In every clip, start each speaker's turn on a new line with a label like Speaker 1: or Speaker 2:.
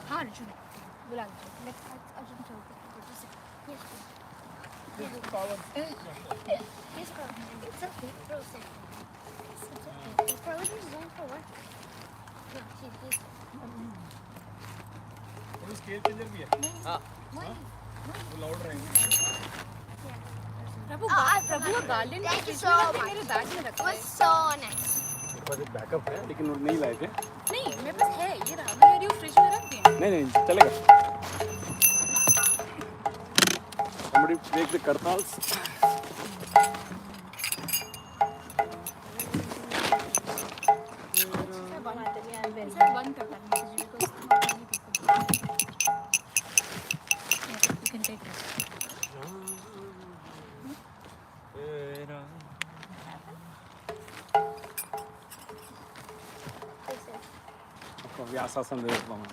Speaker 1: हाँ अर्जुन बुला लीजिए अर्जुन चलते yes it's okay bro it's okay Prabhu is going for what
Speaker 2: वो स्केल चेंजर भी है हाँ वो लाउड रहेगा
Speaker 1: प्रभु का गार्डन मेरे बैग में रखा है
Speaker 3: so nice
Speaker 2: मेरे पास एक बैकअप है लेकिन वो नहीं लाए थे
Speaker 1: नहीं मेरे पास है ये रहा मैं रिव्यू फ्रिज में रख दी
Speaker 2: नहीं चलेगा somebody break the kartals
Speaker 1: बंद कर देना you can take this
Speaker 2: vyasasana दे मामा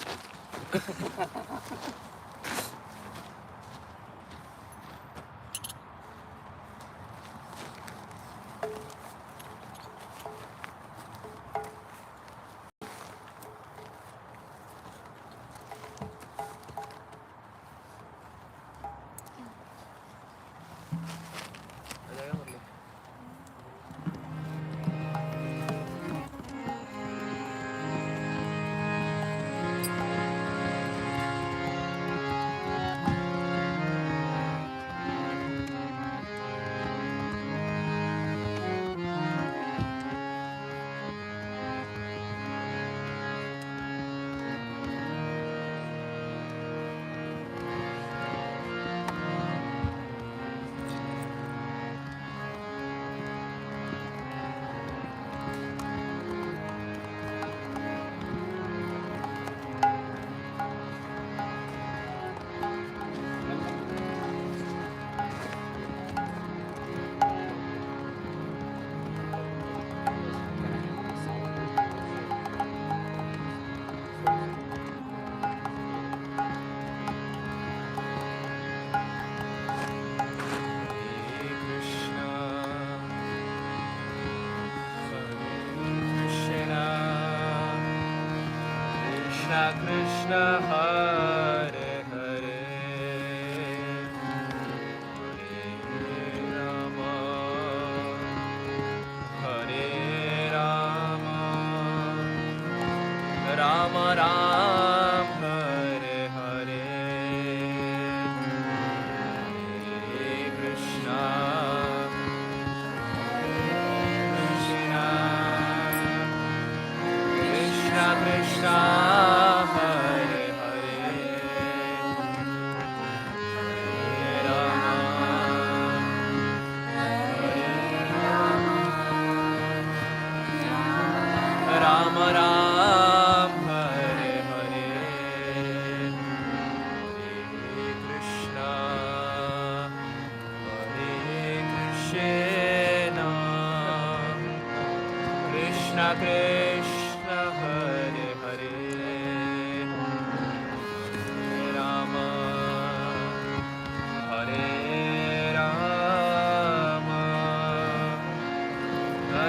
Speaker 4: Krishna Hare Hare Hare Rama Hare Rama Rama Rama Hare Hare Hare Krishna Krishna Krishna Krishna Krishna Hare Hare Rama Hare Rama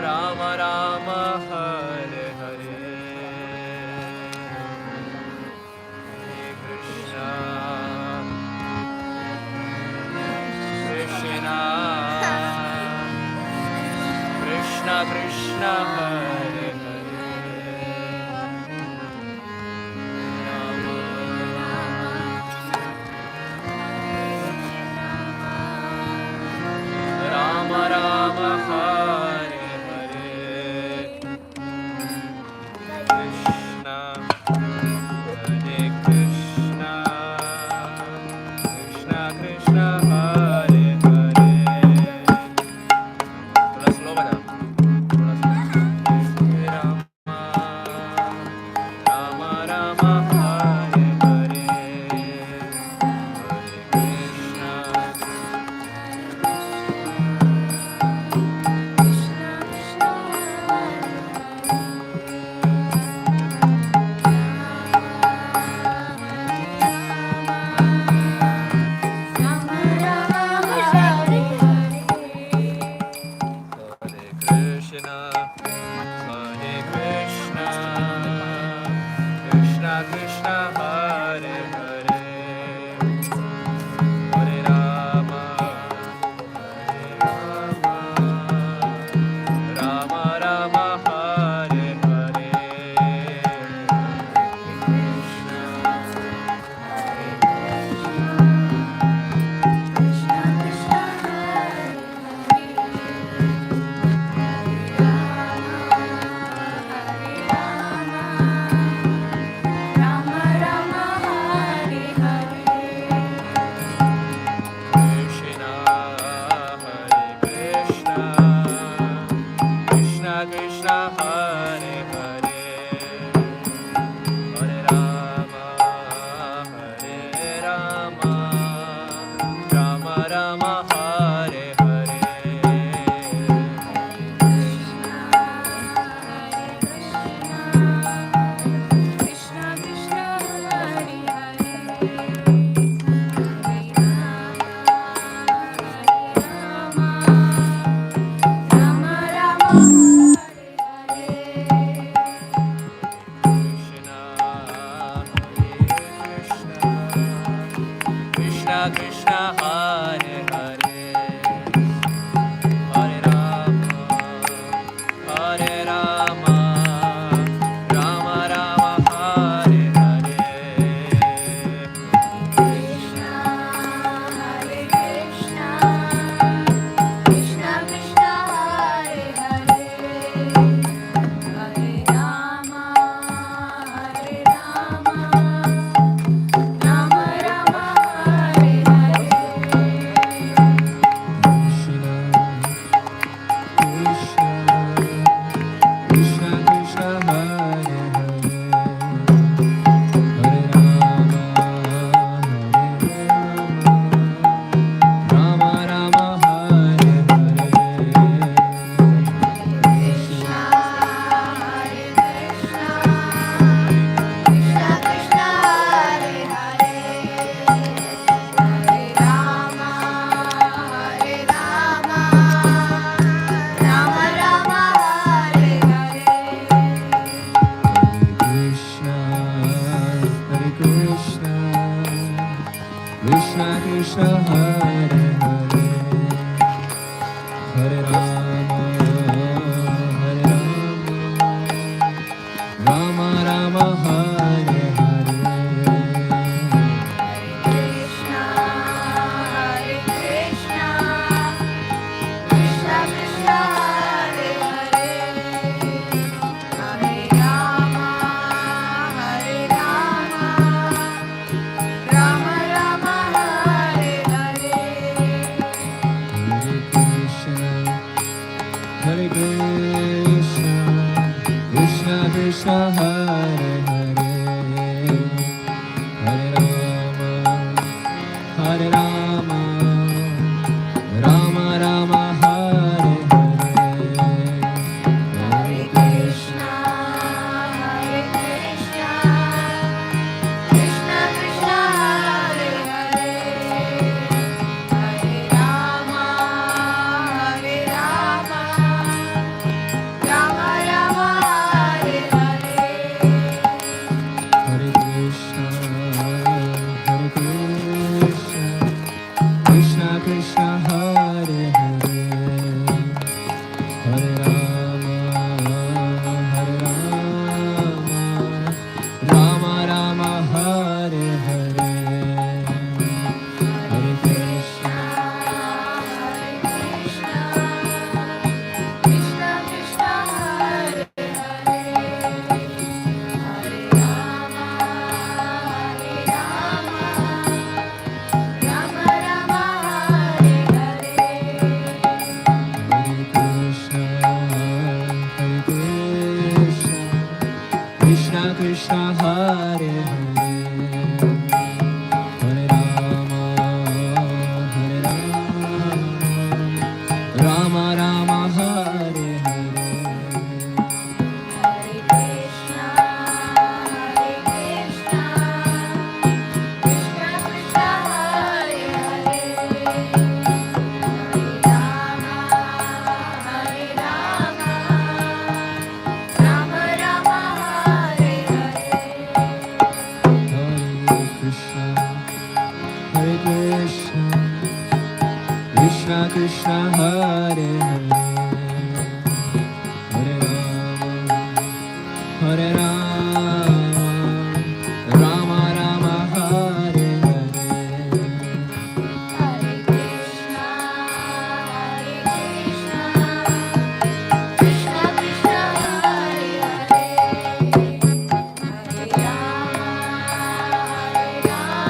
Speaker 4: Rama Rama Hare Hare Hare Krishna Krishna Krishna Krishna Hare Rama Rama Hare Hare Krishna Hare Krishna Krishna Krishna Hare Hare थोड़ा slow बजा थोड़ा slow Krishna Hare Hare Hare Rama Hare Rama Rama Rama Hare Hare
Speaker 1: Krishna Hare Krishna Krishna Krishna Hare Hare Hare Rama Hare Rama Rama Rama Hare Hare
Speaker 3: Krishna Krishna Hare Hare Rama Rama Hare Hare
Speaker 1: Krishna Hare Krishna Krishna Krishna Hare Hare Hare Rama Hare Rama Rama Rama Hare Hare
Speaker 3: Krishna Hare Krishna Krishna Krishna Hare Hare Hare Rama Rama Rama Hare Hare
Speaker 1: Krishna Hare Krishna Krishna Krishna Hare Hare Hare Rama Hare Rama Rama Rama Hare Hare
Speaker 3: Hare Krishna Krishna Krishna Hare Hare Hare Rama Rama Rama Hare Hare
Speaker 1: Hare Krishna Hare Krishna Krishna Krishna Hare Hare Hare Rama Hare Rama Rama Rama Hare Hare
Speaker 3: Hare Krishna Krishna Krishna Hare Hare Hare Rama Rama Rama Hare Hare Hare Krishna
Speaker 1: Hare Krishna Krishna Krishna Hare Hare Hare Rama Hare Rama Rama Rama Hare Hare
Speaker 3: Hare Krishna Krishna Krishna Hare Hare Hare Rama Rama Rama Hare Hare
Speaker 1: Hare Krishna Hare Krishna Krishna Krishna Hare Hare Hare Rama Hare Rama Rama Rama Hare Hare
Speaker 3: Hare Krishna Krishna Krishna Hare Hare Hare Rama Rama Rama Hare Hare
Speaker 1: Hare Krishna Hare Krishna Krishna Krishna Hare Hare Hare Rama Hare Rama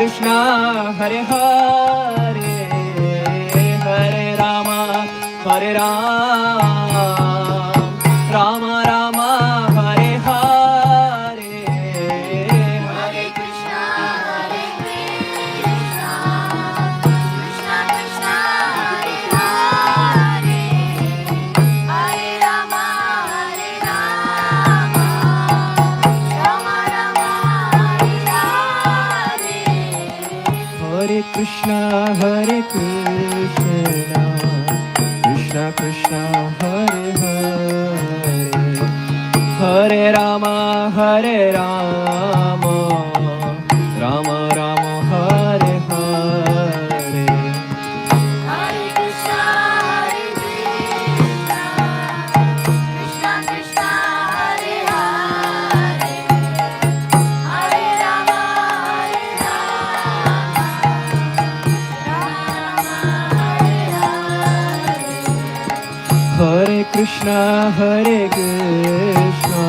Speaker 3: Krishna, Hare Hare, Hare Rama, Hare Ram, Rama Rama, Hare Hare, Hare
Speaker 1: Krishna, Hare Krishna, Krishna Krishna, Hare Hare, Hare Rama, Hare Rama, Rama Rama, Hare Hare.
Speaker 3: Hare Krishna, Hare Krishna, Krishna Krishna, Hare Hare, Hare Rama, Hare Rama, Rama Rama, Hare Hare.
Speaker 1: Hare Krishna, Hare Krishna,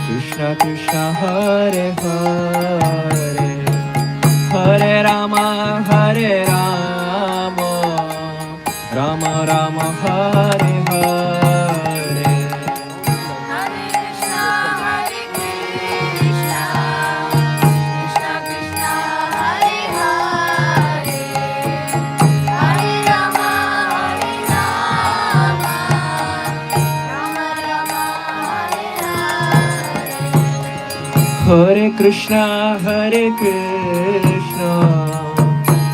Speaker 1: Krishna Krishna, Hare Hare, Hare Rama, Hare Rama, Rama Rama, Hare Hare.
Speaker 3: Hare Krishna, Hare Krishna, Krishna Krishna, Hare Hare, Hare Rama, Hare Rama, Rama Rama, Hare Hare.
Speaker 1: Hare Krishna, Hare Krishna,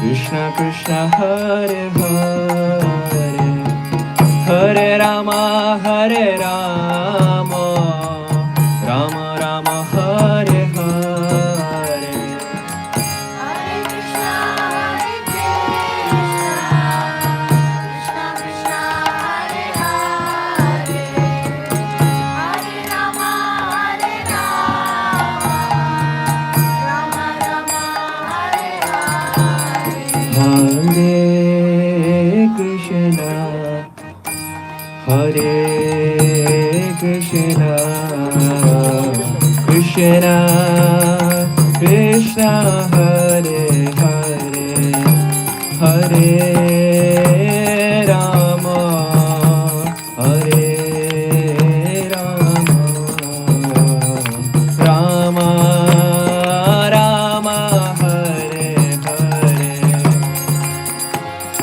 Speaker 1: Krishna Krishna, Hare Hare, Hare Rama, Hare Rama, Rama Rama, Hare Hare.
Speaker 3: Hare Krishna, Hare Krishna, Krishna Krishna, Hare Hare, Hare Rama, Hare Rama, Rama Rama, Hare Hare.
Speaker 1: Hare Krishna, Hare Krishna, Krishna Krishna, Hare Hare, Hare Rama, Hare Rama,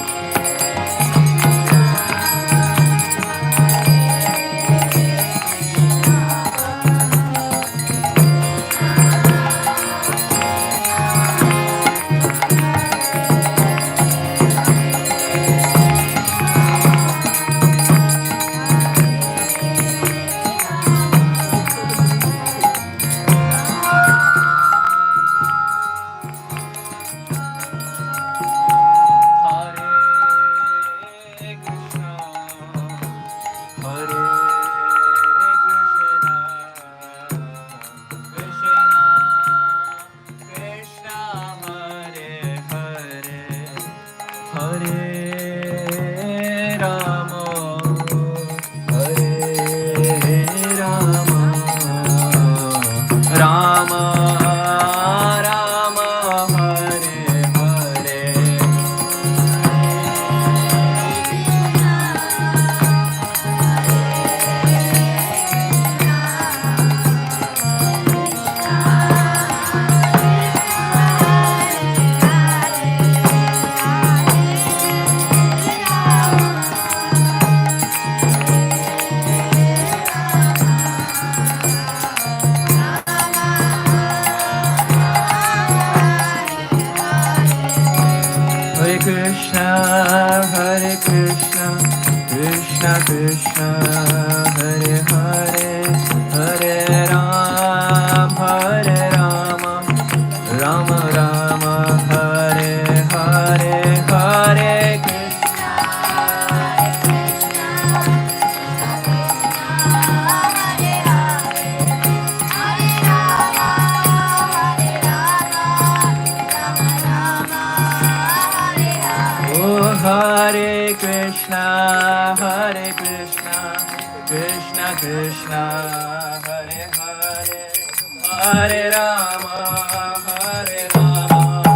Speaker 1: Rama Rama, Hare Hare.
Speaker 3: Hare Krishna, Krishna Krishna, Hare Hare, Hare Rama, Hare Rama, Rama Rama, Hare Hare. Krishna, Hare Hare, Hare Rama, Rama Rama, Hare Hare, Hare Krishna, Oh Hare Krishna, Krishna Krishna, Hare Hare, Hare Rama, Rama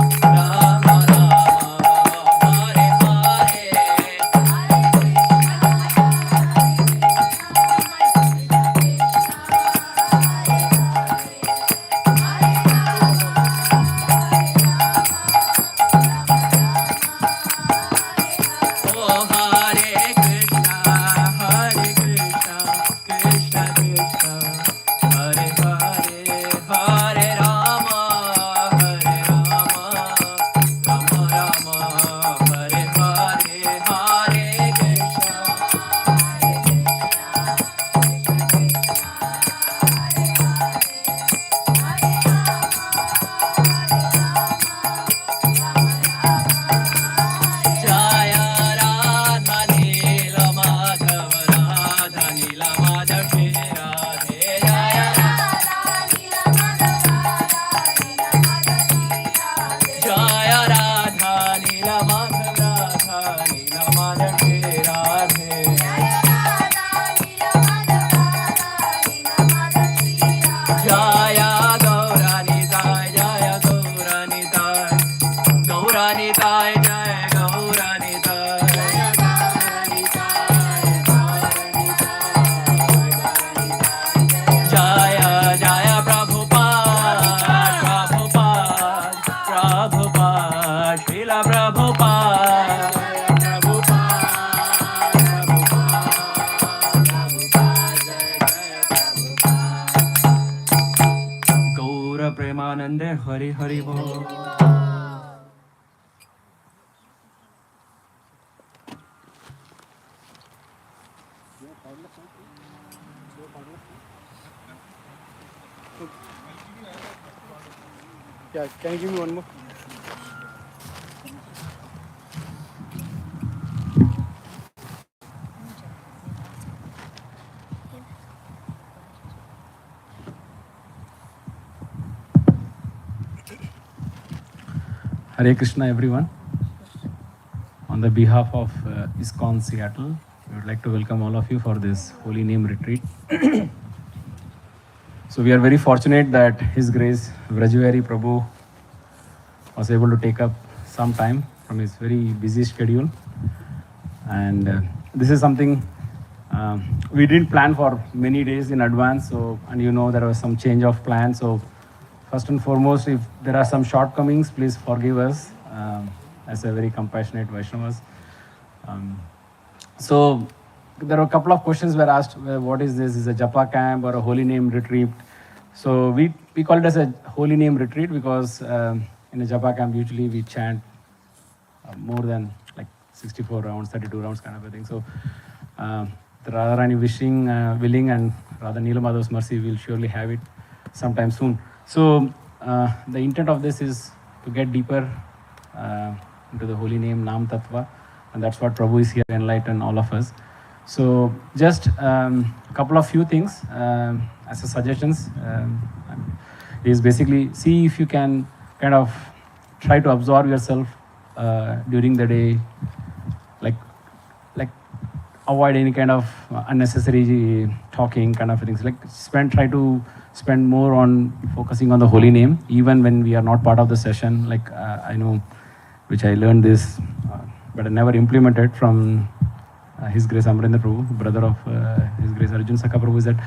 Speaker 3: Nande Hari Hari Bol.
Speaker 2: Yeah, can you give me one more?
Speaker 5: Hare Krishna, everyone. On the behalf of ISKCON Seattle, we would like to welcome all of you for this Holy Name Retreat. So we are very fortunate that His Grace Vraja Bihari Prabhu was able to take up some time from his very busy schedule. And this is something we didn't plan for many days in advance. So, and you know, there was some change of plan. So first and foremost, if there are some shortcomings, please forgive us as a very compassionate Vaishnavas. So there were a couple of questions were asked, what is this? Is a Japa camp or a holy name retreat? So we call it as a holy name retreat because in a Japa camp, usually we chant more than like 64 rounds, 32 rounds kind of a thing. So the Radharani willing and Radha Neela Madhav's mercy will surely have it sometime soon. So the intent of this is to get deeper into the holy name Nam Tattva, and that's what Prabhu is here to enlighten all of us. So just a couple of few things as a suggestions is basically see if you can kind of try to absorb yourself during the day, like avoid any kind of unnecessary talking kind of things. Like try to spend more on focusing on the holy name, even when we are not part of the session. Like I know, which I learned this, but I never implemented from His Grace Amrendra Prabhu, brother of His Grace Arjun Sakha Prabhu, is that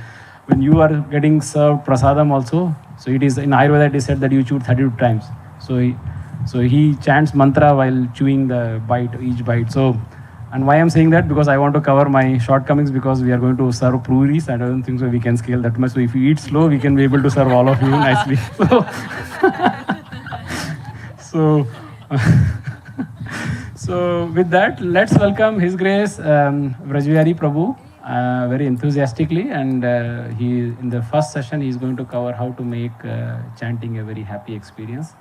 Speaker 5: when you are getting served prasadam also, so it is in Ayurveda it is said that you chew 32 times. So he chants mantra while chewing the bite, each bite. So, and why I'm saying that, because I want to cover my shortcomings, because we are going to serve puris. I don't think so we can scale that much. So if you eat slow, we can be able to serve all of you nicely. So with that, let's welcome His Grace Vraja Bihari Prabhu very enthusiastically. And he in the first session, he is going to cover how to make chanting a very happy experience.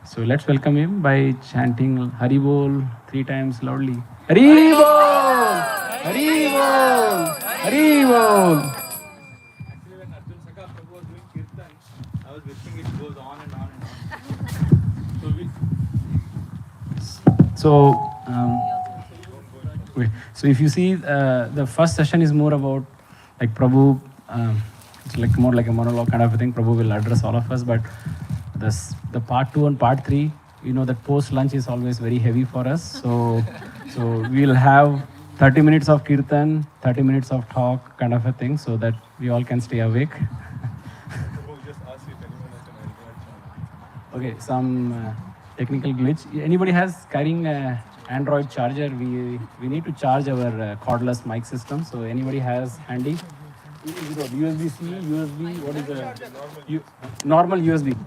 Speaker 5: So let's welcome him by chanting Hari Bol 3 times loudly. Hari Bol! Hari Bol! Hari Bol!
Speaker 2: Actually, when Arjun Sakha Prabhu was doing Kirtan, I was wishing it goes on and on and on.
Speaker 5: So if you see, the first session is more about like Prabhu, it's like more like a monologue kind of a thing. Prabhu will address all of us, but the part 2 and part 3, you know that post lunch is always very heavy for us. So we'll have 30 minutes of kirtan, 30 minutes of talk kind of a thing, so that we all can stay awake.
Speaker 2: Prabhu just asked if anyone has an Android phone.
Speaker 5: Okay, some technical glitch. Anybody has carrying Android charger? We need to charge our cordless mic system. So anybody has handy? USB-C, USB, what is the normal USB?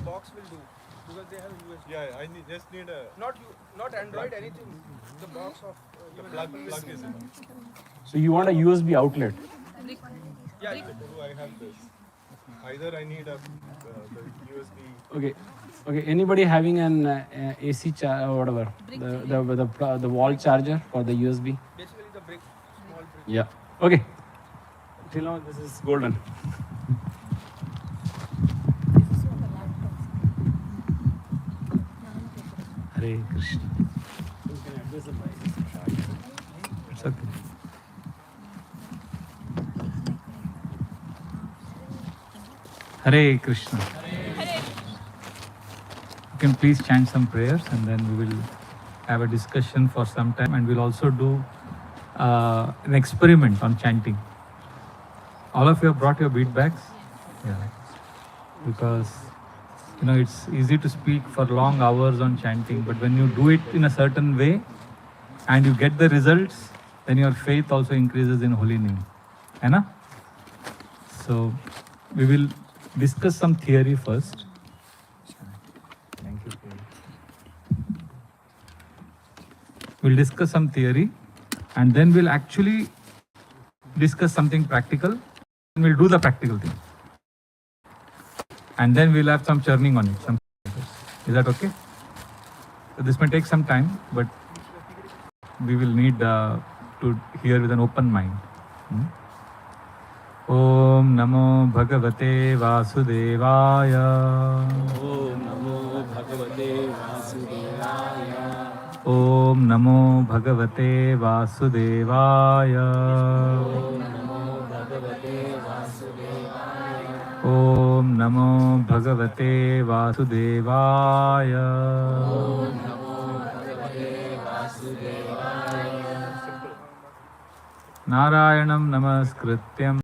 Speaker 2: Box will do because they have USB. Yeah, I just need a not Android, anything. The box of the plug is in.
Speaker 5: So you want a USB outlet?
Speaker 2: Yeah, I have this. Either I need the USB.
Speaker 5: Okay. Anybody having an AC or whatever, the wall charger for the USB?
Speaker 2: Basically the brick, small brick.
Speaker 5: Yeah. Okay. Till now this is golden. Hare Krishna. You can address the mic. It's okay.
Speaker 6: Hare Krishna. You can please chant some prayers and then we will have a discussion for some time, and we'll also do an experiment on chanting. All of you have brought your bead bags? Yeah. Because, you know, it's easy to speak for long hours on chanting, but when you do it in a certain way and you get the results, then your faith also increases in holy name. Hai na? So we will discuss some theory first.
Speaker 3: Thank you.
Speaker 6: We'll discuss some theory and then we'll actually discuss something practical and we'll do the practical thing. And then we'll have some churning on it. Is that okay? So this may take some time, but we will need to hear with an open mind. Om Namo Bhagavate Vasudevaya.
Speaker 5: Om Namo Bhagavate Vasudevaya.
Speaker 6: Om Namo Bhagavate Vasudevaya. Om Namo Bhagavate Vasudevaya. Narayanam Namaskrityam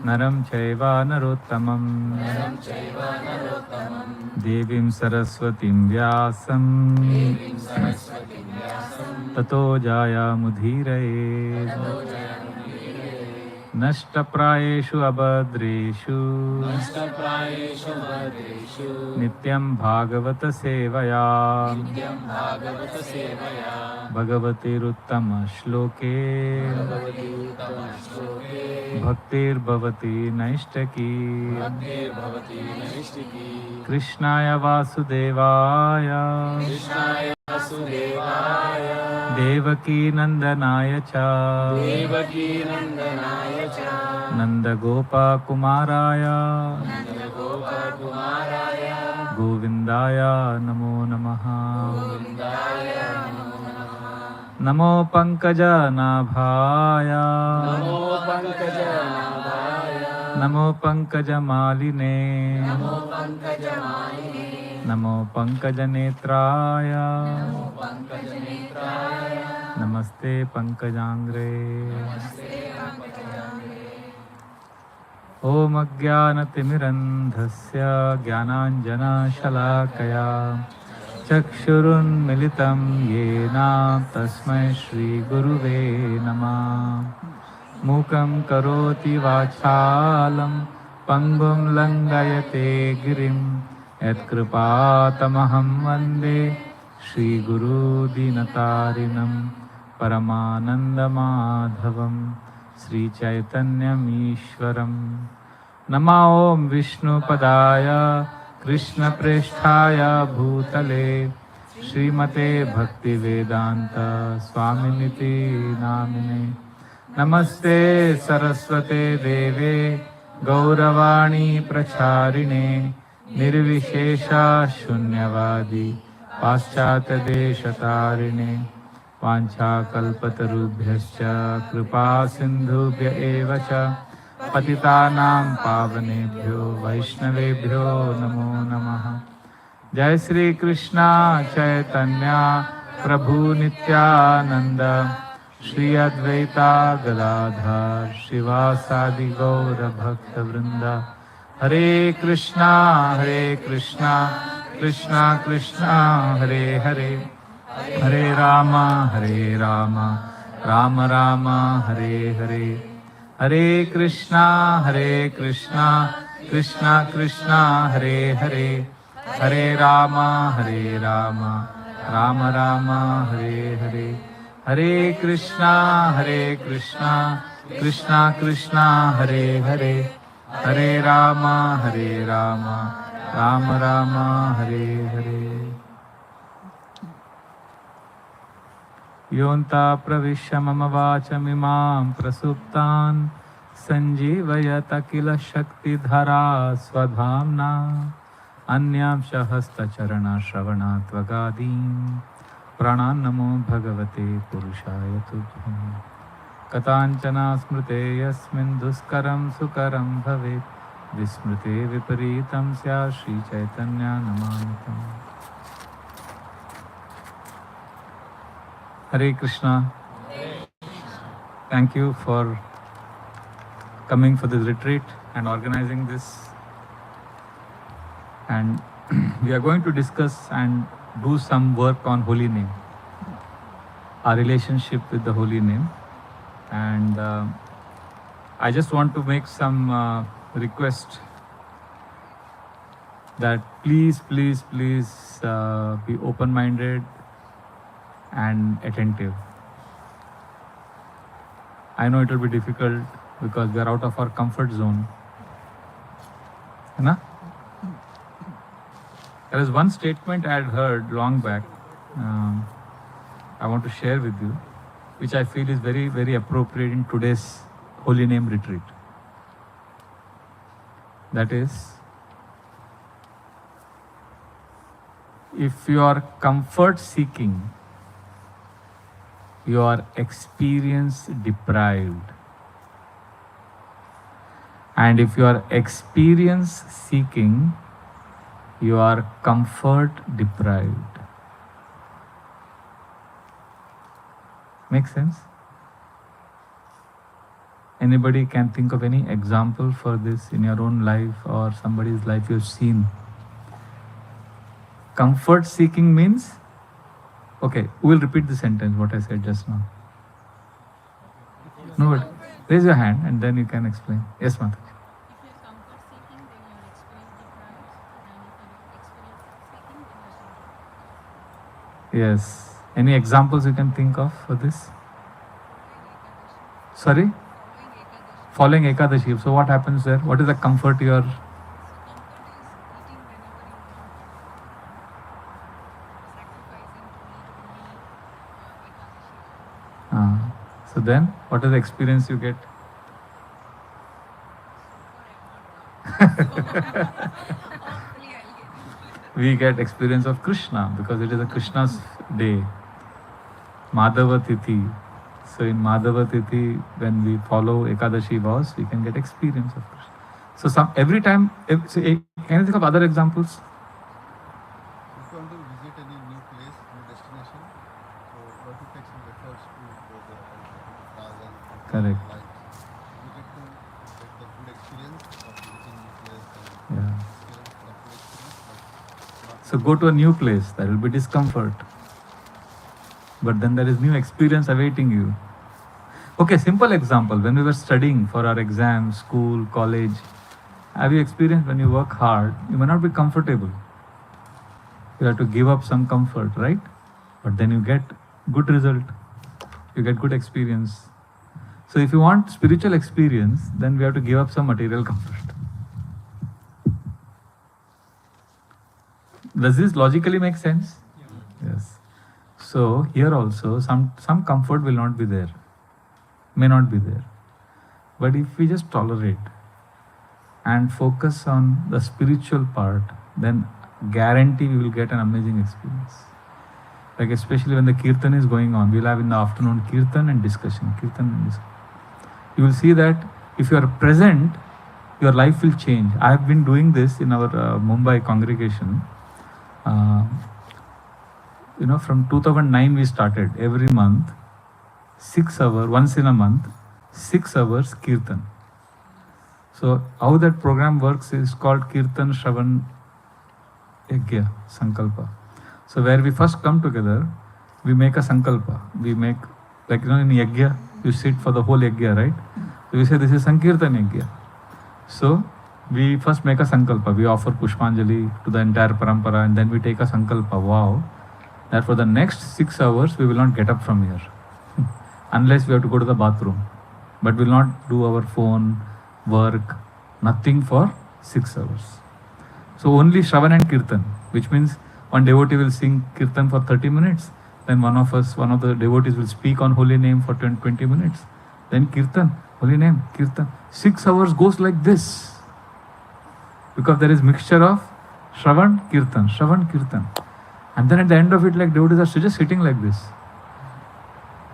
Speaker 6: Naram Chaiva Narottamam Devim Saraswatim Vyasam Tato Jaya Mudhiraye Nashtaprayeshu Abhadreshu Nityam Bhagavata Sevaya Bhagavati Ruttama Shloke Bhaktir Bhavati Naishtaki Krishnaya Vasudevaya Devaki Nandanaya Cha Nanda Gopa Kumaraya Govindaya Namo Namaha Namo Pankaja Nabhaya Namo Pankaja Maline Namo Pankaja Netraya Namaste Pankajangre Om Ajnanatimirandhasya Jnananjana Shalakaya Chakshurun Militam Yena Tasmai Shri Guruve Namah Mukam Karoti Vachalam Pangum Langayate Girim Yat Kripatamaham Vande Shri Guru Dinatarinam Paramananda Madhavam Sri Chaitanyam Ishwaram Nama Om Vishnu Padaya Krishna Presthaya Bhutale Srimate Bhakti Vedanta Swaminiti Namine Namaste Saraswate Deve Gauravani Pracharine Nirvishesha Shunyavadi Paschata Deshatarine Vancha Kalpatarubhyascha Kripa Sindhubhya Evacha Patitanam Pavanebhyo Vaishnavebhyo Namo Namaha Jai Sri Krishna Chaitanya Prabhu Nityananda Shri Advaita Gadadhar Shivasadi Gaura Bhakta Vrinda Hare Krishna Krishna Krishna Hare Hare Hare Rama Rama Rama Hare Hare Hare Krishna Krishna Krishna Hare Hare Hare Rama Rama Rama Hare Hare Hare Krishna Krishna Krishna Hare Hare Hare Rama Rama Rama Hare Hare Yonta Pravishya Mama Vachamimam Prasuptan Sanjivayata Kila Shakti Dhara Swadhamna Anyam Shahasta Charana Shravana Tvagadim Prananamo Bhagavate Purushaya Tubhyam Katanchana Smrute Yasmin Duskaram Sukaram Bhavet Vismrute Viparitam Sya Shri Chaitanya Namanitam Hare Krishna. Thank you for coming for this retreat and organizing this. And we are going to discuss and do some work on Holy Name, our relationship with the Holy Name. And I just want to make some request that please be open-minded and attentive. I know it will be difficult because we are out of our comfort zone. Na? There is one statement I had heard long back, I want to share with you, which I feel is very, very appropriate in today's Holy Name retreat. That is, if you are comfort seeking, you are experience deprived. And if you are experience seeking, you are comfort deprived. Make sense? Anybody can think of any example for this in your own life or somebody's life you've seen? Comfort seeking means, okay, who will repeat the sentence, what I said just now? No, but raise your hand and then you can explain. Yes, Mata.
Speaker 7: If you're comfort seeking, then you're experience deprived, and if you're experience seeking, then you're
Speaker 6: Yes. Any examples you can think of for this? Sorry? Following Ekadashi. So what happens there? What is the comfort you are? So then, what is the experience you get? We get experience of Krishna because it is a Krishna's day, Madhava Tithi. So in Madhava Tithi, when we follow Ekadashi vows, we can get experience of Krishna. So every time, can you think of other examples?
Speaker 8: If you want to visit any new place, new destination, so you have to take some efforts to go there and travel.
Speaker 6: Correct.
Speaker 8: Like, you get to get the good experience of visiting new place
Speaker 6: Yeah.
Speaker 8: and experience the good experience. But not
Speaker 6: So go to a new place, there will be discomfort. But then there is new experience awaiting you. Okay, simple example. When we were studying for our exams, school, college, have you experienced when you work hard, you may not be comfortable. You have to give up some comfort, right? But then you get good result. You get good experience. So if you want spiritual experience, then we have to give up some material comfort. Does this logically make sense? Yes. So here also some comfort will not be there, may not be there. But if we just tolerate and focus on the spiritual part, then guarantee we will get an amazing experience. Like especially when the kirtan is going on, we'll have in the afternoon kirtan and discussion. You will see that if you are present, your life will change. I have been doing this in our Mumbai congregation. From 2009 we started every month, 6 hours, once in a month, 6 hours kirtan. So how that program works is called Kirtan Shravan Yajna Sankalpa. So where we first come together, we make a sankalpa. We make, like in Yajna, you sit for the whole Yajna, right? So we say this is Sankirtan Yajna. So we first make a sankalpa. We offer Pushpanjali to the entire parampara and then we take a sankalpa. Wow. That for the next 6 hours, we will not get up from here. Unless we have to go to the bathroom. But we will not do our phone, work, nothing for 6 hours. So only Shravan and Kirtan, which means one devotee will sing Kirtan for 30 minutes. Then one of the devotees will speak on holy name for 20 minutes. Then Kirtan, holy name, Kirtan. 6 hours goes like this. Because there is mixture of Shravan, Kirtan. And then at the end of it, like devotees are just sitting like this.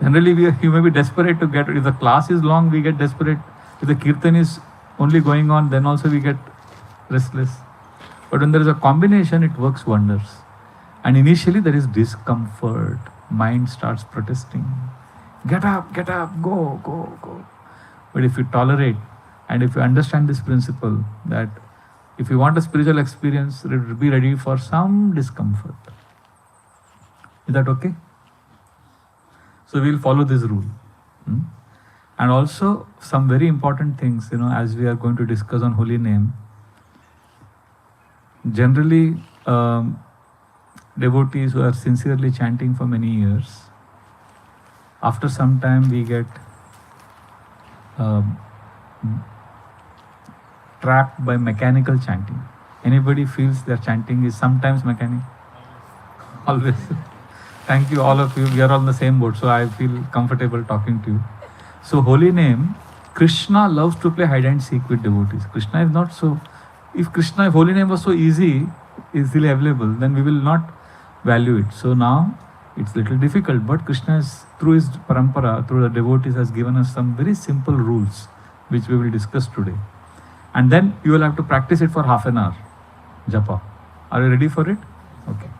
Speaker 6: Generally, you may be desperate to get, if the class is long, we get desperate. If the kirtan is only going on, then also we get restless. But when there is a combination, it works wonders. And initially there is discomfort. Mind starts protesting. Get up, go. But if you tolerate, and if you understand this principle, that if you want a spiritual experience, be ready for some discomfort. Is that okay? So we will follow this rule. And also some very important things, as we are going to discuss on holy name. Generally, devotees who are sincerely chanting for many years, after some time we get trapped by mechanical chanting. Anybody feels their chanting is sometimes mechanical? Always. Thank you, all of you. We are on the same boat, so I feel comfortable talking to you. So, holy name, Krishna loves to play hide and seek with devotees. Krishna is not so. If holy name was so easily available, then we will not value it. So now it's little difficult, but Krishna is, through his parampara, through the devotees, has given us some very simple rules, which we will discuss today. And then you will have to practice it for half an hour. Japa. Are you ready for it? Okay.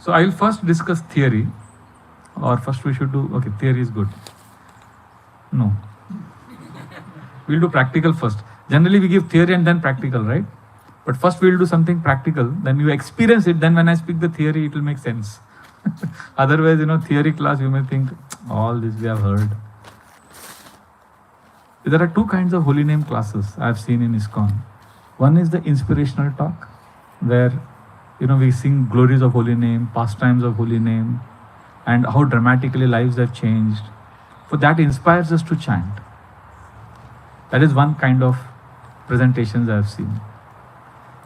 Speaker 6: So I will first discuss theory, or first we should do, okay, theory is good. No. We'll do practical first. Generally we give theory and then practical, right? But first we'll do something practical, then you experience it, then when I speak the theory, it will make sense. Otherwise, theory class, you may think, all this we have heard. There are two kinds of holy name classes I have seen in ISKCON. One is the inspirational talk, where we sing glories of holy name, pastimes of holy name, and how dramatically lives have changed. For that inspires us to chant. That is one kind of presentations I have seen.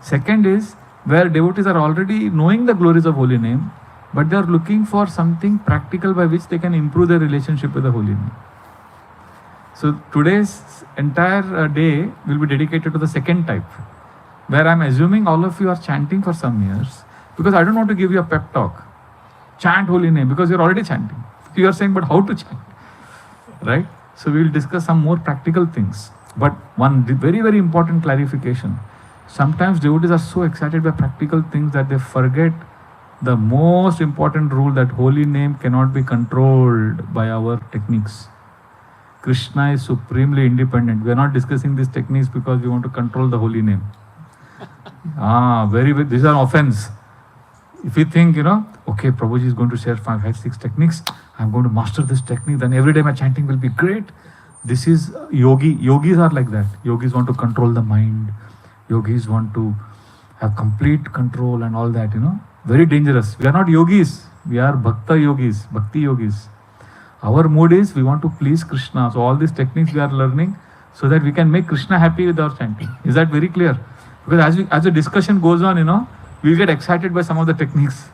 Speaker 6: Second is where devotees are already knowing the glories of holy name, but they are looking for something practical by which they can improve their relationship with the holy name. So today's entire day will be dedicated to the second type, where I'm assuming all of you are chanting for some years, because I don't want to give you a pep talk. Chant holy name, because you're already chanting. You are saying, but how to chant? Right? So we will discuss some more practical things. But one very, very important clarification. Sometimes devotees are so excited by practical things that they forget the most important rule, that holy name cannot be controlled by our techniques. Krishna is supremely independent. We are not discussing these techniques because we want to control the holy name. These are offense. If you think, okay, Prabhuji is going to share 5, 6 techniques, I'm going to master this technique, then every day my chanting will be great. This is yogi. Yogis are like that. Yogis want to control the mind. Yogis want to have complete control and all that, Very dangerous. We are not yogis. We are bhakta yogis, bhakti yogis. Our mood is we want to please Krishna. So all these techniques we are learning so that we can make Krishna happy with our chanting. Is that very clear? Because as the discussion goes on, we'll get excited by some of the techniques.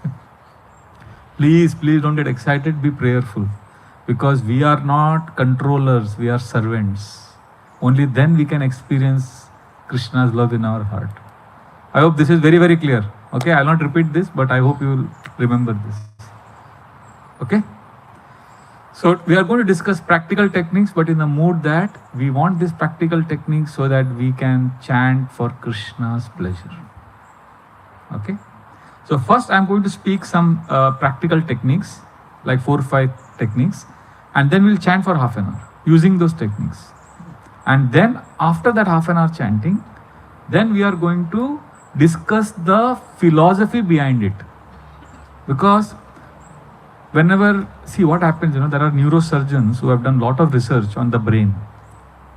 Speaker 6: Please don't get excited. Be prayerful. Because we are not controllers. We are servants. Only then we can experience Krishna's love in our heart. I hope this is very, very clear. Okay, I'll not repeat this, but I hope you will remember this. Okay? So we are going to discuss practical techniques, but in the mood that we want these practical techniques so that we can chant for Krishna's pleasure. Okay? So first I'm going to speak some practical techniques, like 4 or 5 techniques, and then we'll chant for half an hour using those techniques. And then after that half an hour chanting, then we are going to discuss the philosophy behind it. Because see what happens, there are neurosurgeons who have done a lot of research on the brain.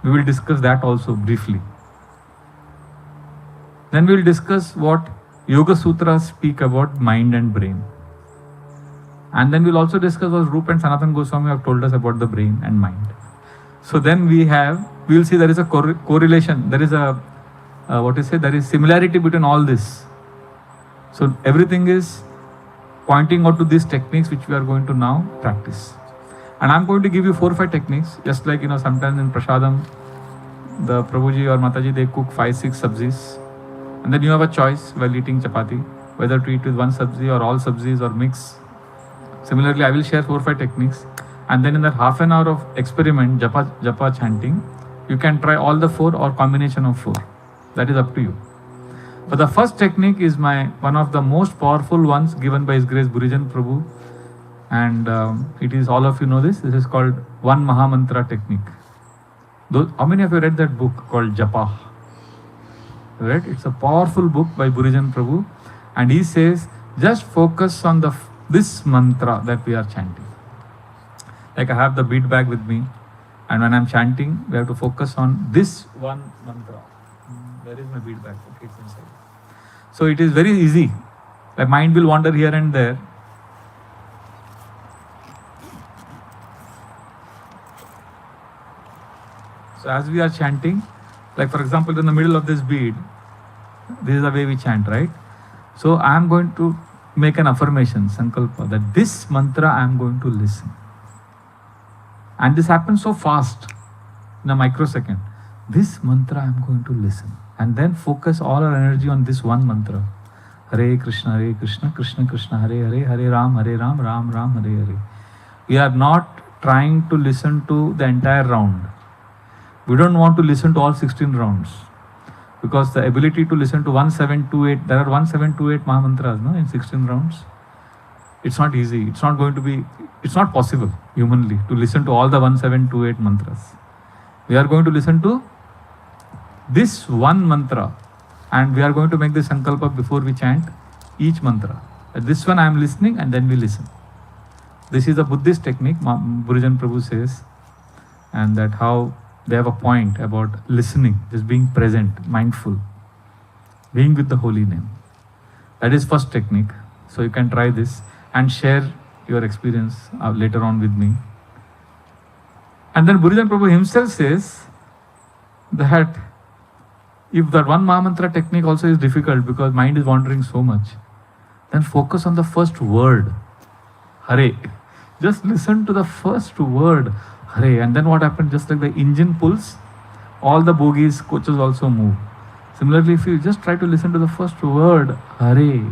Speaker 6: We will discuss that also briefly. Then we will discuss what Yoga Sutras speak about mind and brain. And then we'll also discuss what Rupa and Sanatana Goswami have told us about the brain and mind. So then we will see there is a correlation, there is a, there is similarity between all this. So everything is pointing out to these techniques which we are going to now practice. And I'm going to give you 4 or 5 techniques, just like, sometimes in Prasadam, the Prabhuji or Mataji, they cook 5, 6 sabzis. And then you have a choice while eating chapati, whether to eat with one sabzi or all sabzis or mix. Similarly, I will share 4 or 5 techniques. And then in that half an hour of experiment, japa chanting, you can try all the 4 or combination of 4. That is up to you. But the first technique is one of the most powerful ones given by His Grace Burijan Prabhu. And it is, all of you know this. This is called One Mahamantra technique. How many of you read that book called Japa? Right? It's a powerful book by Burijan Prabhu. And he says, just focus on this mantra that we are chanting. Like I have the bead bag with me. And when I'm chanting, we have to focus on this one mantra. Where is my feedback? Okay, it's inside. So it is very easy. My mind will wander here and there. So as we are chanting, like for example, in the middle of this bead, this is the way we chant, right? So I am going to make an affirmation, sankalpa, that this mantra I am going to listen. And this happens so fast, in a microsecond. This mantra I am going to listen. And then focus all our energy on this one mantra. Hare Krishna, Krishna Krishna, Hare Hare, Hare Ram, Ram Ram, Hare Hare. We are not trying to listen to the entire round. We don't want to listen to all 16 rounds. Because the ability to listen to 1728, there are 1728 Mahamantras, no, in 16 rounds. It's not easy. It's not possible humanly to listen to all the 1728 mantras. We are going to listen to this one mantra, and we are going to make the sankalpa before we chant each mantra. This one I am listening, and then we listen. This is a Buddhist technique, Gurujan Prabhu says, and that how they have a point about listening, just being present, mindful, being with the holy name. That is first technique. So you can try this and share your experience later on with me. And then Gurujan Prabhu himself says that if that one Mahamantra technique also is difficult because mind is wandering so much, then focus on the first word, Hare. Just listen to the first word, Hare. And then what happens, just like the engine pulls, all the bogies, coaches also move. Similarly, if you just try to listen to the first word, Hare,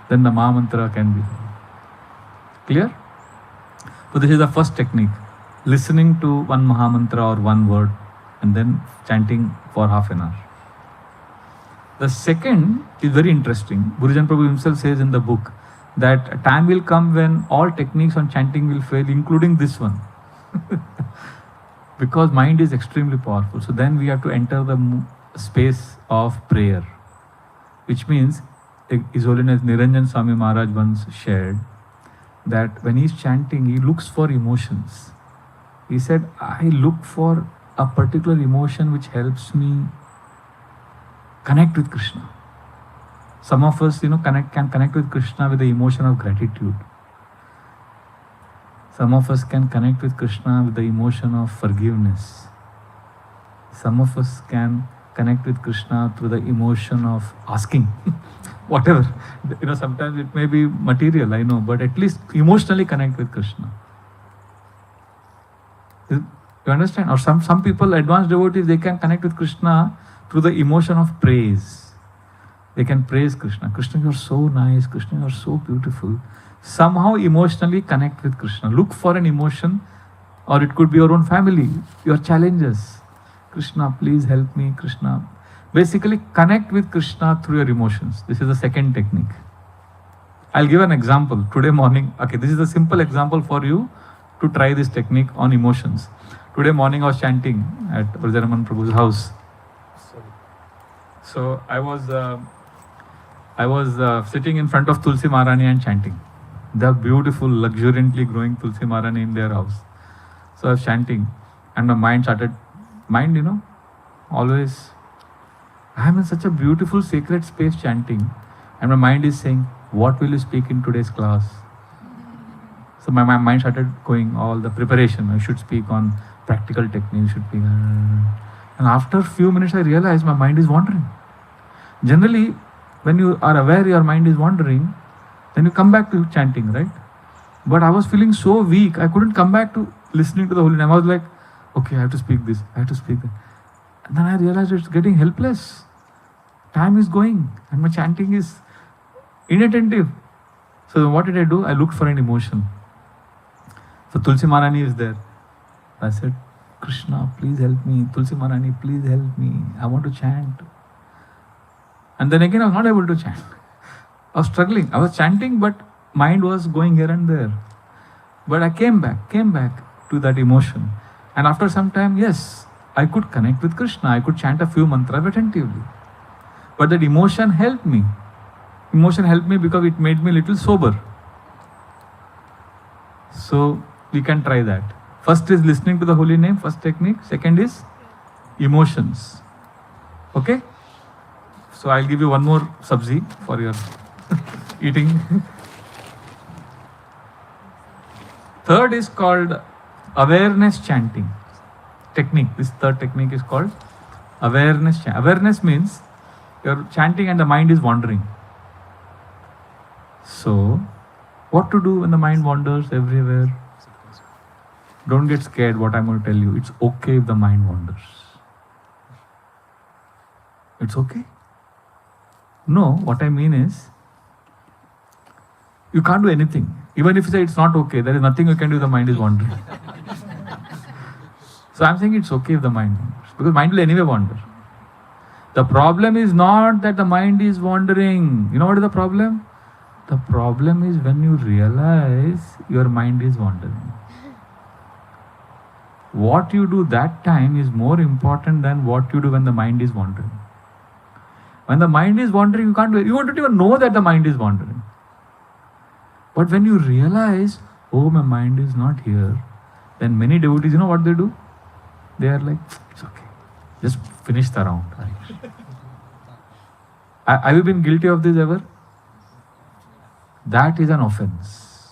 Speaker 6: then the Mahamantra can be clear. So this is the first technique, listening to one Mahamantra or one word and then chanting for half an hour. The second is very interesting. Gurujan Prabhu himself says in the book that a time will come when all techniques on chanting will fail, including this one. Because mind is extremely powerful. So then we have to enter the space of prayer, which means His Holiness Niranjan Swami Maharaj once shared that when he's chanting, he looks for emotions. He said, I look for a particular emotion which helps me connect with Krishna. Some of us, can connect with Krishna with the emotion of gratitude. Some of us can connect with Krishna with the emotion of forgiveness. Some of us can connect with Krishna through the emotion of asking. Whatever. Sometimes it may be material, I know, but at least emotionally connect with Krishna. You understand? Or some people, advanced devotees, they can connect with Krishna through the emotion of praise. They can praise Krishna. Krishna, you are so nice. Krishna, you are so beautiful. Somehow emotionally connect with Krishna. Look for an emotion, or it could be your own family, your challenges. Krishna, please help me, Krishna. Basically, connect with Krishna through your emotions. This is the second technique. I'll give an example. Today morning, this is a simple example for you to try this technique on emotions. Today morning I was chanting at Vrajaraman Prabhu's house. So I was sitting in front of Tulsi Maharani and chanting. They have beautiful, luxuriantly growing Tulsi Maharani in their house. So I was chanting, and my mind started, always, I am in such a beautiful sacred space chanting, and my mind is saying, what will you speak in today's class? So my mind started going, all the preparation, I should speak on practical techniques, should be. And after a few minutes I realized my mind is wandering. Generally, when you are aware your mind is wandering, then you come back to chanting, right? But I was feeling so weak, I couldn't come back to listening to the holy name. I was like, okay, I have to speak this, I have to speak that. And then I realized it's getting helpless. Time is going and my chanting is inattentive. So what did I do? I looked for an emotion. So Tulsi Maharani is there. I said, Krishna, please help me. Tulsi Maharani, please help me. I want to chant. And then again, I was not able to chant. I was struggling. I was chanting, but mind was going here and there. But I came back to that emotion. And after some time, yes, I could connect with Krishna. I could chant a few mantras attentively. But that emotion helped me. Emotion helped me because it made me a little sober. So we can try that. First is listening to the holy name, first technique. Second is emotions. Okay? So I'll give you one more sabzi for your eating. Third is called awareness chanting technique. This third technique is called awareness. Awareness means you're chanting and the mind is wandering. So, what to do when the mind wanders everywhere? Don't get scared what I'm going to tell you. It's okay if the mind wanders. It's okay. No, what I mean is, you can't do anything. Even if you say it's not okay, there is nothing you can do if the mind is wandering. So I'm saying it's okay if the mind wanders, because mind will anyway wander. The problem is not that the mind is wandering. You know what is the problem? The problem is when you realize your mind is wandering. What you do that time is more important than what you do when the mind is wandering. When the mind is wandering, you don't even know that the mind is wandering. But when you realize, oh, my mind is not here, then many devotees, you know what they do? They are like, it's okay. Just finish the round. Have you been guilty of this ever? That is an offense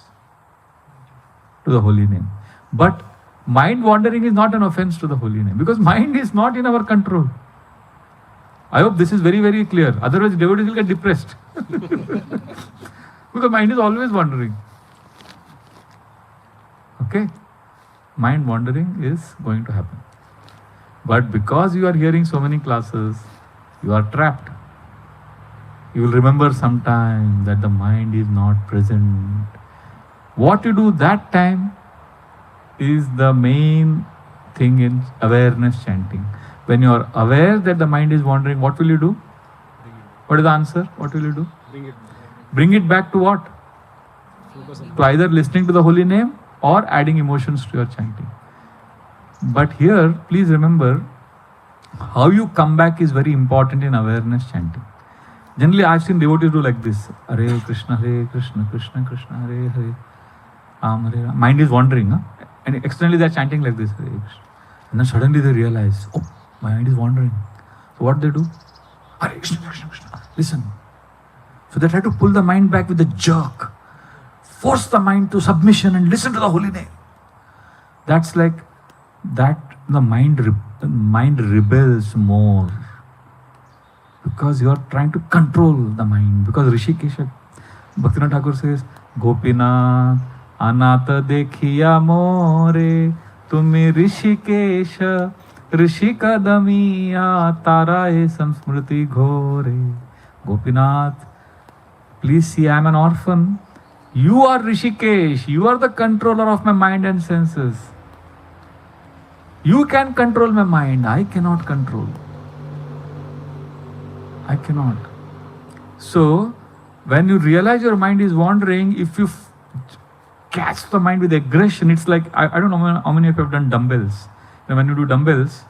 Speaker 6: to the holy name. But mind wandering is not an offense to the holy name, because mind is not in our control. I hope this is very, very clear. Otherwise, devotees will get depressed. Because mind is always wandering. Okay? Mind wandering is going to happen. But because you are hearing so many classes, you are trapped. You will remember sometime that the mind is not present. What you do that time is the main thing in awareness chanting. When you are aware that the mind is wandering, what will you do? What is the answer? What will you do? Bring it back to what? To either listening to the holy name or adding emotions to your chanting. But here, please remember, how you come back is very important in awareness chanting. Generally, I've seen devotees do like this. Hare Krishna, Krishna Krishna, Hare Hare. Hare. Mind is wandering. Huh? And externally they are chanting like this. Hare Krishna. And then suddenly they realize, oh, my mind is wandering. So what they do? Hare Krishna, Krishna Krishna. Listen. So they try to pull the mind back with a jerk. Force the mind to submission and listen to the holy name. That's like that the mind rebels more. Because you are trying to control the mind. Because Rishikesha, Bhaktivinoda Thakur says, Gopinath, Anata dekhiya more, tumi Rishikesha, Rishikadamiya, tarae samsmriti ghore. Gopinath, please see, I am an orphan. You are Rishikesh. You are the controller of my mind and senses. You can control my mind. I cannot control. I cannot. So, when you realize your mind is wandering, if you catch the mind with aggression, it's like, I don't know how many of you have done dumbbells. And when you do dumbbells,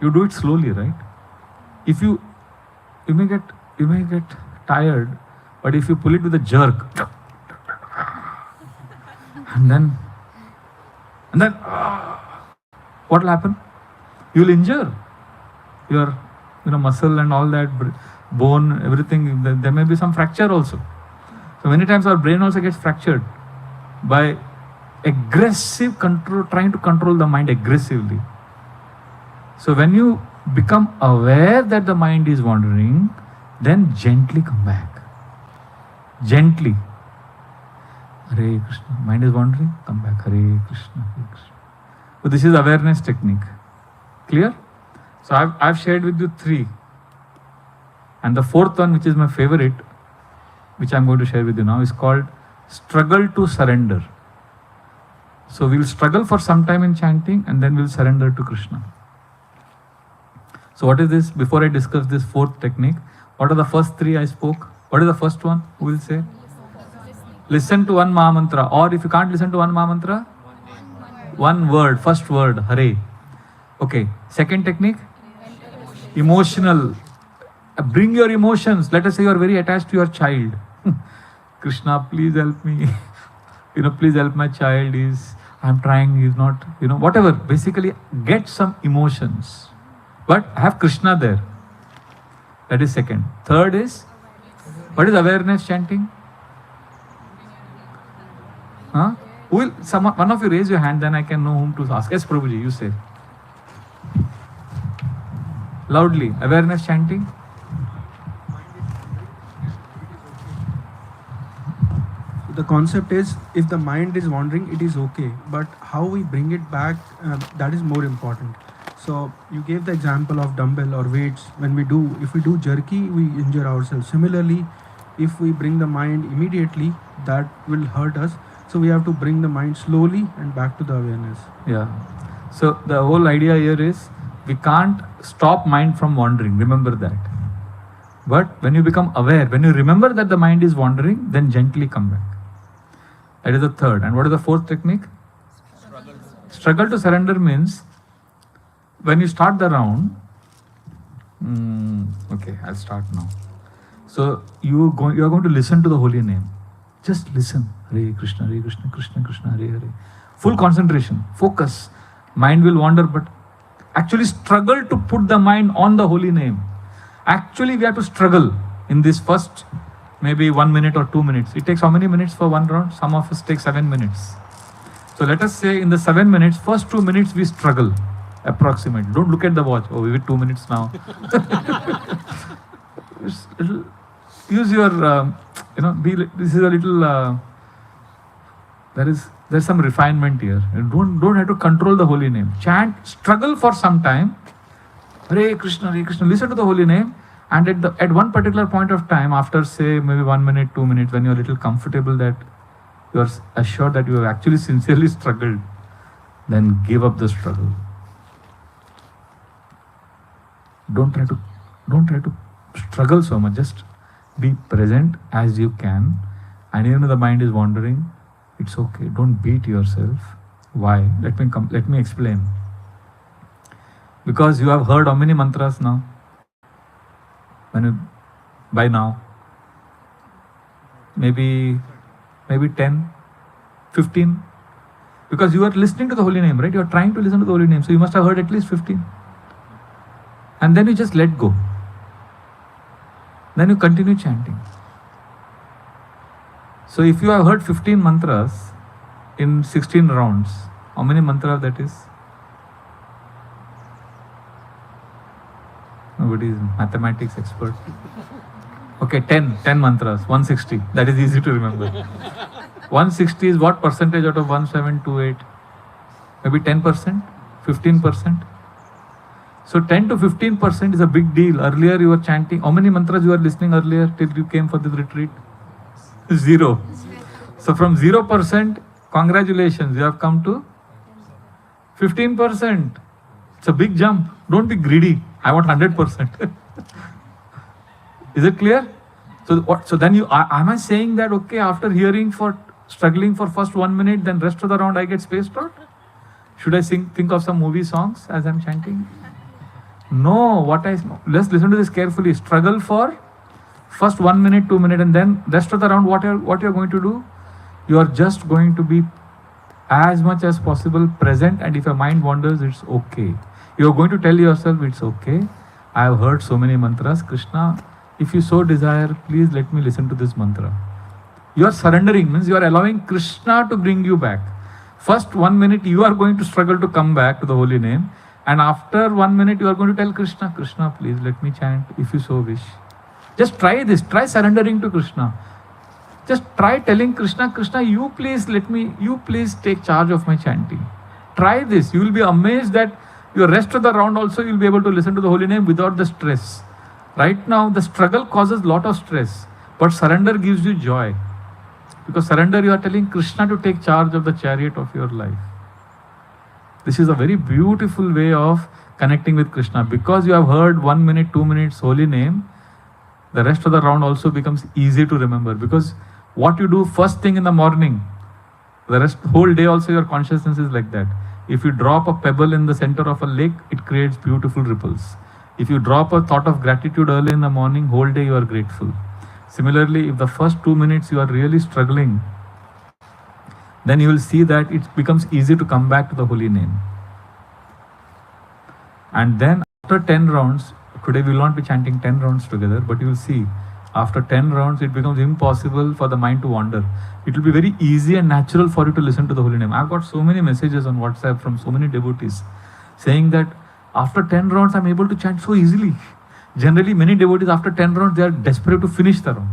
Speaker 6: you do it slowly, right? If you may get tired, but if you pull it with a jerk, and then what will happen? You will injure your muscle and all that, bone, everything. There may be some fracture also. So many times our brain also gets fractured by aggressive control, trying to control the mind aggressively. So when you become aware that the mind is wandering, then gently come back. Gently. Hare Krishna. Mind is wandering, come back. Hare Krishna, Hare Krishna. So this is awareness technique. Clear? So I've shared with you 3. And the 4th one, which is my favorite, which I'm going to share with you now, is called struggle to surrender. So we'll struggle for some time in chanting and then we'll surrender to Krishna. So what is this? Before I discuss this 4th technique, what are the first 3 I spoke? What is the first one? Who will say? Listen to one Mahamantra. Or if you can't listen to one Mahamantra, one word, first word, Hare. Okay. Second technique? Emotional. Bring your emotions. Let us say you are very attached to your child. Krishna, please help me. Please help my child. I'm trying, he's not, whatever. Basically, get some emotions. But have Krishna there. That is second. Third is, what is awareness chanting? Huh? One of you raise your hand, then I can know whom to ask. Yes, Prabhuji, you say. Loudly, awareness chanting.
Speaker 2: The concept is, if the mind is wandering, it is okay, but how we bring it back, that is more important. So you gave the example of dumbbell or weights. If we do jerky, we injure ourselves. Similarly, if we bring the mind immediately, that will hurt us. So we have to bring the mind slowly and back to the awareness.
Speaker 6: Yeah. So the whole idea here is, we can't stop mind from wandering. Remember that. But when you become aware, when you remember that the mind is wandering, then gently come back. That is the third. And what is the fourth technique? Struggle to surrender means, when you start the round, okay, I'll start now. So you are going to listen to the holy name. Just listen. Hare Krishna, Hare Krishna, Krishna Krishna, Hare Hare. Full concentration, focus. Mind will wander, but actually struggle to put the mind on the holy name. Actually, we have to struggle in this first maybe 1 minute or 2 minutes. It takes how many minutes for one round? Some of us take 7 minutes. So let us say in the 7 minutes, first 2 minutes we struggle. Approximate. Don't look at the watch. Oh, we have 2 minutes now. Use your, this is a little, there's some refinement here. You don't have to control the holy name. Chant, struggle for some time. Hare Krishna, Hare Krishna. Listen to the holy name. And at one particular point of time, after say maybe 1 minute, 2 minutes, when you're a little comfortable that you are assured that you have actually sincerely struggled, then give up the struggle. Don't try to struggle so much. Just be present as you can. And even if the mind is wandering, it's okay. Don't beat yourself. Why? Let me explain. Because you have heard how many mantras now? By now? Maybe 10, 15. Because you are listening to the holy name, right? You are trying to listen to the holy name. So you must have heard at least 15. And then you just let go. Then you continue chanting. So if you have heard 15 mantras in 16 rounds, how many mantras that is? Nobody is mathematics expert. Okay, 10 mantras, 160. That is easy to remember. 160 is what percentage out of 1728? Maybe 10%? 15%? So 10 to 15% is a big deal. Earlier you were chanting. How many mantras you were listening earlier till you came for this retreat? 0. So from 0%, congratulations, you have come to 15%. It's a big jump. Don't be greedy. I want 100%. Is it clear? So then am I saying that, okay, after struggling for first 1 minute, then rest of the round I get spaced out? Should I think of some movie songs as I'm chanting? No, let's listen to this carefully. Struggle for first 1 minute, 2 minutes, and then rest of the round, what you're going to do? You are just going to be as much as possible present, and if your mind wanders, it's okay. You're going to tell yourself, it's okay. I have heard so many mantras. Krishna, if you so desire, please let me listen to this mantra. You are surrendering, means you are allowing Krishna to bring you back. First 1 minute, you are going to struggle to come back to the holy name. And after 1 minute, you are going to tell Krishna, Krishna, please let me chant if you so wish. Just try this. Try surrendering to Krishna. Just try telling Krishna, Krishna, you please take charge of my chanting. Try this. You will be amazed that your rest of the round also you will be able to listen to the holy name without the stress. Right now, the struggle causes lot of stress, but surrender gives you joy. Because surrender, you are telling Krishna to take charge of the chariot of your life. This is a very beautiful way of connecting with Krishna. Because you have heard 1 minute, 2 minutes holy name, the rest of the round also becomes easy to remember. Because what you do first thing in the morning, the whole day also your consciousness is like that. If you drop a pebble in the center of a lake, it creates beautiful ripples. If you drop a thought of gratitude early in the morning, whole day you are grateful. Similarly, if the first 2 minutes you are really struggling, then you will see that it becomes easy to come back to the holy name. And then after 10 rounds, today we will not be chanting 10 rounds together, but you will see after 10 rounds it becomes impossible for the mind to wander. It will be very easy and natural for you to listen to the holy name. I've got so many messages on WhatsApp from so many devotees saying that after 10 rounds I'm able to chant so easily. Generally many devotees after 10 rounds they are desperate to finish the round.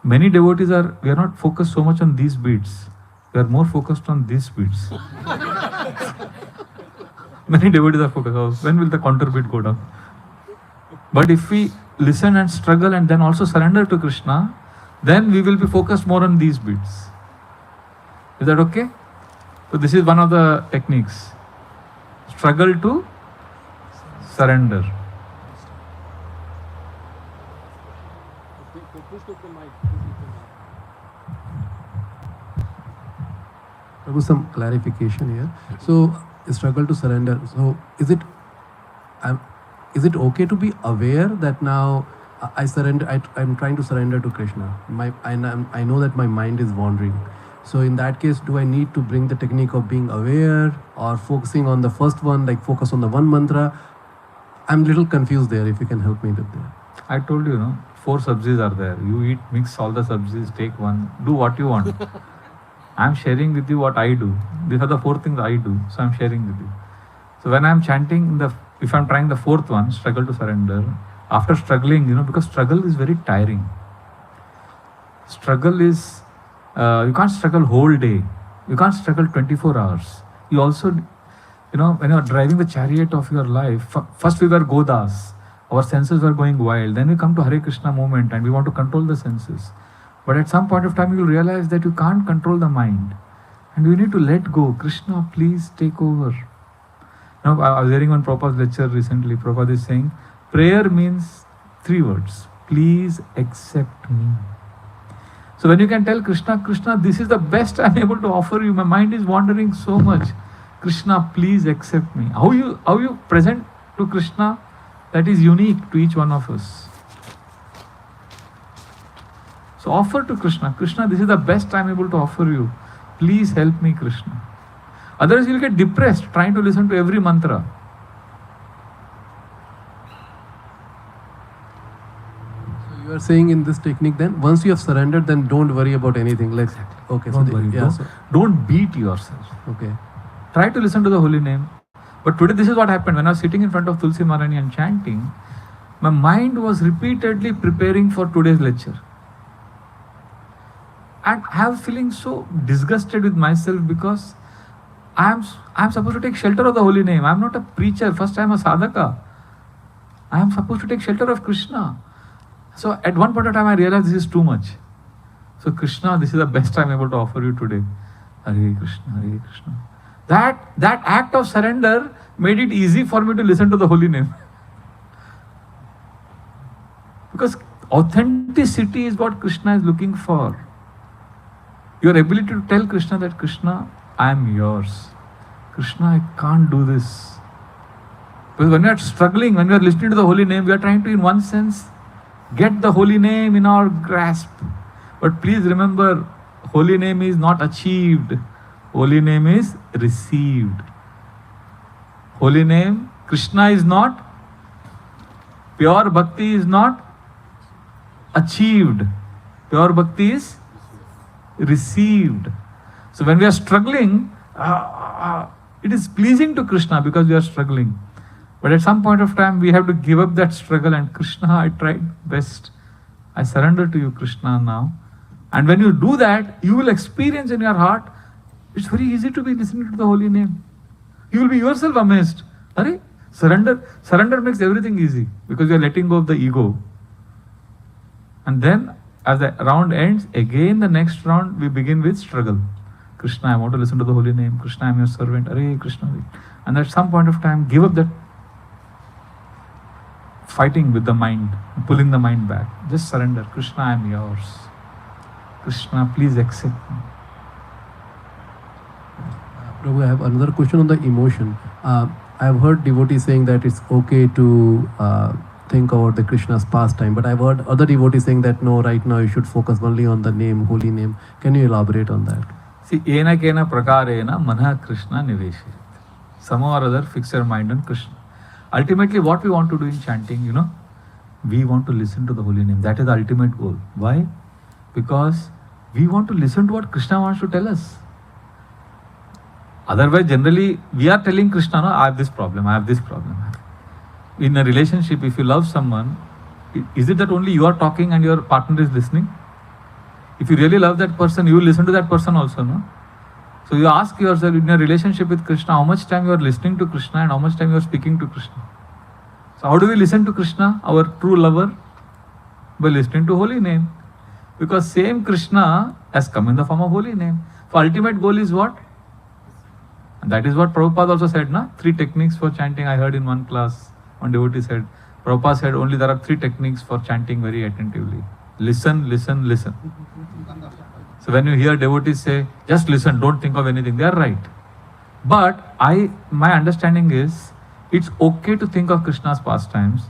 Speaker 6: Many devotees we are not focused so much on these beats. We are more focused on these beats. Many devotees are focused, oh, when will the counter beat go down? But if we listen and struggle and then also surrender to Krishna, then we will be focused more on these beats. Is that okay? So this is one of the techniques. Struggle to surrender.
Speaker 9: Prabhu, some clarification here. So, struggle to surrender. So, is it okay to be aware that now I surrender? I'm trying to surrender to Krishna. I know that my mind is wandering. So, in that case, do I need to bring the technique of being aware or focusing on the first one, like focus on the one mantra? I'm a little confused there. If you can help me with that.
Speaker 6: I told you, no, 4 sabzis are there. You eat, mix all the sabzis, take one, do what you want. I'm sharing with you what I do. These are the 4 things I do, so I'm sharing with you. So when I'm chanting, if I'm trying the 4th one, struggle to surrender, after struggling, because struggle is very tiring. Struggle is, you can't struggle whole day. You can't struggle 24 hours. You also, when you're driving the chariot of your life, first we were Godas. Our senses were going wild. Then we come to Hare Krishna moment and we want to control the senses. But at some point of time, you will realize that you can't control the mind. And you need to let go. Krishna, please take over. I was hearing one Prabhupada's lecture recently. Prabhupada is saying, prayer means 3 words. Please accept me. So when you can tell Krishna, Krishna, this is the best I'm able to offer you. My mind is wandering so much. Krishna, please accept me. How you present to Krishna, that is unique to each one of us. So offer to Krishna, Krishna, this is the best I'm able to offer you. Please help me, Krishna. Otherwise you'll get depressed trying to listen to every mantra.
Speaker 9: So you are saying in this technique then, once you have surrendered, then don't worry about anything. Like, okay,
Speaker 6: Don't worry. Don't beat yourself.
Speaker 9: Okay.
Speaker 6: Try to listen to the holy name. But today this is what happened. When I was sitting in front of Tulsi Maharani and chanting, my mind was repeatedly preparing for today's lecture. And I was feeling so disgusted with myself because I am supposed to take shelter of the holy name. I am not a preacher. First I am a sadhaka. I am supposed to take shelter of Krishna. So at one point of time I realized this is too much. So Krishna, this is the best I am able to offer you today. Hare Krishna, Hare Krishna. That act of surrender made it easy for me to listen to the holy name. Because authenticity is what Krishna is looking for. Your ability to tell Krishna that, Krishna, I am yours. Krishna, I can't do this. Because when we are struggling, when we are listening to the holy name, we are trying to, in one sense, get the holy name in our grasp. But please remember, holy name is not achieved. Holy name is received. Holy name, Krishna is not, pure bhakti is not achieved. Pure bhakti is received. So when we are struggling, it is pleasing to Krishna because we are struggling. But at some point of time, we have to give up that struggle and Krishna, I tried best. I surrender to you, Krishna, now. And when you do that, you will experience in your heart, it's very easy to be listening to the holy name. You will be yourself amazed. Arey, surrender makes everything easy because you are letting go of the ego. And then as the round ends, again the next round we begin with struggle. Krishna, I want to listen to the holy name. Krishna, I am your servant. Hare Krishna. And at some point of time, give up that fighting with the mind, pulling the mind back. Just surrender. Krishna, I am yours. Krishna, please accept me.
Speaker 9: Prabhu, I have another question on the emotion. I have heard devotees saying that it's okay to think about the Krishna's pastime. But I've heard other devotees saying that no, right now you should focus only on the name, holy name. Can you elaborate on that?
Speaker 6: See, ena kena prakarena manah Krishna niveshe. Somehow or other, fix your mind on Krishna. Ultimately, what we want to do in chanting, we want to listen to the holy name. That is the ultimate goal. Why? Because we want to listen to what Krishna wants to tell us. Otherwise, generally, we are telling Krishna, no, I have this problem, I have this problem. In a relationship, if you love someone, is it that only you are talking and your partner is listening? If you really love that person, you will listen to that person also, no? So you ask yourself, in a relationship with Krishna, how much time you are listening to Krishna and how much time you are speaking to Krishna. So how do we listen to Krishna, our true lover? By listening to holy name. Because same Krishna has come in the form of holy name. So ultimate goal is what? And that is what Prabhupada also said, na? 3 techniques for chanting. I heard in one class, one devotee said, Prabhupada said only there are 3 techniques for chanting very attentively. Listen, listen, listen. So when you hear devotees say, just listen, don't think of anything, they are right. But my understanding is, it's okay to think of Krishna's pastimes.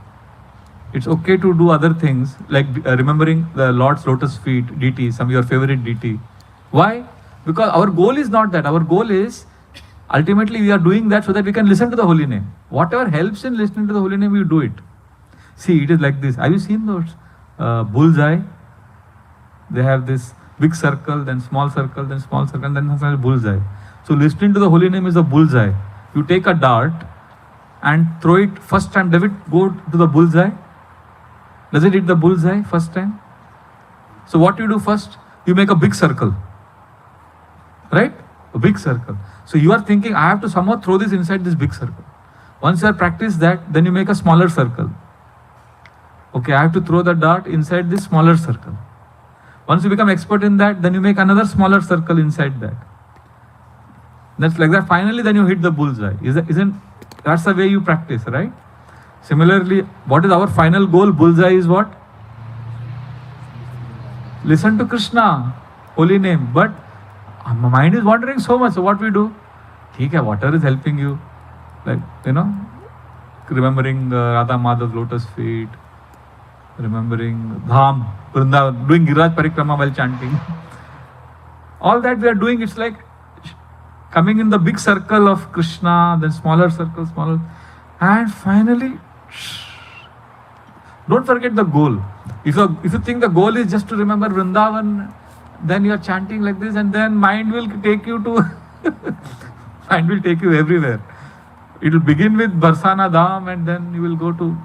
Speaker 6: It's okay to do other things, like remembering the Lord's lotus feet, deity, some of your favorite deity. Why? Because our goal is not that. Our goal is, ultimately we are doing that so that we can listen to the holy name. Whatever helps in listening to the holy name, we do it. See, it is like this. Have you seen those bullseye? They have this big circle, then small circle, then small circle, and then a bullseye. So listening to the holy name is a bullseye. You take a dart and throw it first time. Does it go to the bullseye? Does it hit the bullseye first time? So what you do first? You make a big circle. Right? A big circle. So you are thinking, I have to somehow throw this inside this big circle. Once you have practiced that, then you make a smaller circle. Okay, I have to throw the dart inside this smaller circle. Once you become expert in that, then you make another smaller circle inside that. That's like that. Finally, then you hit the bullseye. That's the way you practice, right? Similarly, what is our final goal? Bullseye is what? Listen to Krishna, holy name. But my mind is wandering so much. So what we do? Okay, whatever is helping you, like remembering Radha Madhav's lotus feet, remembering Dham, Vrindavan, doing Giraj Parikrama while chanting. All that we are doing, it's like coming in the big circle of Krishna, then smaller circle, smaller, and finally, don't forget the goal. If you think the goal is just to remember Vrindavan, then you are chanting like this, and then mind will take you to, mind will take you everywhere. It will begin with Barsana Dham, and then you will go to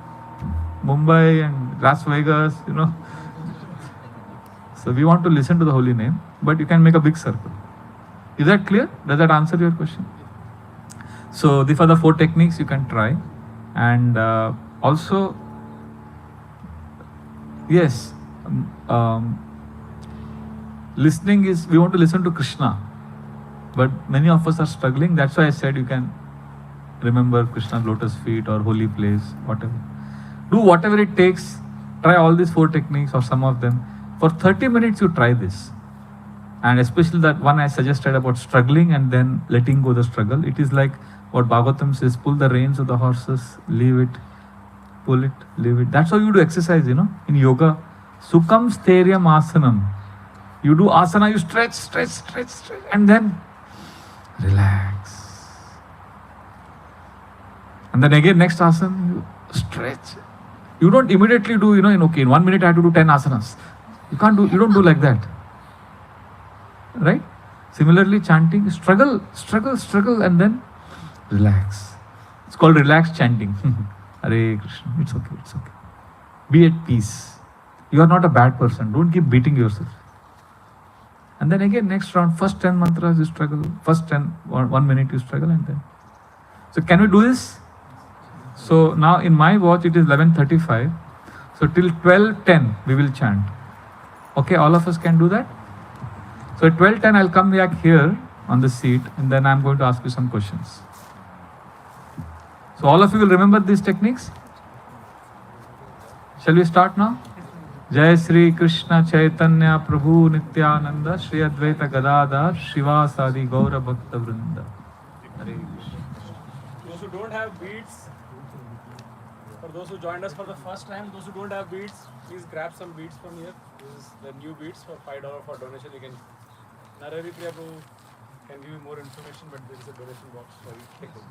Speaker 6: Mumbai and Las Vegas, So we want to listen to the holy name, but you can make a big circle. Is that clear? Does that answer your question? So these are the 4 techniques you can try. And also, yes, listening is, we want to listen to Krishna. But many of us are struggling. That's why I said you can remember Krishna's lotus feet or holy place, whatever. Do whatever it takes. Try all these 4 techniques or some of them. For 30 minutes you try this. And especially that one I suggested about struggling and then letting go the struggle. It is like what Bhagavatam says, pull the reins of the horses, leave it, pull it, leave it. That's how you do exercise, in yoga. Sukham Steryam Asanam. You do asana, you stretch, and then relax. And then again, next asana, you stretch. You don't immediately do, in 1 minute I have to do 10 asanas. You don't do like that. Right? Similarly, chanting, struggle, and then relax. It's called relaxed chanting. Hare Krishna, it's okay. Be at peace. You are not a bad person. Don't keep beating yourself. And then again, next round, first 10 mantras you struggle, first 1 minute you struggle, and then. So can we do this? So now in my watch it is 11:35. So till 12:10 we will chant. Okay, all of us can do that? So at 12:10 I'll come back here on the seat, and then I'm going to ask you some questions. So all of you will remember these techniques? Shall we start now? Jai Sri Krishna Chaitanya Prabhu Nityananda Shri Advaita Gadadhar Shivasadi Gaura Bhakta Vrinda. Hare Krishna. Those who don't have beads,
Speaker 5: For those who joined us for the first time, those who don't have beads, please grab some beads from here. This is the new beads for $5 for donation. You can, Narari Prabhu can give you more information, but there is a donation box for you. Take it.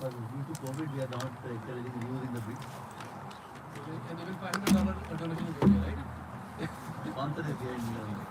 Speaker 8: But due to COVID, we are not encouraging using the bit.
Speaker 9: And even $500 donation is okay, right?
Speaker 8: Sponsor is here in
Speaker 2: Hare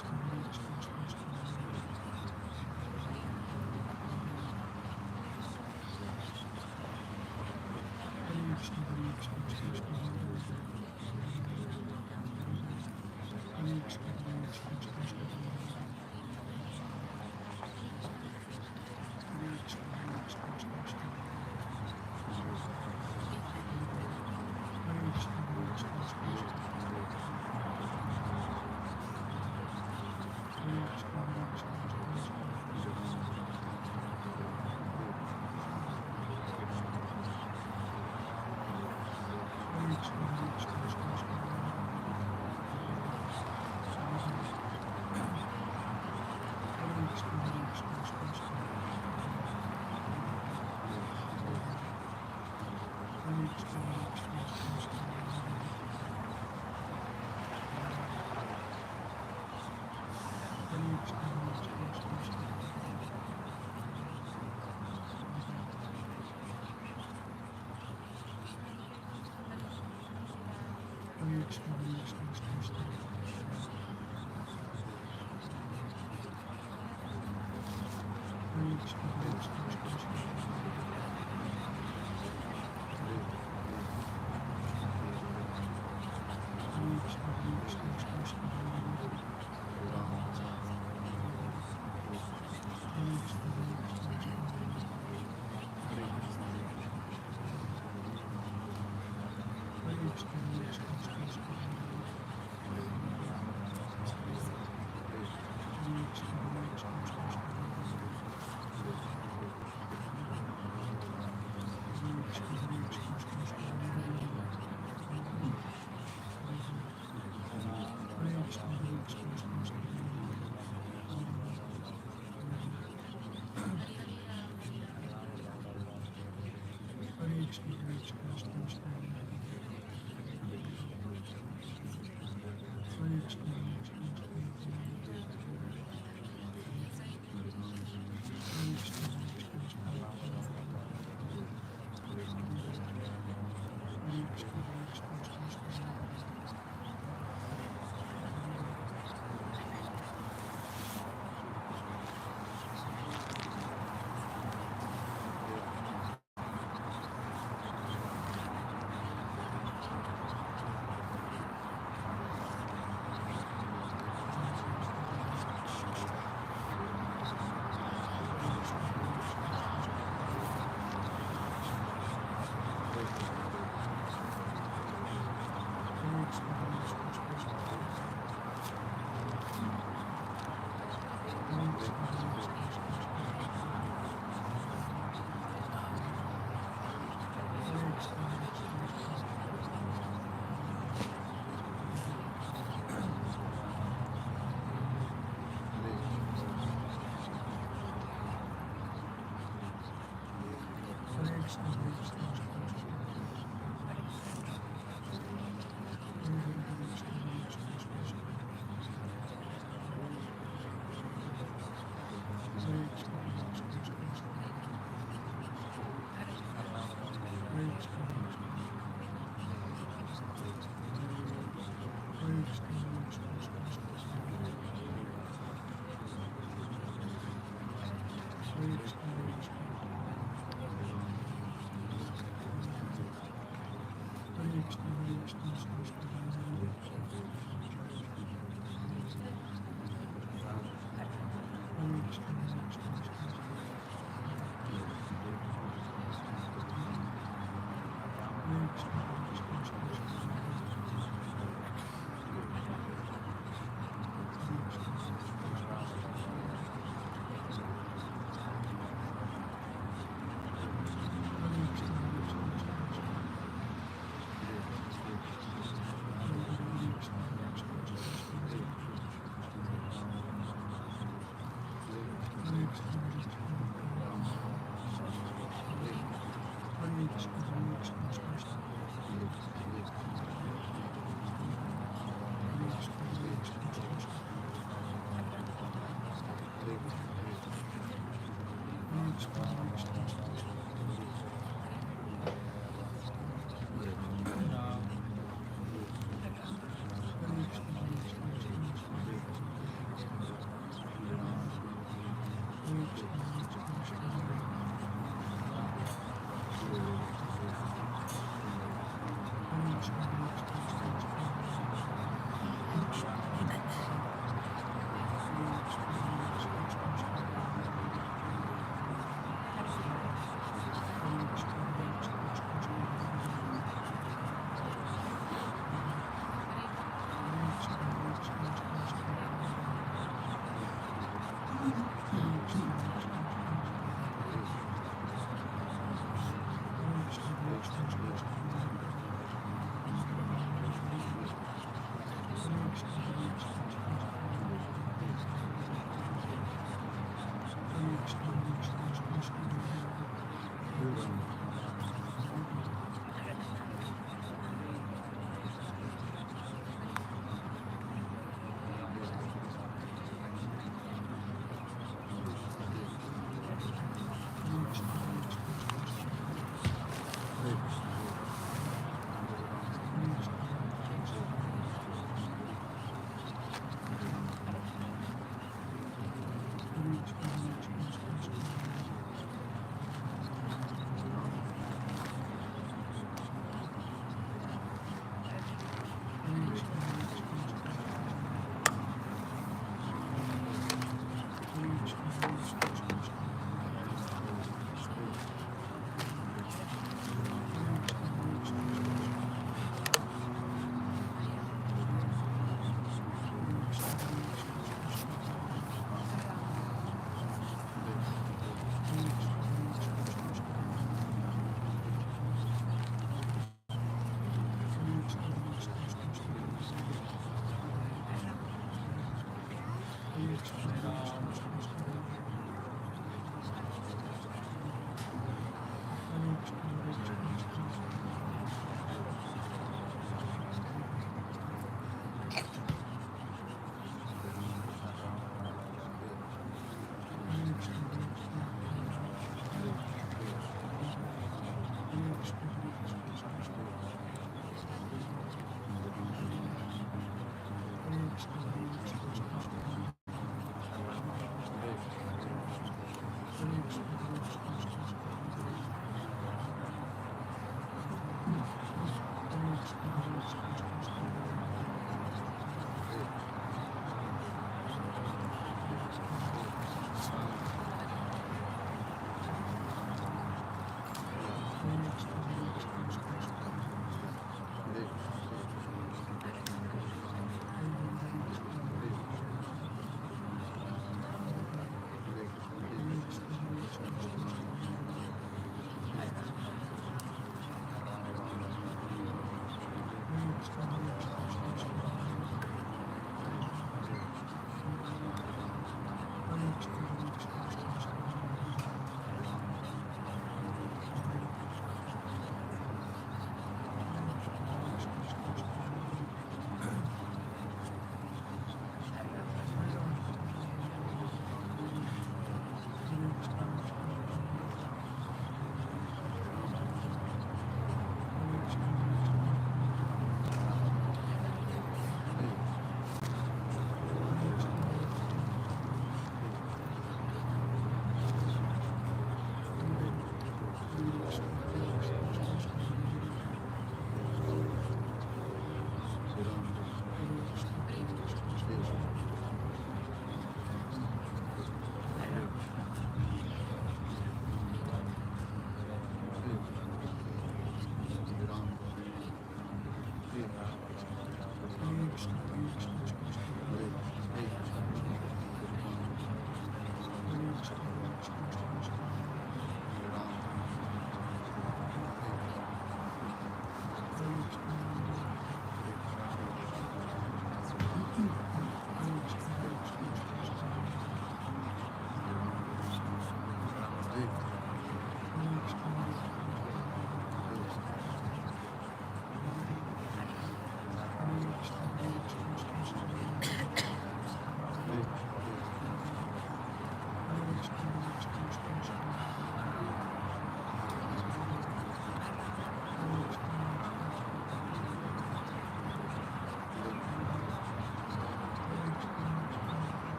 Speaker 2: Krishna.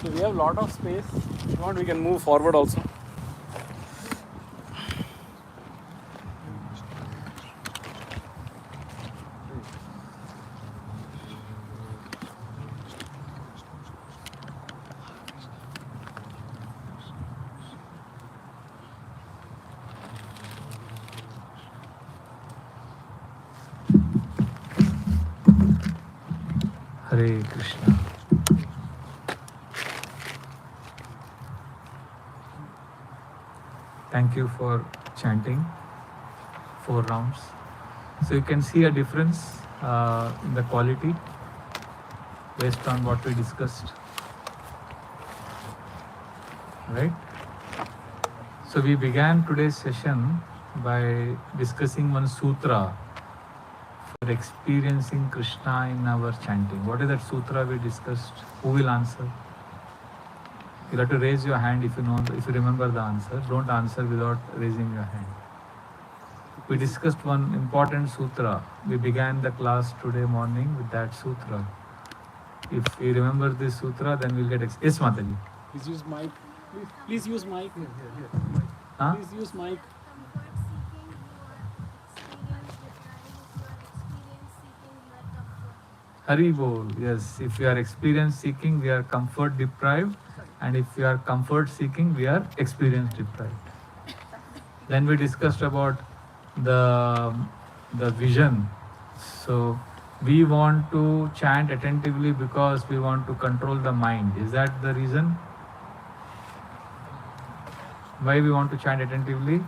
Speaker 5: So we have a lot of space. If you want, we can move forward also.
Speaker 6: Hare Krishna. Thank you for chanting 4 rounds. So you can see a difference in the quality based on what we discussed. Right? So we began today's session by discussing one sutra for experiencing Krishna in our chanting. What is that sutra we discussed? Who will answer? You have to raise your hand if you know, if you remember the answer. Don't answer without raising your hand. We discussed one important sutra. We began the class today morning with that sutra. If you remember this sutra, then we'll get. Yes, Mataji.
Speaker 5: Please use mic. Please use mic.
Speaker 6: Huh?
Speaker 5: Please use mic.
Speaker 6: Hari Bol. Yes, if we are experience seeking, we are comfort deprived. And if we are comfort seeking, we are experience deprived. Then we discussed about the vision. So we want to chant attentively because we want to control the mind. Is that the reason? Why we want to chant attentively?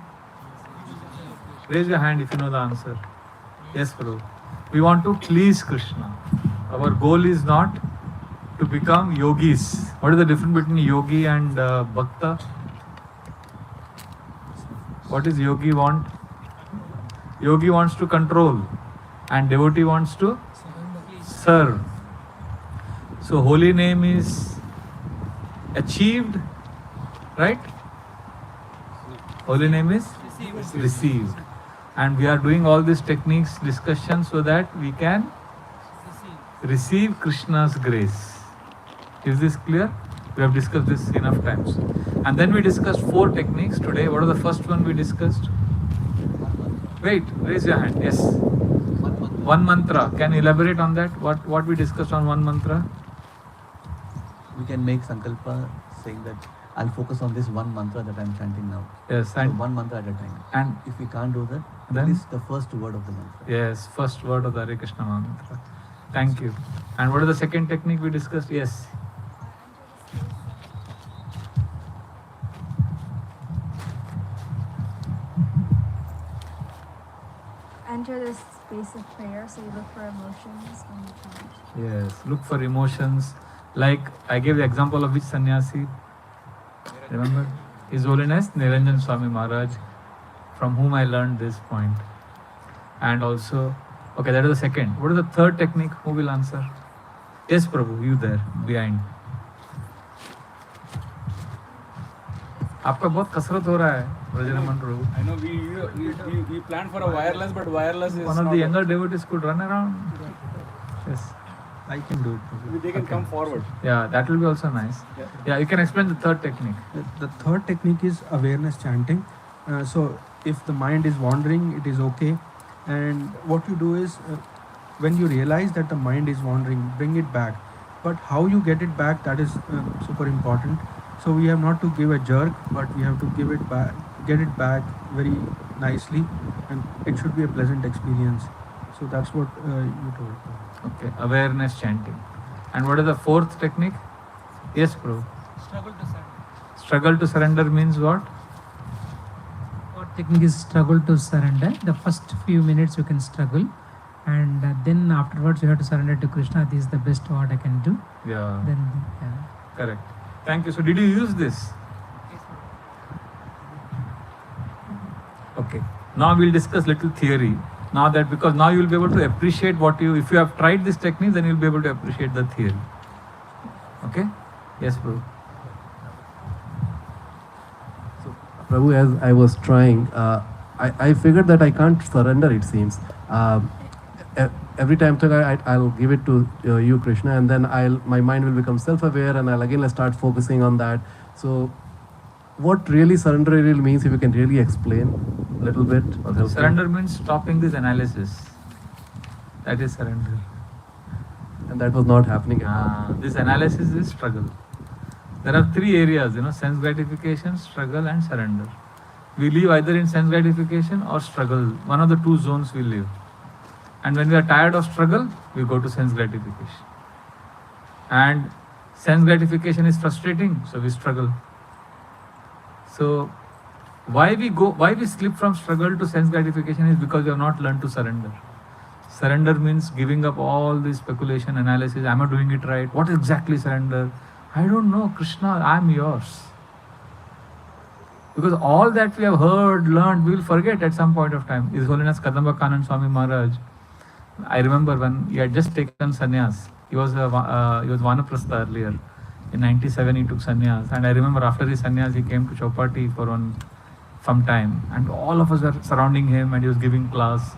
Speaker 6: Raise your hand if you know the answer. Yes, Prabhu. We want to please Krishna. Our goal is not to become yogis. What is the difference between yogi and bhakta? What is yogi want? Yogi wants to control and devotee wants to serve. So holy name is achieved, right? Holy name is received. And we are doing all these techniques discussion so that we can receive Krishna's grace. Is this clear? We have discussed this enough times. And then we discussed 4 techniques today. What was the first one we discussed? Wait, raise your hand. Yes. One mantra. Can you elaborate on that? What we discussed on one mantra?
Speaker 3: We can make sankalpa saying that I'll focus on this one mantra that I'm chanting now.
Speaker 6: Yes.
Speaker 3: So
Speaker 6: And
Speaker 3: one mantra at a time.
Speaker 6: And
Speaker 3: if we can't do that,
Speaker 6: then
Speaker 3: at least the first word of the mantra.
Speaker 6: yes, first word of the Hare Krishna mantra. Thank you. And what is the second technique we discussed? Yes.
Speaker 10: Enter this space of prayer, so you look for emotions when you chant.
Speaker 6: Yes. Look for emotions. Like I gave the example of which sannyasi? Remember? His Holiness Niranjan Swami Maharaj, from whom I learned this point. And also, okay, that is the second. What is the third technique? Who will answer? Yes, Prabhu, you there, behind. आपका बहुत कसरत हो रहा है, Brajaman Prabhu.
Speaker 5: I know we planned for a wireless, but wireless is
Speaker 6: One of
Speaker 5: not
Speaker 6: the younger devotees could run around. Yes.
Speaker 2: I can do it. Prabhu.
Speaker 5: They can come forward.
Speaker 6: Yeah, that will be also nice.
Speaker 5: Yeah.
Speaker 6: Yeah, you can explain the third technique.
Speaker 2: The third technique is awareness chanting. So if the mind is wandering, it is okay. And what you do is, when you realize that the mind is wandering, bring it back. But how you get it back, that is super important. So we have not to give a jerk, but we have to give it back, get it back very nicely, and it should be a pleasant experience. So that's what you told.
Speaker 6: Okay, awareness chanting. And what is the fourth technique? Yes, bro.
Speaker 11: Struggle to surrender.
Speaker 6: Struggle to surrender means what?
Speaker 11: What technique is struggle to surrender? The first few minutes you can struggle, and then afterwards you have to surrender to Krishna. This is the best what I can do.
Speaker 6: Yeah,
Speaker 11: Then, yeah.
Speaker 6: correct. Thank you. So did you use this? Okay. Now we'll discuss little theory. Now that, because now you will be able to appreciate what you, if you have tried this technique, then you'll be able to appreciate the theory. Okay? Yes, bro.
Speaker 9: Prabhu, as I was trying, I figured that I can't surrender, it seems. Every time I'll give it to you, Krishna, and then my mind will become self-aware, and I'll again start focusing on that. So what really surrender really means, if you can really explain a little bit? Or help
Speaker 6: Surrender means stopping this analysis. That is surrender.
Speaker 9: And that was not happening at all.
Speaker 6: This analysis is struggle. There are three areas, sense gratification, struggle and surrender. We live either in sense gratification or struggle. One of the two zones we live. And when we are tired of struggle, we go to sense gratification. And sense gratification is frustrating, so we struggle. So why we slip from struggle to sense gratification is because we have not learned to surrender. Surrender means giving up all this speculation, analysis. Am I doing it right? What is exactly surrender? I don't know, Krishna, I am yours. Because all that we have heard, learned, we will forget at some point of time. His Holiness Kadamba Kanand Swami Maharaj, I remember when he had just taken sannyas. He was Vanaprastha earlier. In 97 he took sannyas, and I remember after his sannyas he came to Chowpatty for some time, and all of us were surrounding him and he was giving class.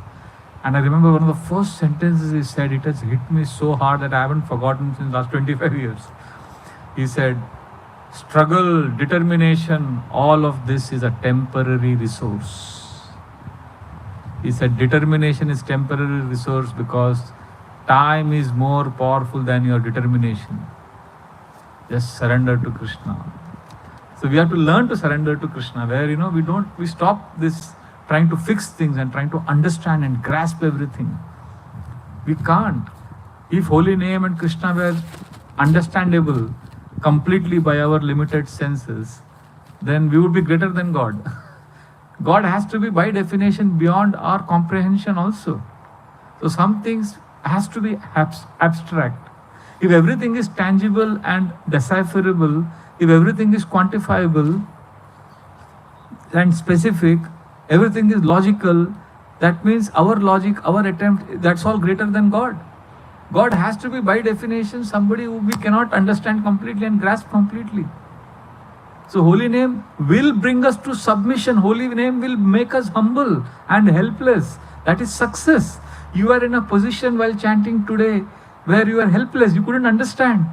Speaker 6: And I remember one of the first sentences he said, it has hit me so hard that I haven't forgotten since last 25 years. He said, struggle, determination, all of this is a temporary resource. He said determination is temporary resource because time is more powerful than your determination. Just surrender to Krishna. So we have to learn to surrender to Krishna, where we stop this trying to fix things and trying to understand and grasp everything. We can't. If holy name and Krishna were understandable completely by our limited senses, then we would be greater than God. God has to be by definition beyond our comprehension also. So some things has to be abstract. If everything is tangible and decipherable, if everything is quantifiable and specific, everything is logical, that means our logic, our attempt, that's all greater than God. God has to be by definition somebody who we cannot understand completely and grasp completely. So holy name will bring us to submission. Holy name will make us humble and helpless. That is success. You are in a position while chanting today where you are helpless, you couldn't understand.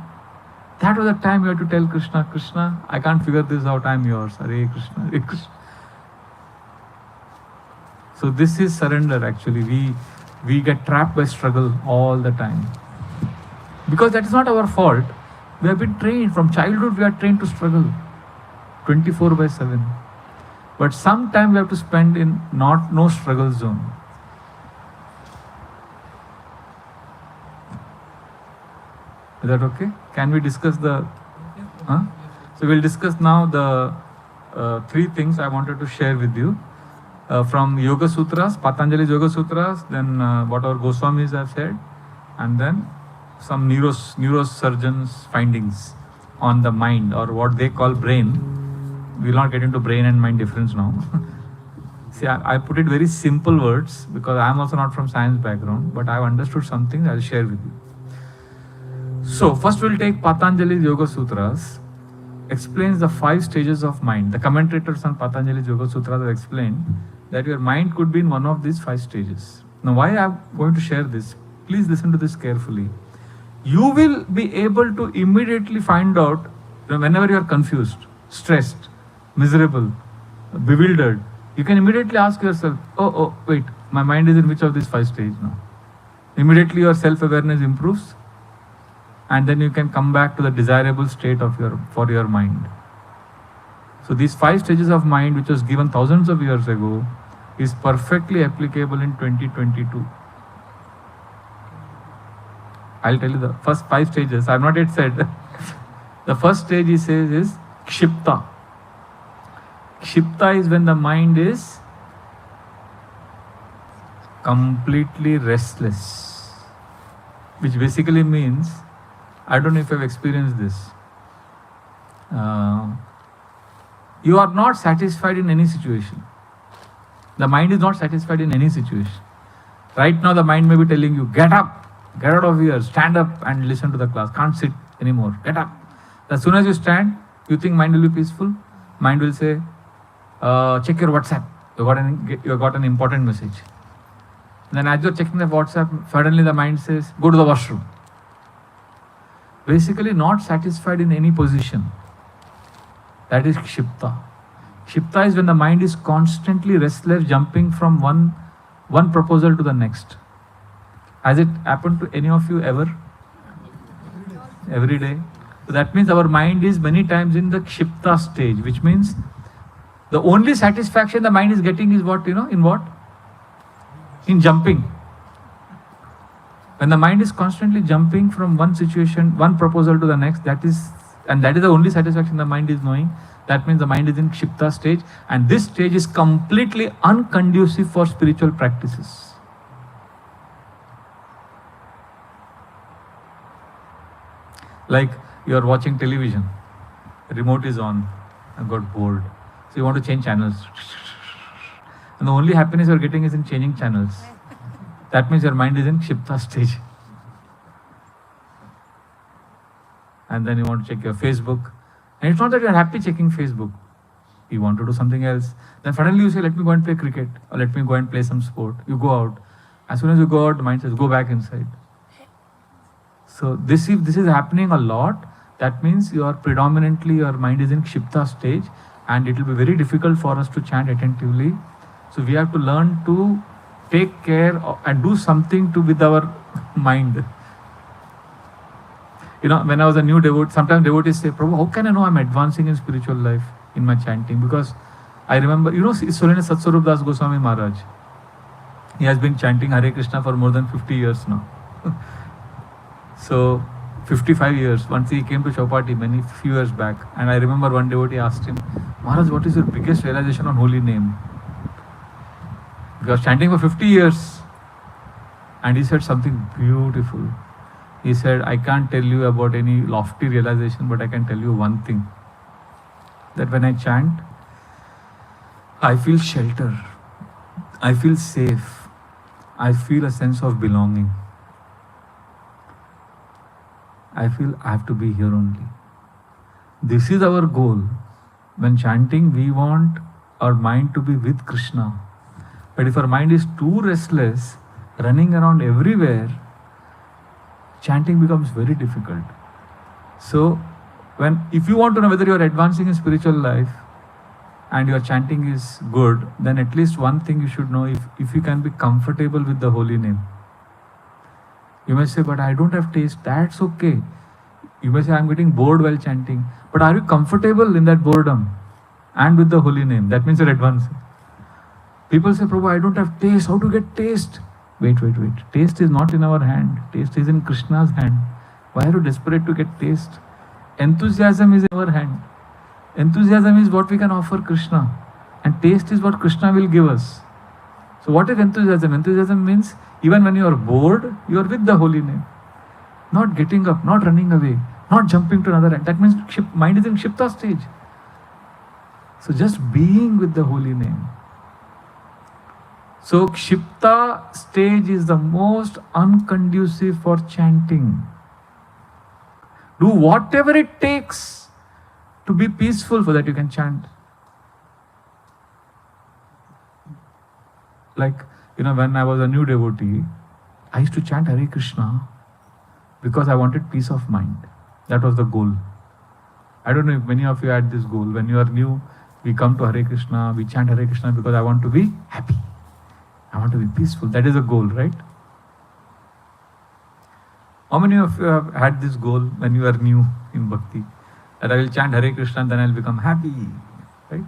Speaker 6: That was the time you had to tell Krishna, Krishna, I can't figure this out, I am yours. Hare Krishna, Hare Krishna. So this is surrender actually. We get trapped by struggle all the time. Because that is not our fault. We have been trained, from childhood we are trained to struggle 24/7. But sometime we have to spend in no struggle zone. Is that okay? Can we discuss the... So we'll discuss now the three things I wanted to share with you. From Yoga Sutras, Patanjali's Yoga Sutras, then what our Goswamis have said, and then some neurosurgeons' findings on the mind, or what they call brain. We will not get into brain and mind difference now. See, I put it very simple words because I am also not from science background, but I have understood something I will share with you. So first we'll take Patanjali's Yoga Sutras, explains the 5 stages of mind. The commentators on Patanjali's Yoga Sutras have explained that your mind could be in one of these 5 stages. Now why I am going to share this? Please listen to this carefully. you will be able to immediately find out whenever you are confused, stressed, miserable, bewildered. You can immediately ask yourself, oh, wait, my mind is in which of these 5 stages now? Immediately your self-awareness improves, and then you can come back to the desirable state of for your mind. So these 5 stages of mind, which was given thousands of years ago, is perfectly applicable in 2022. I'll tell you the first 5 stages. I have not yet said. The first stage he says is Kshipta. Kshipta is when the mind is completely restless, which basically means, I don't know if you've experienced this. You are not satisfied in any situation. The mind is not satisfied in any situation. Right now the mind may be telling you, get up, get out of here, stand up and listen to the class. Can't sit anymore, get up. As soon as you stand, you think mind will be peaceful. Mind will say, check your WhatsApp. You got an important message. Then as you're checking the WhatsApp, suddenly the mind says, go to the washroom. Basically not satisfied in any position. That is Kshipta. Kshipta is when the mind is constantly restless, jumping from one proposal to the next. Has it happened to any of you ever? Every day. So that means our mind is many times in the Kshipta stage, which means the only satisfaction the mind is getting is what, in what? In jumping. When the mind is constantly jumping from one situation, one proposal to the next, that is the only satisfaction the mind is knowing. That means the mind is in Kshipta stage, and this stage is completely unconducive for spiritual practices. Like you are watching television, the remote is on, and got bored. So you want to change channels. And the only happiness you are getting is in changing channels. That means your mind is in Kshipta stage. And then you want to check your Facebook. And it's not that you are happy checking Facebook. You want to do something else. Then suddenly you say, let me go and play cricket, or let me go and play some sport. You go out. As soon as you go out, the mind says, go back inside. So if this is happening a lot, that means your mind is in Kshipta stage, and it will be very difficult for us to chant attentively. So we have to learn to take care and do something with our mind. When I was a new devotee, sometimes devotees say, Prabhu, how can I know I'm advancing in spiritual life in my chanting? Because I remember, His Holiness Satswarup Das Goswami Maharaj. He has been chanting Hare Krishna for more than 50 years now. So, 55 years. Once he came to Chowpatty few years back, and I remember one devotee asked him, Maharaj, what is your biggest realization on holy name? Because chanting for 50 years. And he said something beautiful. He said, I can't tell you about any lofty realization, but I can tell you one thing. That when I chant, I feel shelter. I feel safe. I feel a sense of belonging. I feel I have to be here only. This is our goal. When chanting, we want our mind to be with Krishna. But if our mind is too restless, running around everywhere, chanting becomes very difficult. So, if you want to know whether you are advancing in spiritual life and your chanting is good, then at least one thing you should know, if you can be comfortable with the holy name. You may say, but I don't have taste. That's okay. You may say, I'm getting bored while chanting. But are you comfortable in that boredom and with the holy name? That means you're advancing. People say, Prabhu, I don't have taste. How to get taste? Wait. Taste is not in our hand. Taste is in Krishna's hand. Why are you desperate to get taste? Enthusiasm is in our hand. Enthusiasm is what we can offer Krishna. And taste is what Krishna will give us. So what is enthusiasm? Enthusiasm means even when you are bored, you are with the holy name. Not getting up, not running away, not jumping to another end. That means mind is in Kshipta stage. So just being with the holy name. So Kshipta stage is the most unconducive for chanting. Do whatever it takes to be peaceful so that you can chant. Like, when I was a new devotee, I used to chant Hare Krishna. because I wanted peace of mind. That was the goal. I don't know if many of you had this goal. When you are new, we come to Hare Krishna, we chant Hare Krishna because I want to be happy. I want to be peaceful. That is a goal, right? How many of you have had this goal when you are new in Bhakti? That I will chant Hare Krishna and then I will become happy, right?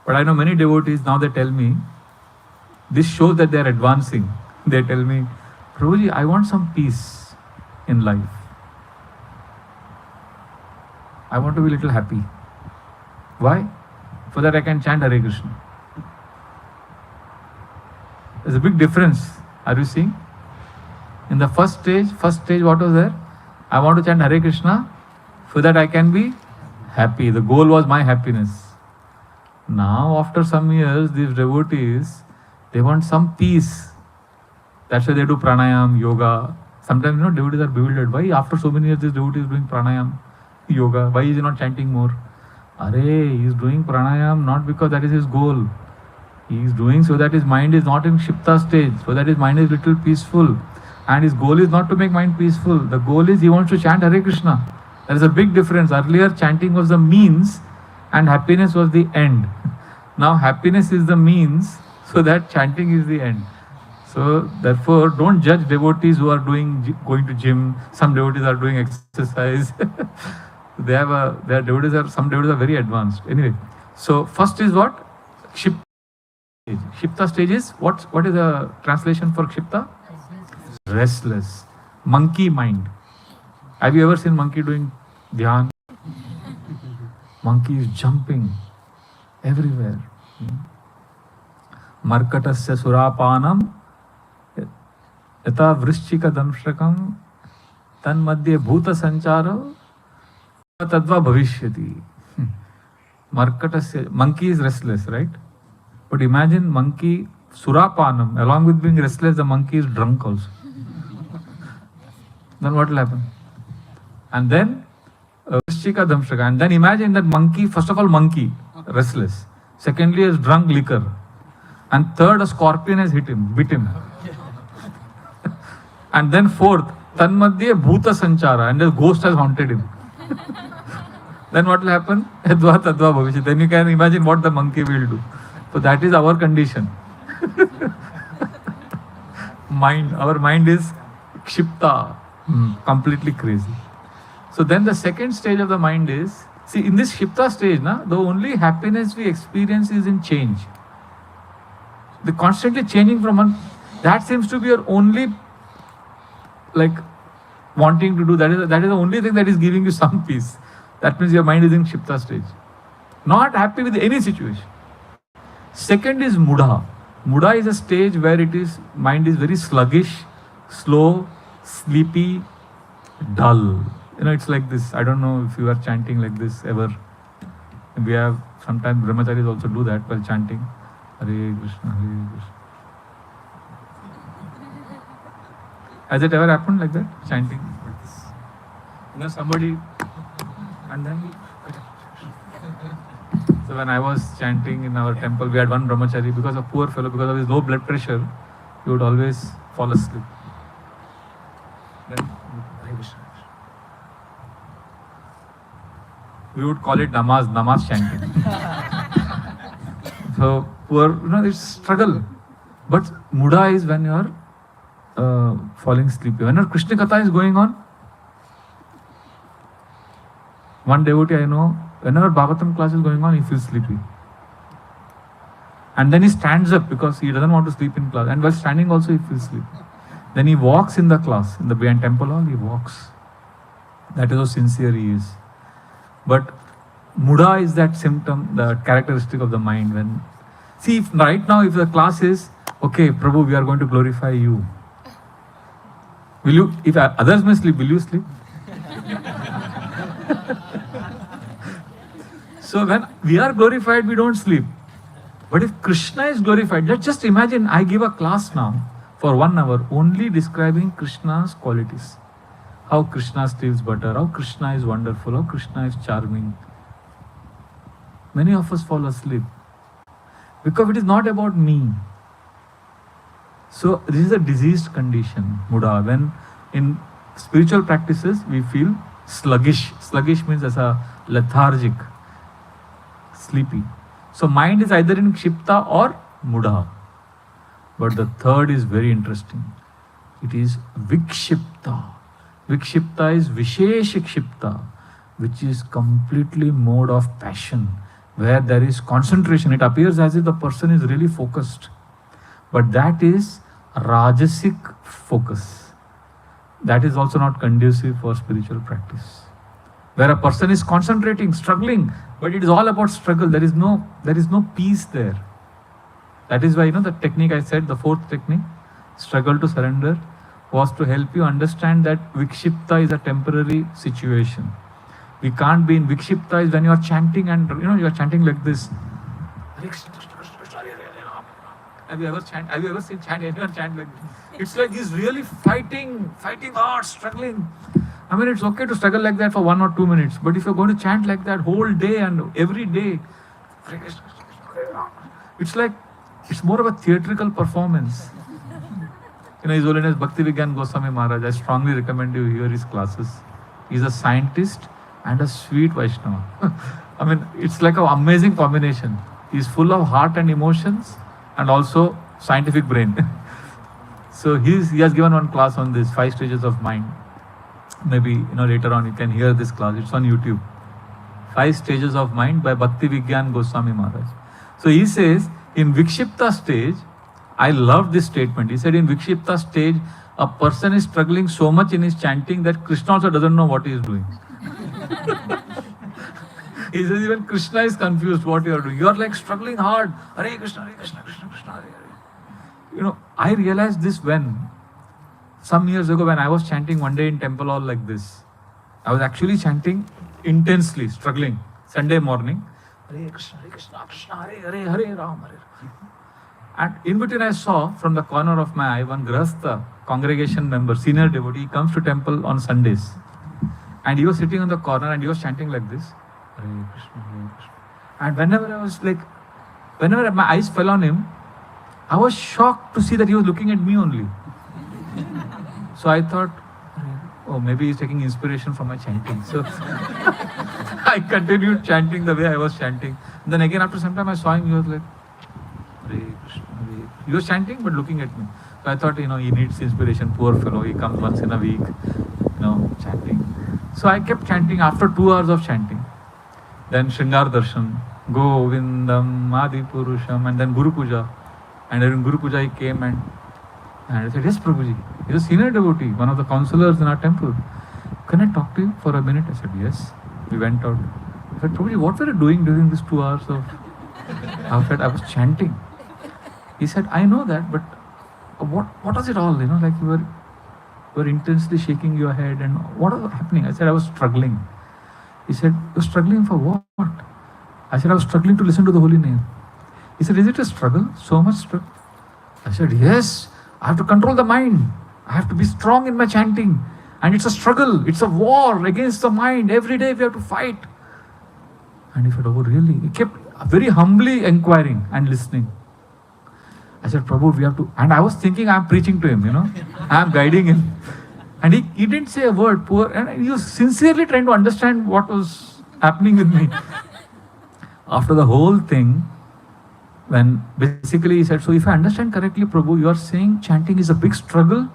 Speaker 6: But I know many devotees, now they tell me, this shows that they are advancing. They tell me, Prabhuji, I want some peace in life. I want to be a little happy. Why? So that I can chant Hare Krishna. There's a big difference. Are you seeing? In the first stage, what was there? I want to chant Hare Krishna so that I can be happy. The goal was my happiness. Now, after some years, these devotees, they want some peace. That's why they do pranayam, yoga. Sometimes, devotees are bewildered. Why after so many years this devotee is doing pranayam, yoga? Why is he not chanting more? He is doing pranayam not because that is his goal. He is doing so that his mind is not in Kshipta stage, so that his mind is little peaceful. And his goal is not to make mind peaceful. The goal is he wants to chant Hare Krishna. There is a big difference. Earlier chanting was the means and happiness was the end. Now happiness is the means, so that chanting is the end. So therefore, don't judge devotees who are going to gym. Some devotees are doing exercise. Some devotees are very advanced. Anyway, so first is what? Kshipta stage. Kshipta stage is what is the translation for Kshipta? Restless. Monkey mind. Have you ever seen monkey doing dhyan? Monkey is jumping everywhere. Markatasya surapanam yata vrishchika damshrakam tan madhye bhuta sancharo tadva bhavishyati. Markatasya, monkey is restless, right? But imagine monkey surapanam, along with being restless, the monkey is drunk also. Then what will happen? And then vrishchika damshrakam. And then imagine that monkey, first of all monkey, restless. Secondly, is drunk liquor. And third, a scorpion has bit him. And then fourth, tanmadhye bhuta sanchara, and the ghost has haunted him. Then what will happen? Yadva tadva bhavishyati. Then you can imagine what the monkey will do. So that is our condition. Our mind is kshipta, completely crazy. So then the second stage of the mind is, see, in this kshipta stage, the only happiness we experience is in change. The constantly changing from one, that seems to be your only wanting to do. That is the only thing that is giving you some peace. That means your mind is in kshipta stage. Not happy with any situation. Second is mudha. Mudha is a stage where mind is very sluggish, slow, sleepy, dull. It's like this. I don't know if you are chanting like this ever. We have, sometimes brahmacharis also do that while chanting. Hare Krishna, Hare Krishna. Has it ever happened like that? Chanting? Somebody, and then... So when I was chanting in our temple, we had one brahmachari, because of poor fellow, because of his low blood pressure, he would always fall asleep. Then, Hare Krishna. We would call it namaz chanting. So poor, it's struggle. But mudha is when you are falling sleepy. Whenever Krishna Katha is going on, one devotee I know, whenever Bhagavatam class is going on, he feels sleepy. And then he stands up because he doesn't want to sleep in class. And while standing also he feels sleepy. Then he walks in the class, in the behind temple hall, he walks. That is how sincere he is. But mudha is that symptom, the characteristic of the mind. When, see, if right now if the class is, okay, Prabhu, we are going to glorify you. Will you, if others may sleep, will you sleep? So when we are glorified, we don't sleep. But if Krishna is glorified, let's just imagine I give a class now for 1 hour only describing Krishna's qualities. How Krishna steals butter, how Krishna is wonderful, how Krishna is charming. Many of us fall asleep because it is not about me. So this is a diseased condition, mudha. When in spiritual practices, we feel sluggish. Sluggish means as a lethargic, sleepy. So mind is either in kshipta or mudha. But the third is very interesting. It is vikshipta. Vikshipta is visheshikshipta, which is completely mode of passion, where there is concentration. It appears as if the person is really focused. But that is rajasic focus. That is also not conducive for spiritual practice. Where a person is concentrating, struggling, but it is all about struggle. There is no peace there. That is why, the technique I said, the fourth technique, struggle to surrender, was to help you understand that vikshipta is a temporary situation. We can't be in vikshipta is when you are chanting and you are chanting like this. Have you ever seen anyone chant like this? It's like he's really fighting hard, struggling. I mean, it's okay to struggle like that for 1 or 2 minutes, but if you're going to chant like that whole day and every day, it's more of a theatrical performance. His Holiness Bhakti Vigyan Goswami Maharaj, I strongly recommend you hear his classes. He's a scientist and a sweet Vaishnava. I mean, it's like an amazing combination. He's full of heart and emotions and also scientific brain. So he has given one class on this, 5 stages of mind. Maybe later on you can hear this class. It's on YouTube. 5 stages of mind by Bhakti Vigyan Goswami Maharaj. So he says, in Vikshipta stage, I love this statement. He said, in Vikshipta stage, a person is struggling so much in his chanting that Krishna also doesn't know what he is doing. He says, even Krishna is confused what you are doing. You are like struggling hard. Hare Krishna, Hare Krishna, Krishna Krishna, Hare Hare. I realized this some years ago when I was chanting one day in temple hall like this. I was actually chanting intensely, struggling. Sunday morning. Hare Krishna, Krishna Hare Hare, Hare Ram, Hare Ram. And in between I saw from the corner of my eye one Grahastha congregation member, senior devotee, he comes to temple on Sundays. And he was sitting on the corner and he was chanting like this. Hare Krishna, Hare Krishna. And whenever my eyes fell on him, I was shocked to see that he was looking at me only. So I thought, oh, maybe he's taking inspiration from my chanting. So I continued chanting the way I was chanting. And then again after some time I saw him, he was like, Hare Krishna, Hare Krishna. He was chanting but looking at me. So I thought, he needs inspiration, poor fellow. He comes once in a week, chanting. So I kept chanting after 2 hours of chanting. Then Shringar Darshan, Govindam, Adi Purusham, and then Guru Puja. And during Guru Puja he came and I said, yes, Prabhuji. He's a senior devotee, one of the counselors in our temple. Can I talk to you for a minute? I said, yes. We went out. I said, Prabhuji, what were you doing during these 2 hours of... I was chanting. He said, I know that, but what was it all? Like you were intensely shaking your head and what was happening? I said, I was struggling. He said, you're struggling for what? I said, I was struggling to listen to the holy name. He said, is it a struggle? So much struggle? I said, yes. I have to control the mind. I have to be strong in my chanting. And it's a struggle. It's a war against the mind. Every day we have to fight. And he said, oh really? He kept very humbly inquiring and listening. I said, Prabhu, we have to... And I was thinking I'm preaching to him, I am guiding him. And he didn't say a word, poor... And he was sincerely trying to understand what was happening with me. After the whole thing, when basically he said, so if I understand correctly, Prabhu, you are saying chanting is a big struggle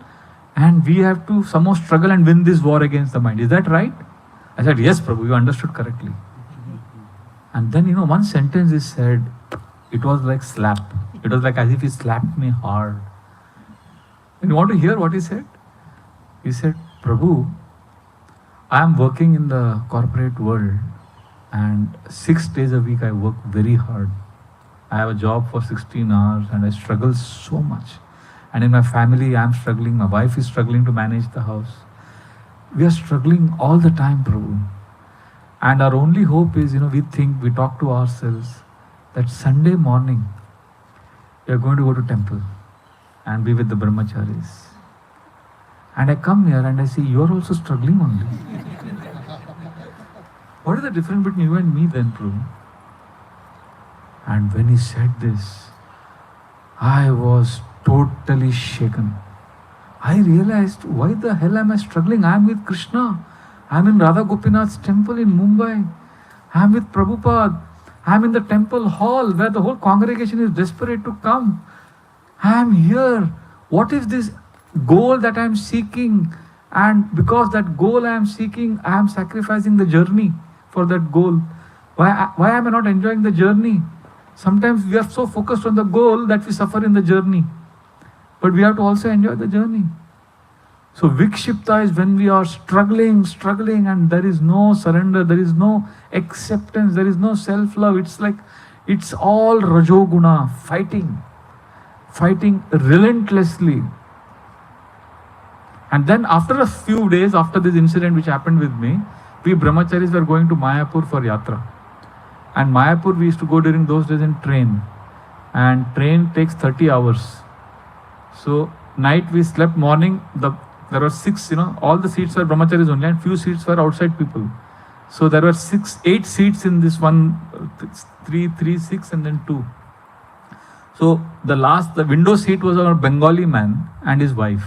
Speaker 6: and we have to somehow struggle and win this war against the mind. Is that right? I said, yes, Prabhu, you understood correctly. And then, one sentence he said, it was like slap. It was like as if he slapped me hard. And you want to hear what he said? He said, Prabhu, I am working in the corporate world and 6 days a week I work very hard. I have a job for 16 hours and I struggle so much. And in my family, I am struggling. My wife is struggling to manage the house. We are struggling all the time, Prabhu. And our only hope is, we talk to ourselves that Sunday morning, we are going to go to temple and be with the brahmacharis. And I come here and I see you are also struggling only. What is the difference between you and me then, Prabhu? And when he said this, I was totally shaken. I realized, why the hell am I struggling? I am with Krishna. I am in Radha Gopinath's temple in Mumbai. I am with Prabhupada. I am in the temple hall where the whole congregation is desperate to come. I am here. What is this goal that I am seeking? And because that goal I am seeking, I am sacrificing the journey for that goal. Why am I not enjoying the journey? Sometimes we are so focused on the goal that we suffer in the journey. But we have to also enjoy the journey. So vikshipta is when we are struggling, and there is no surrender, there is no acceptance, there is no self-love. It's like, it's all rajoguna, fighting relentlessly. And then after a few days, after this incident which happened with me, we brahmacharis were going to Mayapur for yatra. And Mayapur we used to go during those days in train. And train takes 30 hours. So night we slept, morning there were 6, all the seats were brahmacharis only and few seats were outside people. So there were 8 seats in this one, 3, 6 and then 2. So the window seat was a Bengali man and his wife.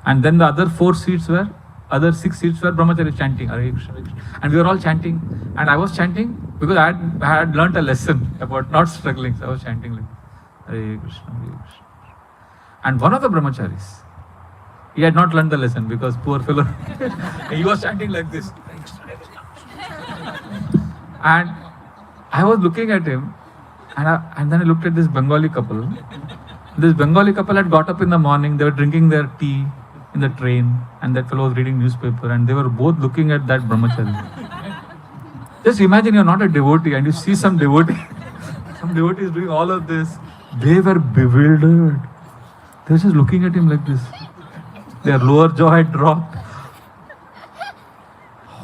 Speaker 6: And then the other 6 seats were brahmacharis chanting, Hare Krishna, Hare Krishna. And we were all chanting. And I was chanting because I had learnt a lesson about not struggling. So I was chanting like, Hare Krishna, Hare Krishna. And one of the brahmacharis, he had not learned the lesson because poor fellow, he was chanting like this. And I was looking at him, and then I looked at this Bengali couple. This Bengali couple had got up in the morning, they were drinking their tea in the train, and that fellow was reading newspaper, and they were both looking at that brahmachari. Just imagine you're not a devotee and you see some devotee is doing all of this. They were bewildered. They were just looking at him like this. Their lower jaw had dropped.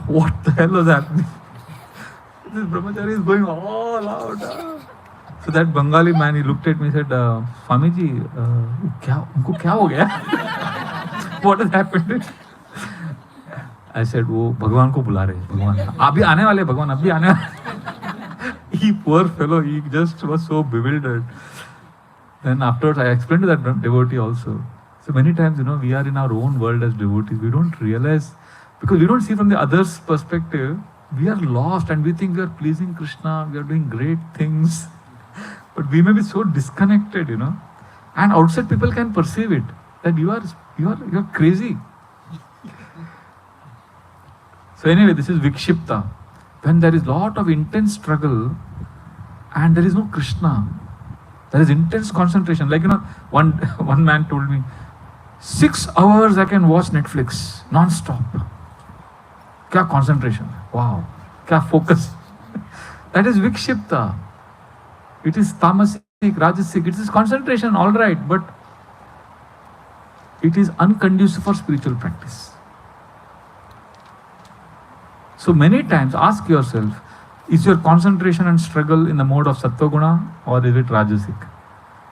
Speaker 6: What the hell was happening? This brahmachari is going all out. So that Bengali man, he looked at me and said, Swamiji, unko kya ho gaya? What has happened? I said, वो भगवान को बुला रहे, भगवान अभी आने वाले, भगवान अभी आने वाले. He poor fellow, he just was so bewildered. Then afterwards I explained to that devotee also. So many times, we are in our own world as devotees. We don't realize, because we don't see from the other's perspective, we are lost and we think we are pleasing Krishna, we are doing great things. But we may be so disconnected, And outside people can perceive it, that you are crazy. So anyway, this is vikshipta. When there is lot of intense struggle and there is no Krishna, there is intense concentration. Like, one man told me, 6 hours I can watch Netflix non-stop. Kya concentration? Wow. Kya focus? That is vikshipta. It is tamasic, rajasic. It is concentration, all right, but it is unconducive for spiritual practice. So many times ask yourself, is your concentration and struggle in the mode of sattva-guna or is it rajasic?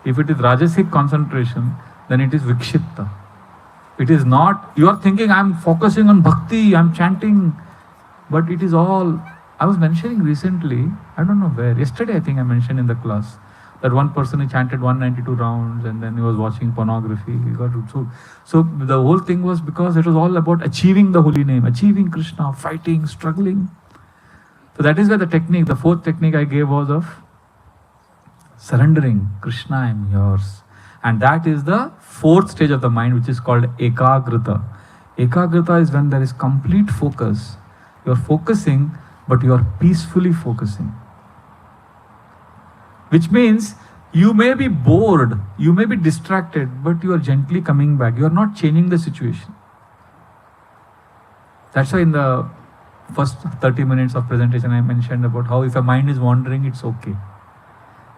Speaker 6: If it is rajasic concentration, then it is vikshipta. It is not, you are thinking I am focusing on bhakti, I am chanting, but it is all, I was mentioning recently, I don't know where, yesterday I think I mentioned in the class, that one person who chanted 192 rounds and then he was watching pornography. He got so the whole thing was because it was all about achieving the holy name, achieving Krishna, fighting, struggling. So that is where the technique, the 4th technique I gave was of surrendering. Krishna, I am yours. And that is the 4th stage of the mind, which is called ekagrita. Ekagrita is when there is complete focus. You are focusing, but you are peacefully focusing. Which means you may be bored, you may be distracted, but you are gently coming back. You are not changing the situation. That's why in the first 30 minutes of presentation I mentioned about how if a mind is wandering, it's okay.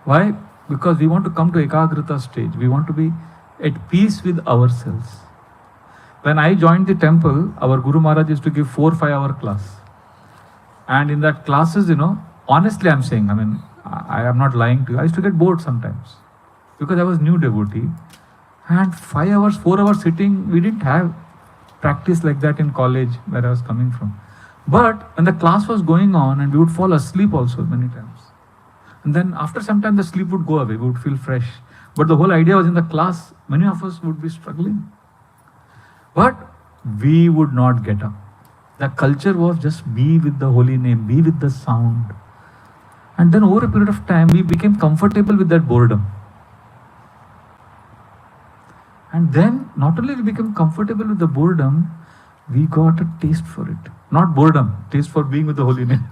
Speaker 6: Why? Because we want to come to ekagrita stage. We want to be at peace with ourselves. When I joined the temple, our Guru Maharaj used to give 4-5 hour class. And in that classes, honestly I'm saying, I am not lying to you. I used to get bored sometimes because I was new devotee. And 5 hours, 4 hours sitting, we didn't have practice like that in college where I was coming from. But when the class was going on and we would fall asleep also many times. And then after some time the sleep would go away, we would feel fresh. But the whole idea was in the class, many of us would be struggling. But we would not get up. The culture was just be with the holy name, be with the sound. And then over a period of time, we became comfortable with that boredom. And then not only we became comfortable with the boredom, we got a taste for it. Not boredom, taste for being with the holy name.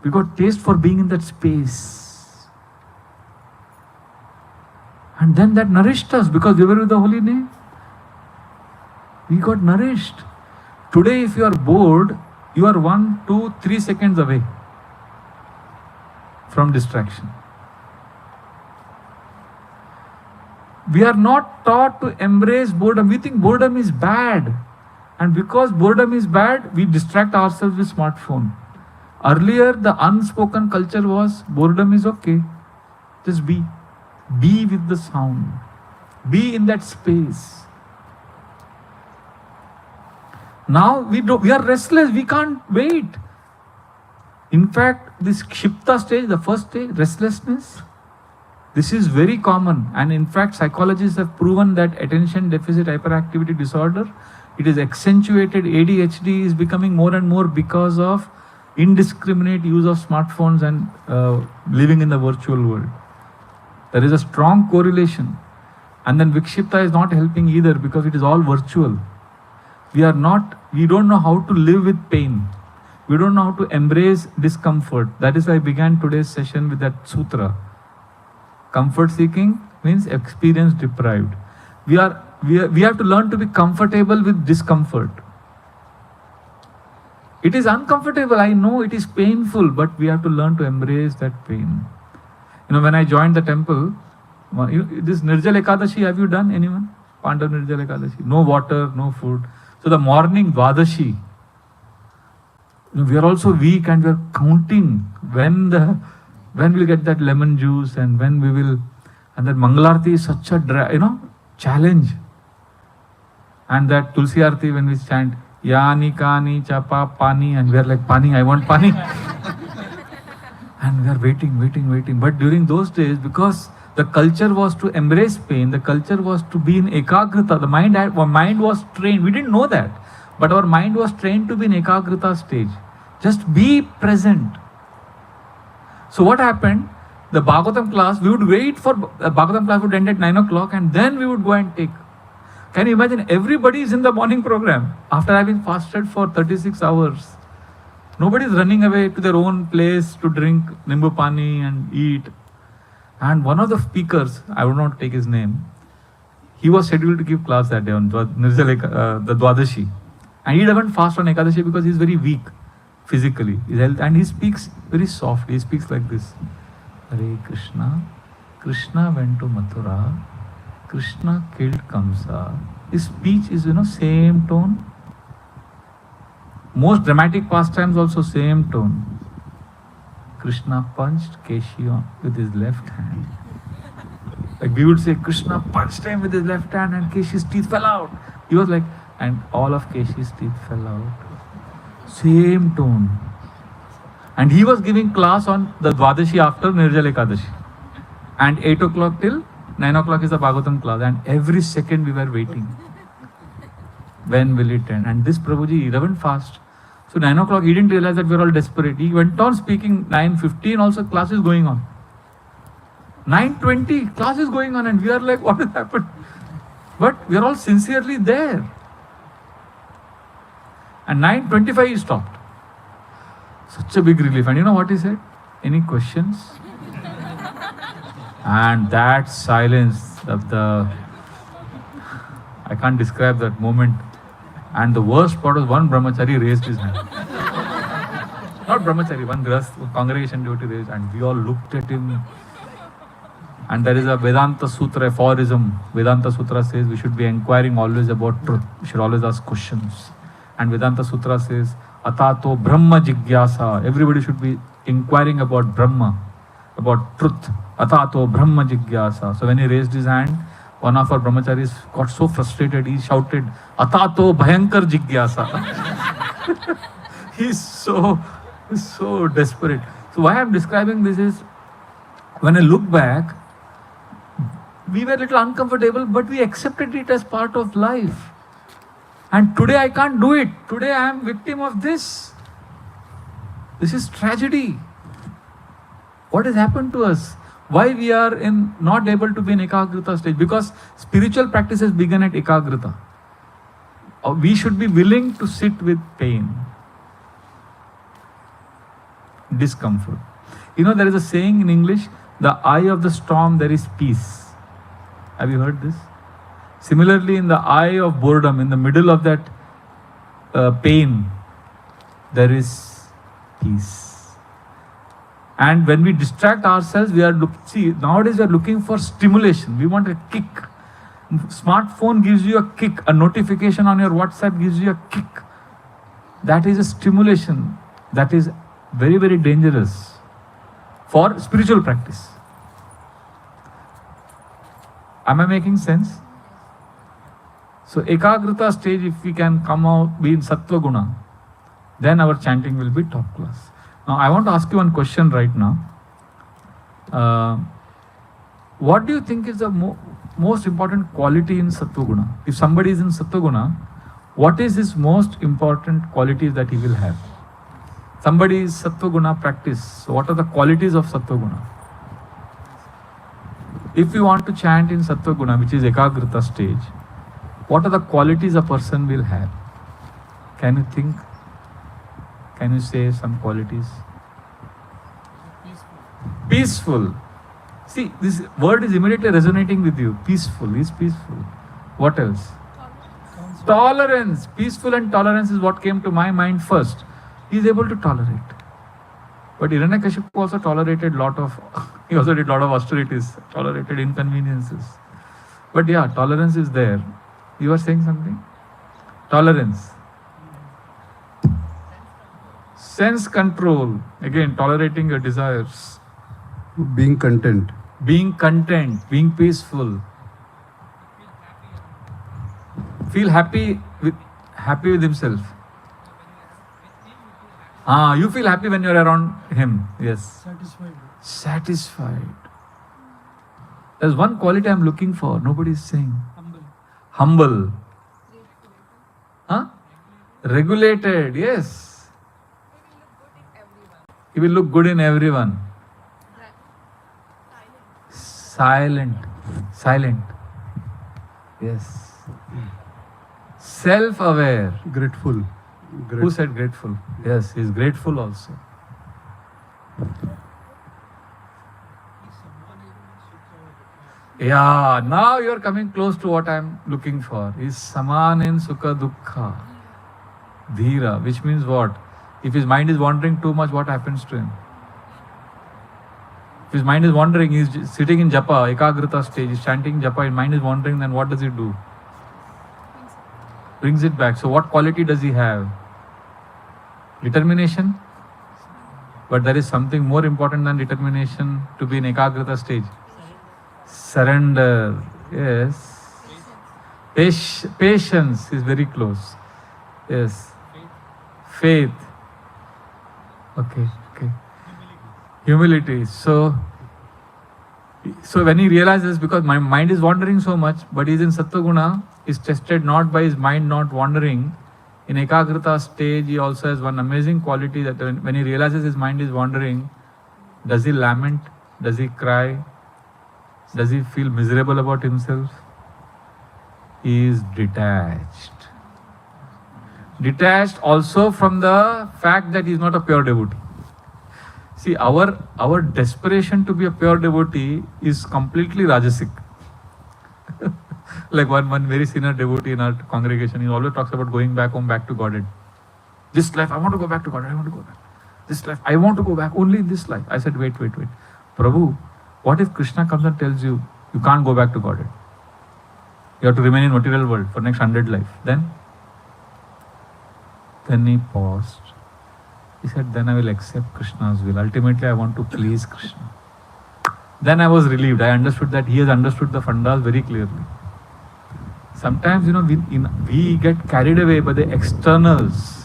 Speaker 6: We got taste for being in that space. And then that nourished us because we were with the holy name. We got nourished. Today, if you are bored, you are 1, 2, 3 seconds away from distraction. We are not taught to embrace boredom. We think boredom is bad. And because boredom is bad, we distract ourselves with smartphone. Earlier, the unspoken culture was boredom is okay. Just be. Be with the sound. Be in that space. Now we are restless. We can't wait. In fact, this Kshipta stage, the first stage, restlessness, this is very common. And in fact, psychologists have proven that attention deficit hyperactivity disorder, it is accentuated. ADHD is becoming more and more because of indiscriminate use of smartphones and living in the virtual world. There is a strong correlation. And then Vikshipta is not helping either because it is all virtual. We don't know how to live with pain. We don't know how to embrace discomfort. That is why I began today's session with that sutra. Comfort seeking means experience deprived. We have to learn to be comfortable with discomfort. It is uncomfortable, I know it is painful, but we have to learn to embrace that pain. When I joined the temple, this Nirjala Ekadashi, have you done, anyone? Pandav Nirjala Ekadashi. No water, no food. So the morning Dwadashi, we are also weak and we are counting when we'll get that lemon juice and when we will, and that Mangalarti is such a challenge. And that Tulsi Arti, when we chant, Yani Kani Chapa Pani, and we are like, Pani, I want Pani. And we are waiting. But during those days, because the culture was to embrace pain, the culture was to be in ekagrita, our mind was trained, we didn't know that, but our mind was trained to be in ekagrita stage. Just be present. So what happened? The Bhagavatam class, we would wait for, the Bhagavatam class would end at 9 o'clock and then we would go and take. Can you imagine? Everybody is in the morning program after having fasted for 36 hours. Nobody is running away to their own place to drink nimbu pani and eat. And one of the speakers, I will not take his name, he was scheduled to give class that day on the Dwadashi. And he doesn't fast on Ekadashi because he is very weak physically. And he speaks very softly. He speaks like this. Hare Krishna. Krishna went to Mathura. Krishna killed Kamsa. His speech is, same tone. Most dramatic pastimes also same tone. Krishna punched Keshi with his left hand. Like we would say, Krishna punched him with his left hand and Keshi's teeth fell out. He was like, and all of Keshi's teeth fell out. Same tone. And he was giving class on the Dwadashi after Nirjala Ekadashi. And 8 o'clock till 9 o'clock is the Bhagavatam class. And every second we were waiting. When will it end? And this Prabhuji, he doesn't fast. So 9 o'clock, he didn't realize that we were all desperate. He went on speaking. 9:15 also class is going on. 9:20 class is going on and we are like, what has happened? But we are all sincerely there. And 9:25 he stopped. Such a big relief. And you know what he said? Any questions? And that silence of I can't describe that moment. And the worst part was one brahmachari raised his hand. Not brahmachari, one congregation devotee raised, and we all looked at him. And there is a Vedanta Sutra aphorism. Vedanta Sutra says we should be inquiring always about truth. We should always ask questions. And Vedanta Sutra says, Atato Brahma Jigyasa. Everybody should be inquiring about Brahma, about truth. Atato Brahma Jigyasa. So when he raised his hand, one of our brahmacharis got so frustrated, he shouted, Atato Bhayankar Jigyasa. He's so desperate. So why I'm describing this is, when I look back, we were a little uncomfortable, but we accepted it as part of life. And today I can't do it. Today I am victim of this. This is tragedy. What has happened to us? Why we are not able to be in ekagrita stage? Because spiritual practices begin at ekagrita. We should be willing to sit with pain, discomfort. You know, there is a saying in English, the eye of the storm, there is peace. Have you heard this? Similarly, in the eye of boredom, in the middle of that pain, there is peace. And when we distract ourselves, nowadays we are looking for stimulation. We want a kick. Smartphone gives you a kick. A notification on your WhatsApp gives you a kick. That is a stimulation. That is very, very dangerous for spiritual practice. Am I making sense? So ekagrita stage, if we can come out, be in sattva guna, then our chanting will be top class. Now I want to ask you one question right now. What do you think is the most important quality in sattva guna? If somebody is in sattva guna, what is his most important qualities that he will have? Somebody is sattva guna practice. So what are the qualities of sattva guna? If you want to chant in sattva guna, which is ekagrita stage, what are the qualities a person will have? Can you think? Can you say some qualities? Peaceful. See, this word is immediately resonating with you. Peaceful. He's peaceful. What else? Tolerance. Peaceful and tolerance is what came to my mind first. He is able to tolerate. But Hiranyakashipu also tolerated he also did lot of austerities, tolerated inconveniences. But yeah, tolerance is there. You are saying something? Tolerance. Sense control. Again, tolerating your desires.
Speaker 8: Being content.
Speaker 6: Being content, being peaceful. Feel happy with himself. You feel happy when you're around him. Yes. Satisfied. There's one quality I'm looking for. Nobody is saying. Humble. Regulated. Yes. He will look good in everyone. Silent. Yes. Self-aware.
Speaker 8: Grateful.
Speaker 6: Who said grateful? Yes, he is grateful also. Yeah, now you are coming close to what I am looking for. Is saman in sukha dukkha. Dhira, which means what? If his mind is wandering too much, what happens to him? If his mind is wandering, he is sitting in japa, ekagrita stage, he is chanting japa, his mind is wandering, then what does he do? Brings it back. So what quality does he have? Determination? But there is something more important than determination to be in ekagrita stage. Surrender. Yes. Patience is very close. Yes. Faith. Okay. Humility. So when he realizes, because my mind is wandering so much, but he is in sattva guna, is tested not by his mind not wandering. In ekagrita stage, he also has one amazing quality that when he realizes his mind is wandering, does he lament? Does he cry? Does he feel miserable about himself? He is detached. Detached also from the fact that he is not a pure devotee. See, our desperation to be a pure devotee is completely rajasic. Like one very senior devotee in our congregation, he always talks about going back home, back to Godhead. This life, I want to go back to Godhead, I want to go back. This life, I want to go back only in this life. I said, wait. Prabhu, what if Krishna comes and tells you, you can't go back to Godhead? You have to remain in material world for next 100 life. Then he paused. He said, then I will accept Krishna's will. Ultimately, I want to please Krishna. Then I was relieved. I understood that he has understood the fundas very clearly. Sometimes, we get carried away by the externals.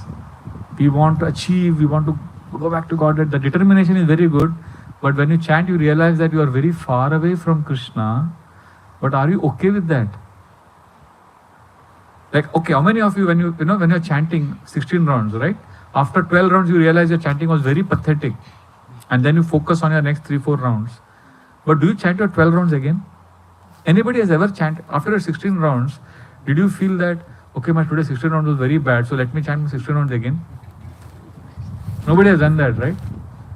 Speaker 6: We want to achieve, we want to go back to Godhead. The determination is very good, but when you chant, you realize that you are very far away from Krishna. But are you okay with that? Like, okay, how many of you, when when you're chanting 16 rounds, right? After 12 rounds, you realize your chanting was very pathetic. And then you focus on your next 3-4 rounds. But do you chant your 12 rounds again? Anybody has ever chanted, after your 16 rounds, did you feel that, okay, my today's 16 rounds was very bad, so let me chant my 16 rounds again? Nobody has done that, right?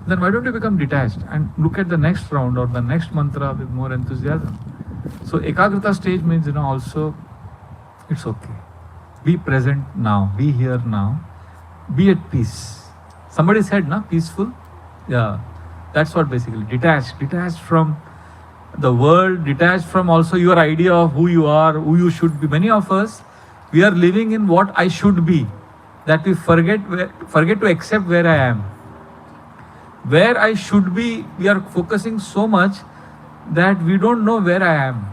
Speaker 6: Then why don't you become detached and look at the next round or the next mantra with more enthusiasm? So Ekagrata stage means, also, it's okay. Be present now, be here now, be at peace. Somebody said, peaceful? Yeah, that's what basically, detached from the world, detached from also your idea of who you are, who you should be. Many of us, we are living in what I should be, that we forget to accept where I am. Where I should be, we are focusing so much that we don't know where I am.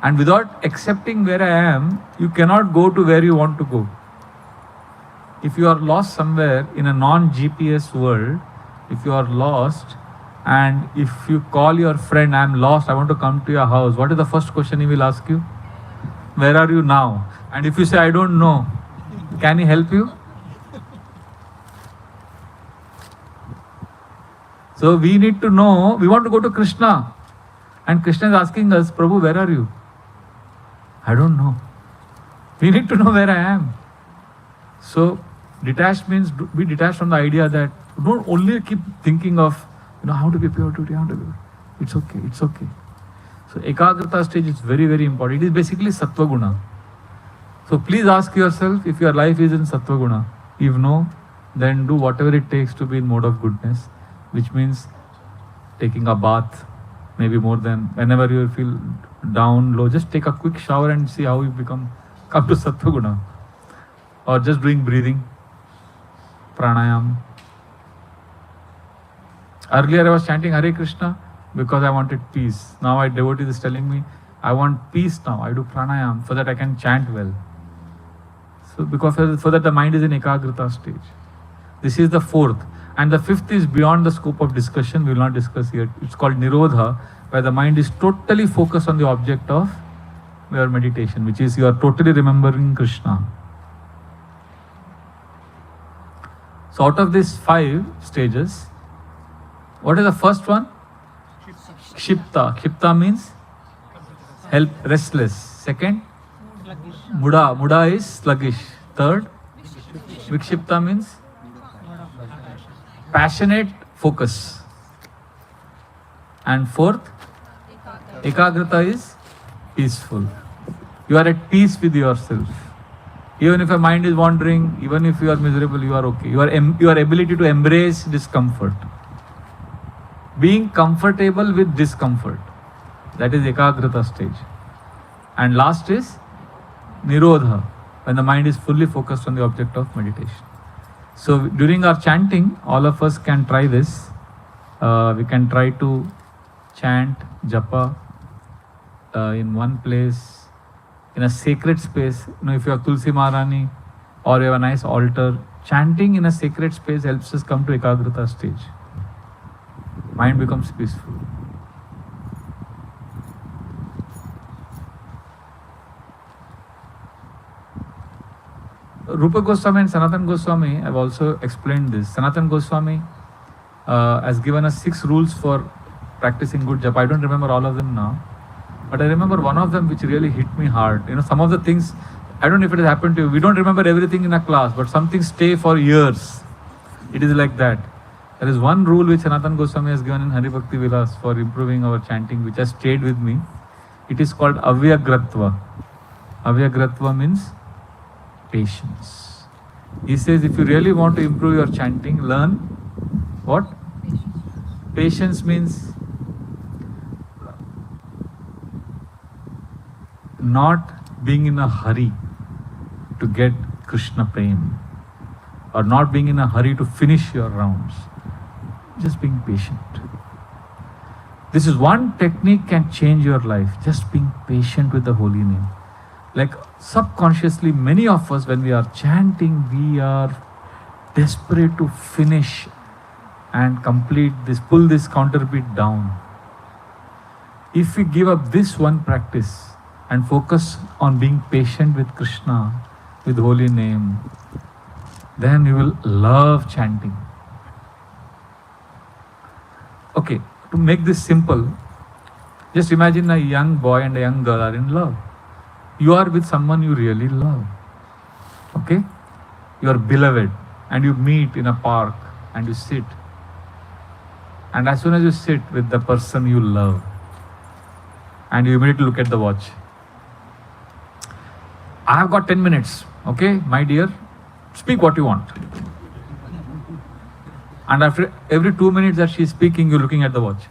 Speaker 6: And without accepting where I am, you cannot go to where you want to go. If you are lost somewhere in a non-GPS world, if you are lost, and if you call your friend, I am lost, I want to come to your house, what is the first question he will ask you? Where are you now? And if you say, I don't know, can he help you? So we need to know, we want to go to Krishna. And Krishna is asking us, Prabhu, where are you? I don't know. We need to know where I am. So detached means be detached from the idea that don't only keep thinking of how to be pure today, how to be. It's okay, it's okay. So Ekagrata stage is very, very important. It is basically Sattva Guna. So please ask yourself if your life is in Sattva Guna. If no, then do whatever it takes to be in mode of goodness, which means taking a bath, maybe more than, whenever you feel down, low, just take a quick shower and see how you come to Sattva Guna. Or just doing breathing, pranayam. Earlier I was chanting Hare Krishna because I wanted peace. Now my devotee is telling me, I want peace now. I do pranayam so that I can chant well. So so that the mind is in Ekagrata stage. This is the fourth. And the fifth is beyond the scope of discussion. We will not discuss here. It's called Nirodha, where the mind is totally focused on the object of your meditation, which is you are totally remembering Krishna. So out of these 5 stages, what is the first one? Kshipta. Kshipta means help, restless. Second, Muda. Muda is sluggish. Third, Vikshipta means passionate focus. And fourth, Ekagrata is peaceful. You are at peace with yourself. Even if your mind is wandering, even if you are miserable, you are okay. Your ability to embrace discomfort. Being comfortable with discomfort. That is Ekagrata stage. And last is Nirodha, when the mind is fully focused on the object of meditation. So during our chanting, all of us can try this. We can try to chant japa in one place, in a sacred space. If you have Tulsi Maharani or you have a nice altar, chanting in a sacred space helps us come to Ekagrata stage. Mind becomes peaceful. Rupa Goswami and Sanatan Goswami have also explained this. Sanatan Goswami has given us 6 rules for practicing good japa. I don't remember all of them now, but I remember one of them which really hit me hard. Some of the things, I don't know if it has happened to you. We don't remember everything in a class, but some things stay for years. It is like that. There is one rule which Sanatan Goswami has given in Hari Bhakti Vilas for improving our chanting, which has stayed with me. It is called Avyagratva. Avyagratva means patience. He says if you really want to improve your chanting, learn what? Patience means not being in a hurry to get Krishna Prem, or not being in a hurry to finish your rounds. Just being patient. This is one technique can change your life. Just being patient with the holy name. Like subconsciously, many of us, when we are chanting, we are desperate to finish and complete this, pull this counterbeat down. If we give up this one practice, and focus on being patient with Krishna, with holy name, then you will love chanting. Okay, to make this simple, just imagine a young boy and a young girl are in love. You are with someone you really love. Okay? You are beloved and you meet in a park and you sit. And as soon as you sit with the person you love, and you immediately look at the watch. I have got 10 minutes. Okay, my dear, speak what you want. And after every 2 minutes that she is speaking, you're looking at the watch.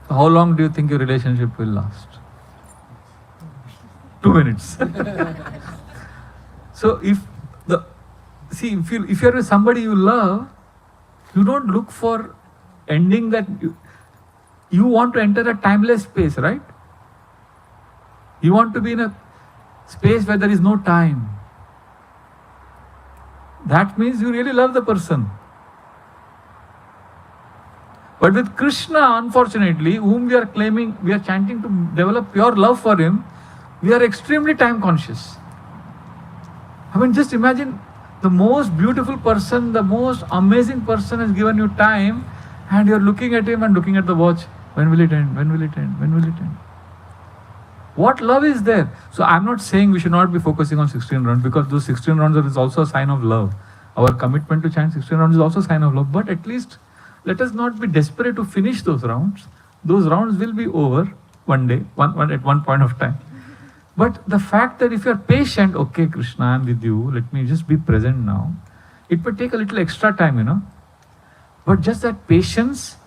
Speaker 6: So how long do you think your relationship will last? 2 minutes. So if you're with somebody you love, you don't look for ending that. You want to enter a timeless space, right? You want to be in a space where there is no time. That means you really love the person. But with Krishna, unfortunately, whom we are claiming, we are chanting to develop pure love for him, we are extremely time conscious. I mean, just imagine the most beautiful person, the most amazing person has given you time, and you're looking at him and looking at the watch. When will it end? When will it end? When will it end? What love is there? So I'm not saying we should not be focusing on 16 rounds, because those 16 rounds is also a sign of love. Our commitment to chant 16 rounds is also a sign of love. But at least let us not be desperate to finish those rounds. Those rounds will be over one day, at one point of time. But the fact that if you are patient, okay, Krishna, I'm with you, let me just be present now. It may take a little extra time, But just that patience,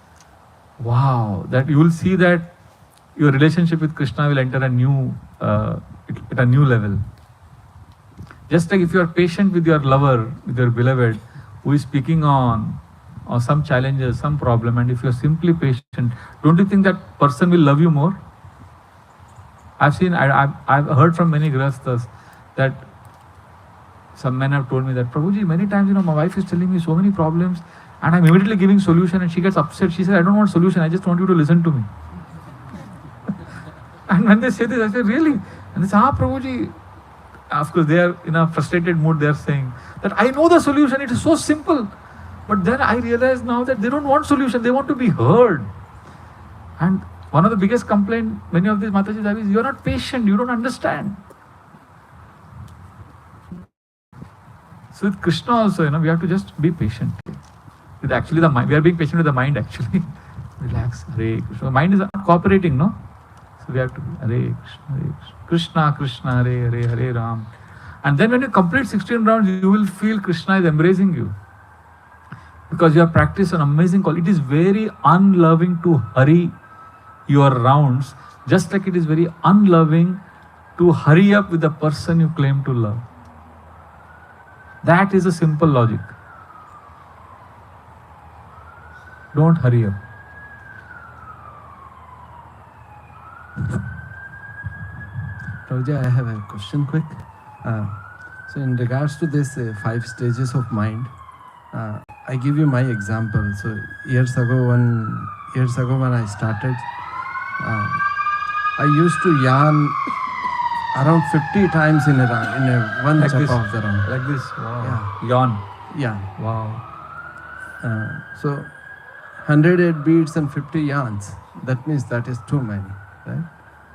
Speaker 6: wow, that you will see that your relationship with Krishna will enter at a new level. Just like if you are patient with your lover, with your beloved, who is speaking on or some challenges, some problem, and if you are simply patient, don't you think that person will love you more? I've heard from many grihasthas that some men have told me that, Prabhuji, many times, my wife is telling me so many problems, and I'm immediately giving solution, and she gets upset. She says, I don't want solution, I just want you to listen to me. And when they say this, I say, really? And they say, Prabhuji, of course, they are in a frustrated mood, they are saying that I know the solution, it is so simple. But then I realize now that they don't want solution, they want to be heard. And one of the biggest complaints many of these Matajis have is, you are not patient, you don't understand. So with Krishna also, we have to just be patient. With actually the mind, we are being patient with the mind actually. Relax, Hare Krishna. Mind is not cooperating, no? So we have to be Hare Krishna, Hare Krishna, Krishna Krishna, Hare Hare, Hare Ram. And then when you complete 16 rounds, you will feel Krishna is embracing you. Because you have practiced an amazing call. It is very unloving to hurry your rounds, just like it is very unloving to hurry up with the person you claim to love. That is a simple logic. Don't hurry up.
Speaker 9: Prabhuji, I have a question quick. So in regards to this 5 stages of mind, I give you my example. So years ago when I started, I used to yarn around 50 times in one
Speaker 6: Like
Speaker 9: japa
Speaker 6: this.
Speaker 9: of the round.
Speaker 6: Like this. Wow.
Speaker 9: Yeah.
Speaker 6: Yawn.
Speaker 9: Yeah.
Speaker 6: Wow.
Speaker 9: So 108 beats and 50 yarns. That means that is too many, right?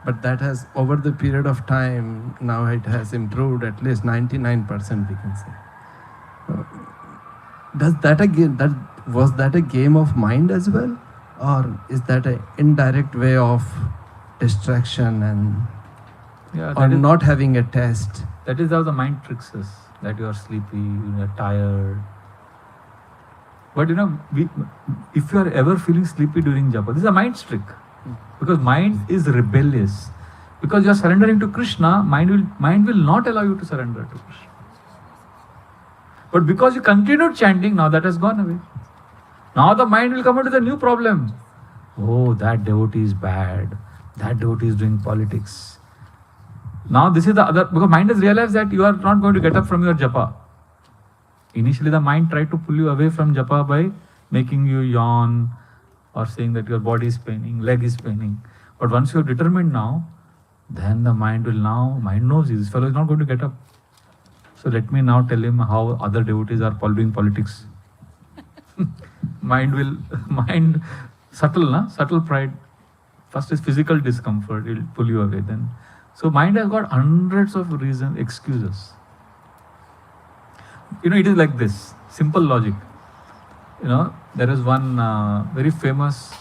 Speaker 9: But that has, over the period of time, now it has improved at least 99%, we can say. Was that a game of mind as well? Or is that an indirect way of distraction and or not having a test?
Speaker 6: That is how the mind tricks us. That you are sleepy, you are tired. But if you are ever feeling sleepy during japa, this is a mind trick. Because mind is rebellious. Because you are surrendering to Krishna, mind will not allow you to surrender to Krishna. But because you continued chanting, now that has gone away. Now the mind will come up with a new problem. Oh, that devotee is bad. That devotee is doing politics. Now this is the other, because mind has realized that you are not going to get up from your japa. Initially the mind tried to pull you away from japa by making you yawn or saying that your body is paining, leg is paining. But once you're determined now, then the mind knows this fellow is not going to get up. So let me now tell him how other devotees are doing politics. Mind, subtle pride. First is physical discomfort, it will pull you away then. So mind has got hundreds of reasons, excuses. It is like this, simple logic. There is one very famous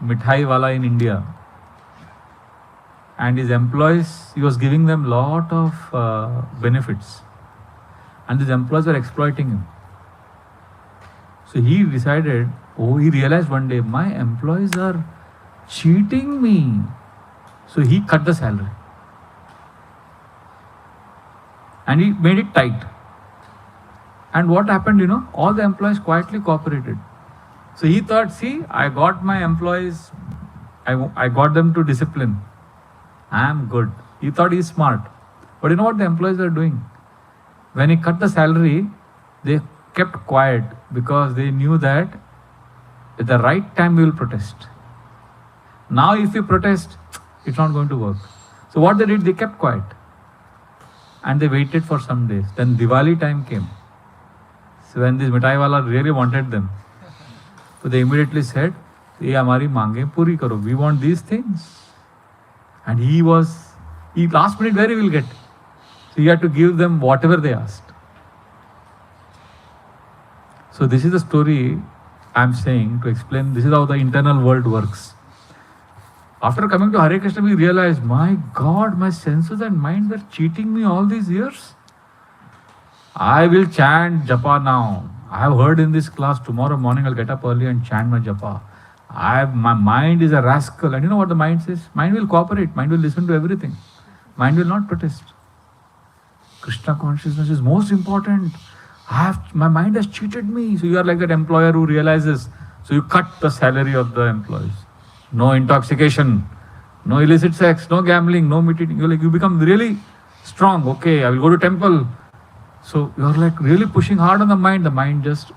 Speaker 6: mithai wala in India. And his employees, he was giving them lot of benefits. And his employees were exploiting him. So he realized one day, my employees are cheating me. So he cut the salary. And he made it tight. And what happened, all the employees quietly cooperated. So he thought, see, I got my employees, I got them to discipline. I am good. He thought he's smart. But you know what the employees were doing? When he cut the salary, they kept quiet because they knew that at the right time we will protest. Now if we protest, it's not going to work. So what they did, they kept quiet. And they waited for some days. Then Diwali time came. So when this mithai wala really wanted them, so they immediately said, "Ye hamari mange puri karo. We want these things." And he last minute where he will get. So he had to give them whatever they asked. So this is the story I'm saying to explain this is how the internal world works. After coming to Hare Krishna, we realized, my God, my senses and mind were cheating me all these years. I will chant japa now. I have heard in this class, tomorrow morning I'll get up early and chant my japa. My mind is a rascal. And you know what the mind says? Mind will cooperate. Mind will listen to everything. Mind will not protest. Krishna consciousness is most important. My mind has cheated me. So you are like that employer who realizes. So you cut the salary of the employees. No intoxication, no illicit sex, no gambling, no meat eating. You become really strong. Okay, I will go to temple. So you are like really pushing hard on the mind. The mind just...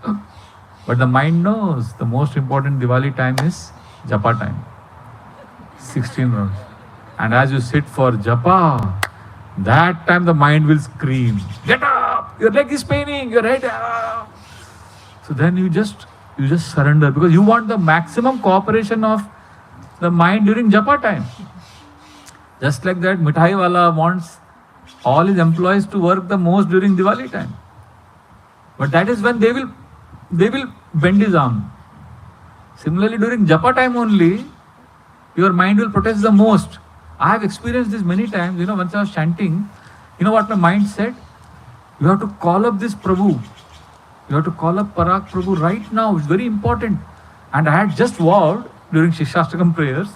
Speaker 6: But the mind knows the most important Diwali time is japa time. 16 rounds. And as you sit for japa, that time the mind will scream, "Get up! Your leg is paining, your head." So then you just surrender because you want the maximum cooperation of the mind during japa time. Just like that, mithai wala wants all his employees to work the most during Diwali time. But that is when they will bend his arm. Similarly, during japa time only, your mind will protest the most. I have experienced this many times. Once I was chanting, you know what my mind said? You have to call up this prabhu. You have to call up Parag Prabhu right now. It's very important. And I had just vowed during Shikshashtakam prayers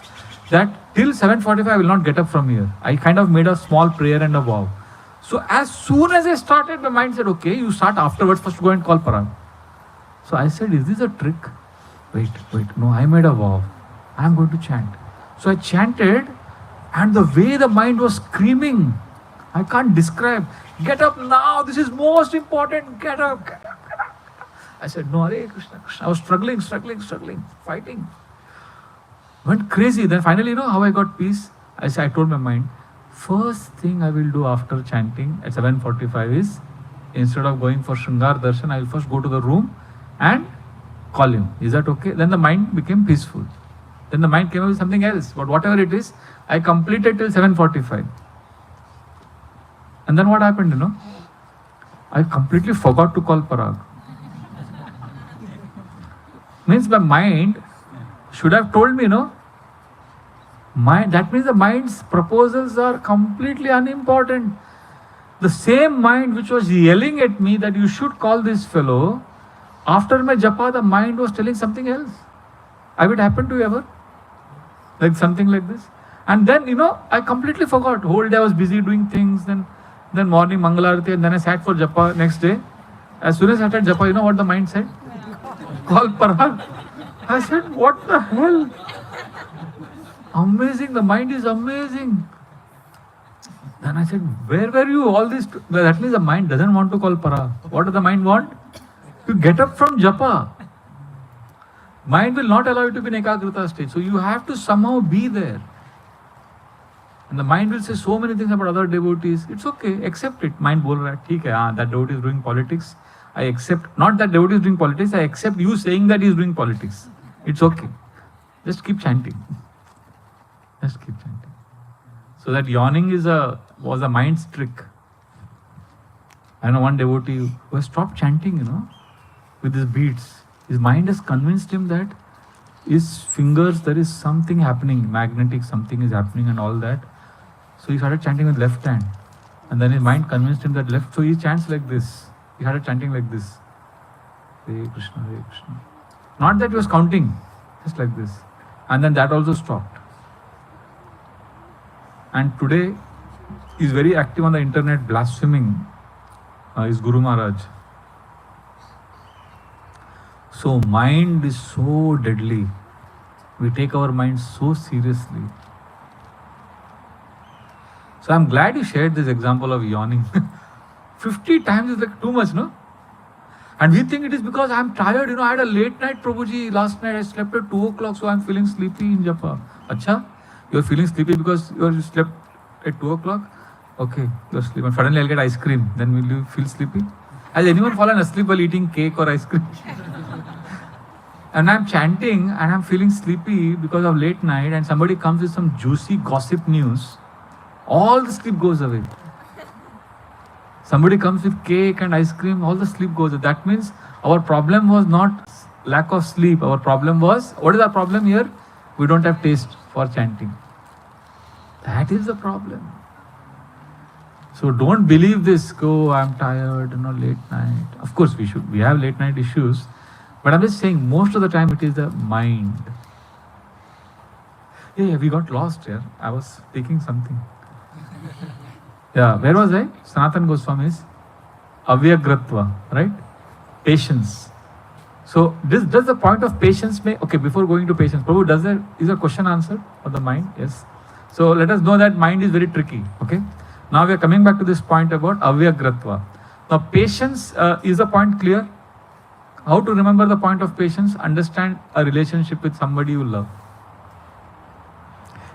Speaker 6: that till 7:45 I will not get up from here. I kind of made a small prayer and a vow. So as soon as I started, my mind said, okay, you start afterwards, first go and call Parag. So I said, is this a trick? Wait, no, I made a vow. I am going to chant. So I chanted, and the way the mind was screaming, I can't describe. Get up now, this is most important, get up. I said, no, Hare Krishna, Krishna. I was struggling, fighting. Went crazy. Then finally, how I got peace? I told my mind, first thing I will do after chanting at 7:45 is, instead of going for Shringar Darshan, I will first go to the room and call him. Is that okay? Then the mind became peaceful. Then the mind came up with something else. But whatever it is, I completed till 7:45. And then what happened, I completely forgot to call Parag. Means my mind should have told me, that means the mind's proposals are completely unimportant. The same mind which was yelling at me that you should call this fellow, after my japa, the mind was telling something else. Have it happened to you ever? Like something like this? And then, I completely forgot. Whole day I was busy doing things. Then morning Mangalarati, and then I sat for japa next day. As soon as I started japa, you know what the mind said? Call Parag. I said, what the hell? Amazing, the mind is amazing. Then I said, where were you all this? That means the mind doesn't want to call Parag. What does the mind want? To get up from japa. Mind will not allow you to be in ekagrita state. So you have to somehow be there. And the mind will say so many things about other devotees. It's okay, accept it. Mind bol raha hai, theek hai, that devotee is doing politics. I accept, not that devotee is doing politics, I accept you saying that he is doing politics. It's okay. Just keep chanting. Just keep chanting. So that yawning was a mind's trick. I know one devotee who has stopped chanting, with his beads. His mind has convinced him that his fingers, there is something happening, magnetic something is happening and all that. So he started chanting with left hand. And then his mind convinced him that left, so he chants like this. He started chanting like this. Hare Krishna, Hare Krishna. Not that he was counting, just like this. And then that also stopped. And today, he is very active on the internet, blaspheming his Guru Maharaj. So mind is so deadly. We take our mind so seriously. So I'm glad you shared this example of yawning. 50 times is like too much, no? And we think it is because I'm tired, I had a late night, Prabhuji, last night I slept at 2 o'clock, so I'm feeling sleepy in japa. Acha? You're feeling sleepy because you slept at 2 o'clock? Okay, you're sleeping. Suddenly I'll get ice cream, then will you feel sleepy? Has anyone fallen asleep while eating cake or ice cream? And I'm chanting and I'm feeling sleepy because of late night, and somebody comes with some juicy gossip news, all the sleep goes away. Somebody comes with cake and ice cream, all the sleep goes away. That means our problem was not lack of sleep. Our problem was, what is our problem here? We don't have taste for chanting. That is the problem. So don't believe this, I'm tired, late night. Of course we have late night issues. But I'm just saying, most of the time it is the mind. Yeah, we got lost here. I was taking something. Yeah, where was I? Sanatan Goswami's Avyagratva, right? Patience. So does the point of patience okay, before going to patience, Prabhu, is a question answered for the mind? Yes. So let us know that mind is very tricky, okay? Now we are coming back to this point about Avyagratva. Now patience, is the point clear? How to remember the point of patience? Understand a relationship with somebody you love.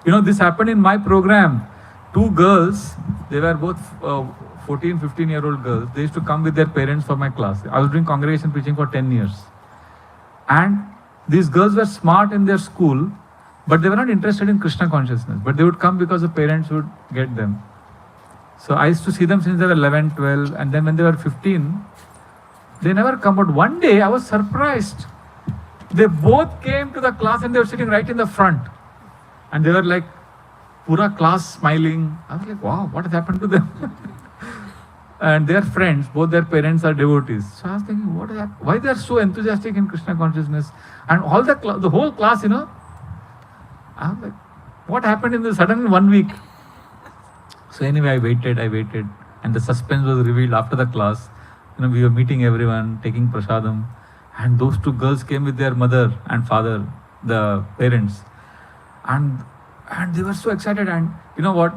Speaker 6: This happened in my program. 2 girls, they were both 14, 15-year-old girls. They used to come with their parents for my class. I was doing congregation preaching for 10 years. And these girls were smart in their school, but they were not interested in Krishna consciousness. But they would come because the parents would get them. So I used to see them since they were 11, 12, and then when they were 15, they never come. But one day I was surprised. They both came to the class and they were sitting right in the front. And they were like, pura class smiling. I was like, wow, what has happened to them? And they are friends, both their parents are devotees. So I was thinking, why they are so enthusiastic in Krishna consciousness? And all the whole class, I was like, what happened in suddenly 1 week? So anyway, I waited, and the suspense was revealed after the class. We were meeting everyone, taking prasadam, and those 2 girls came with their mother and father, the parents. And they were so excited, and you know what?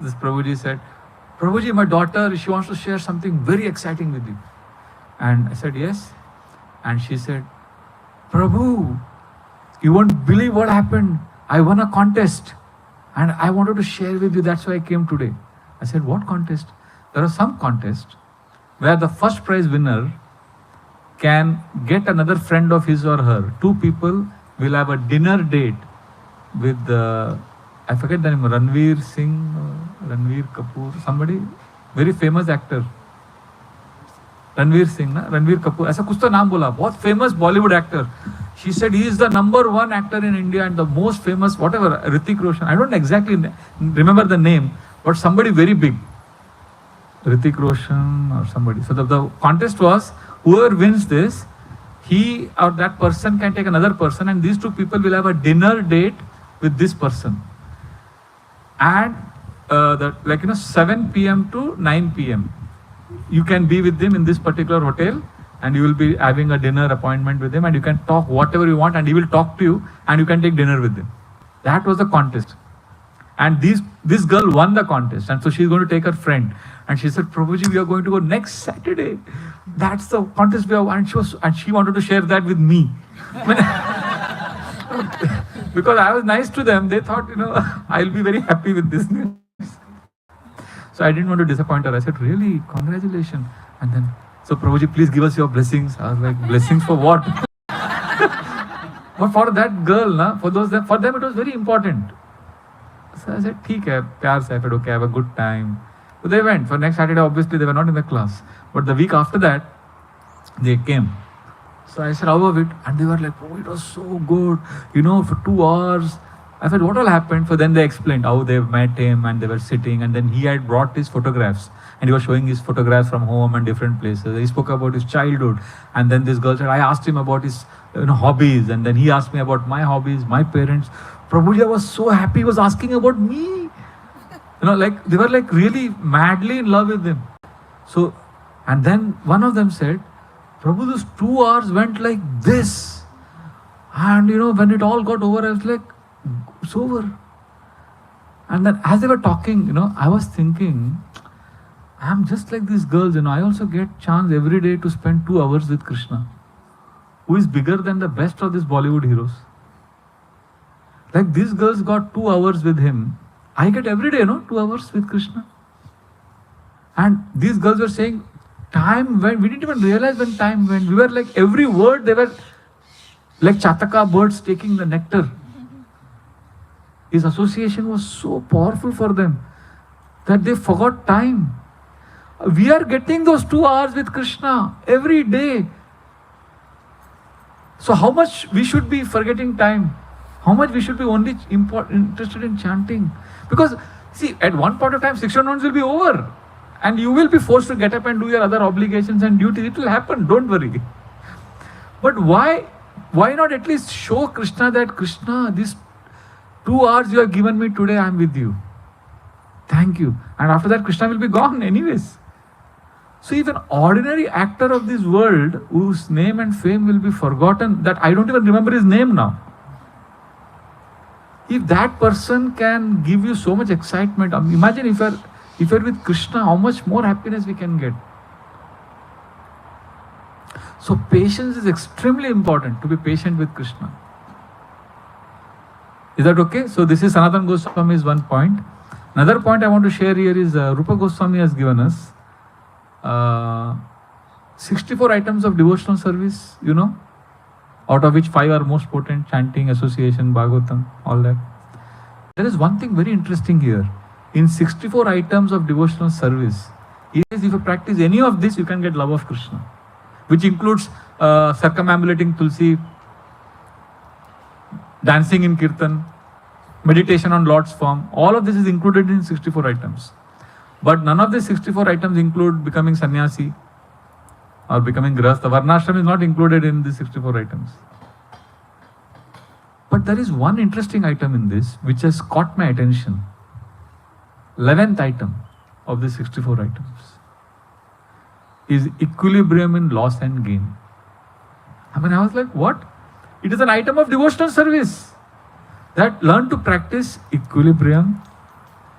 Speaker 6: This Prabhuji said, Prabhuji, my daughter, she wants to share something very exciting with you. And I said, yes. And she said, Prabhu, you won't believe what happened. I won a contest and I wanted to share with you. That's why I came today. I said, what contest? There are some contests where the first prize winner can get another friend of his or her. 2 people will have a dinner date with I forget the name, Ranveer Singh, Ranveer Kapoor, somebody, very famous actor. Ranveer Singh, Ranveer Kapoor, ऐसा कुछ तो नाम बोला, बहुत famous Bollywood actor. She said he is the #1 actor in India and the most famous, whatever, Hrithik Roshan. I don't exactly remember the name, but somebody very big. Hrithik Roshan or somebody. So the contest was, whoever wins this, he or that person can take another person, and these 2 people will have a dinner date with this person. And 7 p.m. to 9 p.m. you can be with them in this particular hotel, and you will be having a dinner appointment with him, and you can talk whatever you want, and he will talk to you, and you can take dinner with him. That was the contest. And this girl won the contest, and so she's going to take her friend. And she said, Prabhuji, we are going to go next Saturday. That's the contest we have. And she wanted to share that with me. Because I was nice to them, they thought, I'll be very happy with this news. So I didn't want to disappoint her. I said, really, congratulations. And then, so Prabhuji, please give us your blessings. I was like, blessings for what? But for that girl, for them it was very important. So I said, theek hai, pyar se. I said, okay, have a good time. So they went. For next Saturday, obviously, they were not in the class. But the week after that, they came. So I said, how was it? And they were like, oh, it was so good. For 2 hours. I said, what all happened? So then they explained how they met him and they were sitting. And then he had brought his photographs. And he was showing his photographs from home and different places. He spoke about his childhood. And then this girl said, I asked him about his hobbies. And then he asked me about my hobbies, my parents. Prabhuji was so happy. He was asking about me. They were like really madly in love with him. So, and then one of them said, Prabhu, those 2 hours went like this. And when it all got over, I was like, it's over. And then as they were talking, I was thinking, I'm just like these girls, I also get chance every day to spend 2 hours with Krishna, who is bigger than the best of these Bollywood heroes. Like these girls got 2 hours with him. I get every day, 2 hours with Krishna. And these girls were saying, time went, we didn't even realize when time went. We were like, every word, they were like Chataka birds taking the nectar. His association was so powerful for them that they forgot time. We are getting those 2 hours with Krishna every day. So how much we should be forgetting time? How much we should be only interested in chanting? Because, see, at one point of time, 600 months will be over. And you will be forced to get up and do your other obligations and duties. It will happen, don't worry. But why not at least show Krishna that, Krishna, these 2 hours you have given me today, I am with you. Thank you. And after that, Krishna will be gone anyways. So if an ordinary actor of this world, whose name and fame will be forgotten, that I don't even remember his name now. If that person can give you so much excitement, imagine if you're with Krishna, how much more happiness we can get. So patience is extremely important, to be patient with Krishna. Is that okay? So this is Sanatana Goswami's one point. Another point I want to share here is Rupa Goswami has given us 64 items of devotional service, out of which 5 are most potent: chanting, association, Bhagavatam, all that. There is one thing very interesting here. In 64 items of devotional service, if you practice any of this, you can get love of Krishna, which includes circumambulating Tulsi, dancing in Kirtan, meditation on Lord's form. All of this is included in 64 items. But none of the 64 items include becoming sannyasi or becoming grahastha. Varnashram is not included in the 64 items. But there is one interesting item in this which has caught my attention. 11th item of the 64 items is equilibrium in loss and gain. I was like, what? It is an item of devotional service that learn to practice equilibrium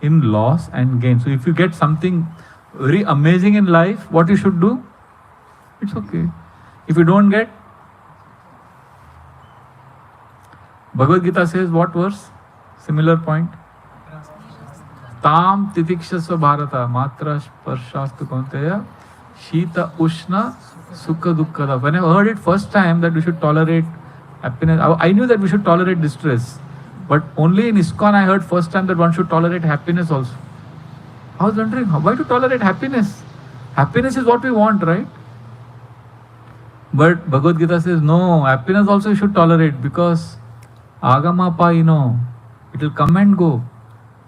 Speaker 6: in loss and gain. So if you get something very amazing in life, what you should do? It's okay. If you don't get, Bhagavad Gita says what verse? Similar point. Tam titikshasva bharata matra sparshastu kaunteya shita ushna sukha dukkada. When I heard it first time that we should tolerate happiness, I knew that we should tolerate distress. But only in ISKCON I heard first time that one should tolerate happiness also. I was wondering, why to tolerate happiness? Happiness is what we want, right? But Bhagavad Gita says, no, happiness also you should tolerate, because agamapa, it will come and go.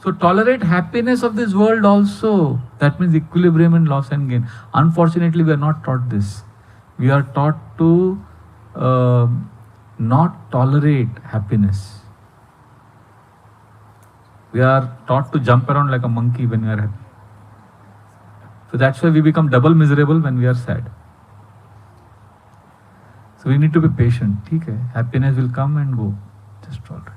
Speaker 6: So tolerate happiness of this world also. That means equilibrium in loss and gain. Unfortunately, we are not taught this. We are taught to not tolerate happiness. We are taught to jump around like a monkey when we are happy. So that's why we become double miserable when we are sad. So we need to be patient. Okay? Happiness will come and go. Just tolerate.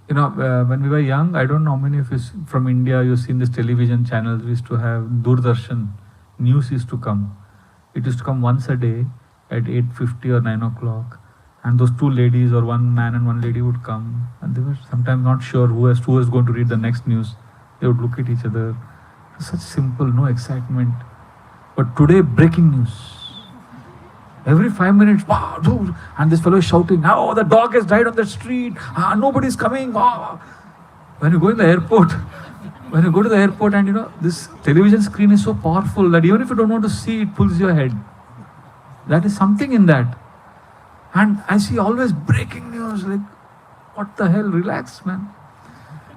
Speaker 6: When we were young, I don't know how many of you from India, you've seen this television channels. We used to have Doordarshan, news used to come. It used to come once a day at 8:50 or 9 o'clock. And those two ladies or one man and one lady would come, and they were sometimes not sure who was going to read the next news. They would look at each other. It was such simple, no excitement. But today, breaking news. Every 5 minutes, wow, dude, and this fellow is shouting, "Oh, the dog has died on the street. Nobody's coming." Wow. When you go in the airport, and this television screen is so powerful that even if you don't want to see, it pulls your head. That is something in that. And I see always breaking news, like, what the hell, relax, man.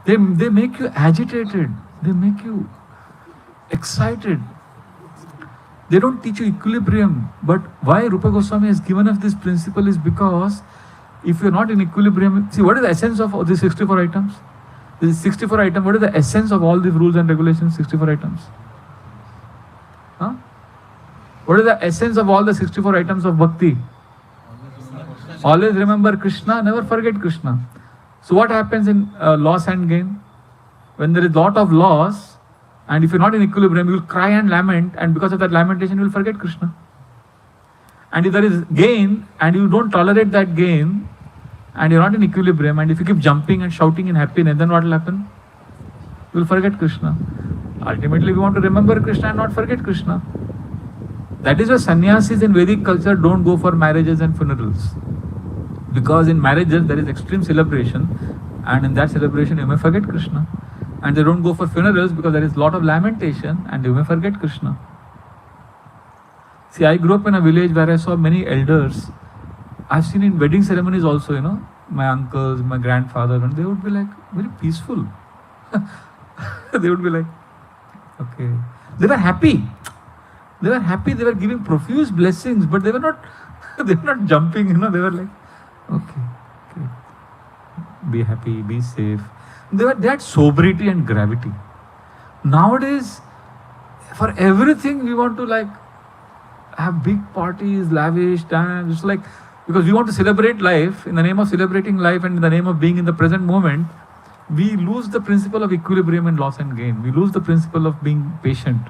Speaker 6: They make you agitated. They make you excited. They don't teach you equilibrium. But why Rupa Goswami has given us this principle is because if you're not in equilibrium, see, what is the essence of all these 64 items? This is 64 items. What is the essence of all these rules and regulations, 64 items? Huh? What is the essence of all the 64 items of bhakti? Always remember Krishna, never forget Krishna. So what happens in loss and gain? When there is lot of loss, and if you're not in equilibrium, you will cry and lament, and because of that lamentation, you will forget Krishna. And if there is gain, and you don't tolerate that gain, and you're not in equilibrium, and if you keep jumping and shouting in happiness, then what will happen? You will forget Krishna. Ultimately, we want to remember Krishna and not forget Krishna. That is why sannyasis in Vedic culture don't go for marriages and funerals. Because in marriages there is extreme celebration, and in that celebration you may forget Krishna. And they don't go for funerals because there is a lot of lamentation and you may forget Krishna. See, I grew up in a village where I saw many elders. I've seen in wedding ceremonies also, my uncles, my grandfather, and they would be like very peaceful. They would be like, okay. They were happy. They were happy, they were giving profuse blessings, but they were not jumping, they were like, okay, be happy, be safe. They had sobriety and gravity. Nowadays, for everything we want to have big parties, lavish, dance, just like, because we want to celebrate life. In the name of celebrating life and in the name of being in the present moment, we lose the principle of equilibrium and loss and gain. We lose the principle of being patient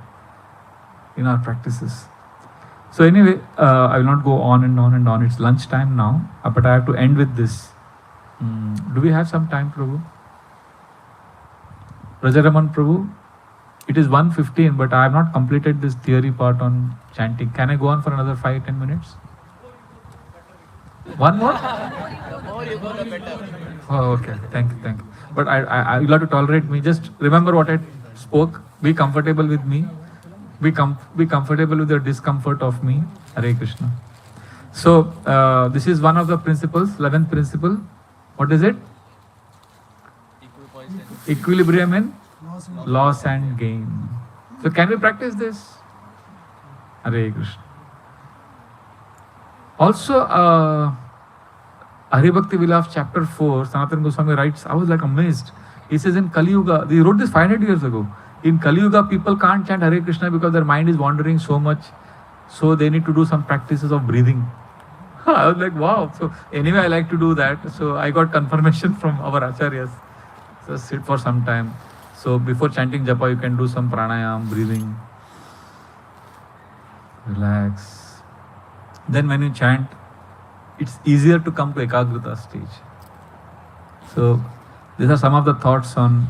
Speaker 6: in our practices. So anyway, I will not go on and on and on. It's lunchtime now, but I have to end with this. Do we have some time, Prabhu? Rajaraman Prabhu, it is 1:15, but I have not completed this theory part on chanting. Can I go on for another 5-10 minutes? One more? Oh, okay. Thank you. But you'll have to tolerate me. Just remember what I spoke. Be comfortable with me. Be comfortable with the discomfort of me. Hare Krishna. So, this is one of the principles, 11th principle. What is it? Equilibrium in loss and gain. So, can we practice this? Hare Krishna. Also, Hari Bhakti Vilas chapter 4, Sanatana Goswami writes, I was like amazed. He says in Kali Yuga, he wrote this 500 years ago. In Kali Yuga, people can't chant Hare Krishna because their mind is wandering so much. So they need to do some practices of breathing. I was like, wow. So anyway, I like to do that. So I got confirmation from our acharyas. So sit for some time. So before chanting japa, you can do some pranayam, breathing. Relax. Then when you chant, it's easier to come to ekagrita stage. So these are some of the thoughts on.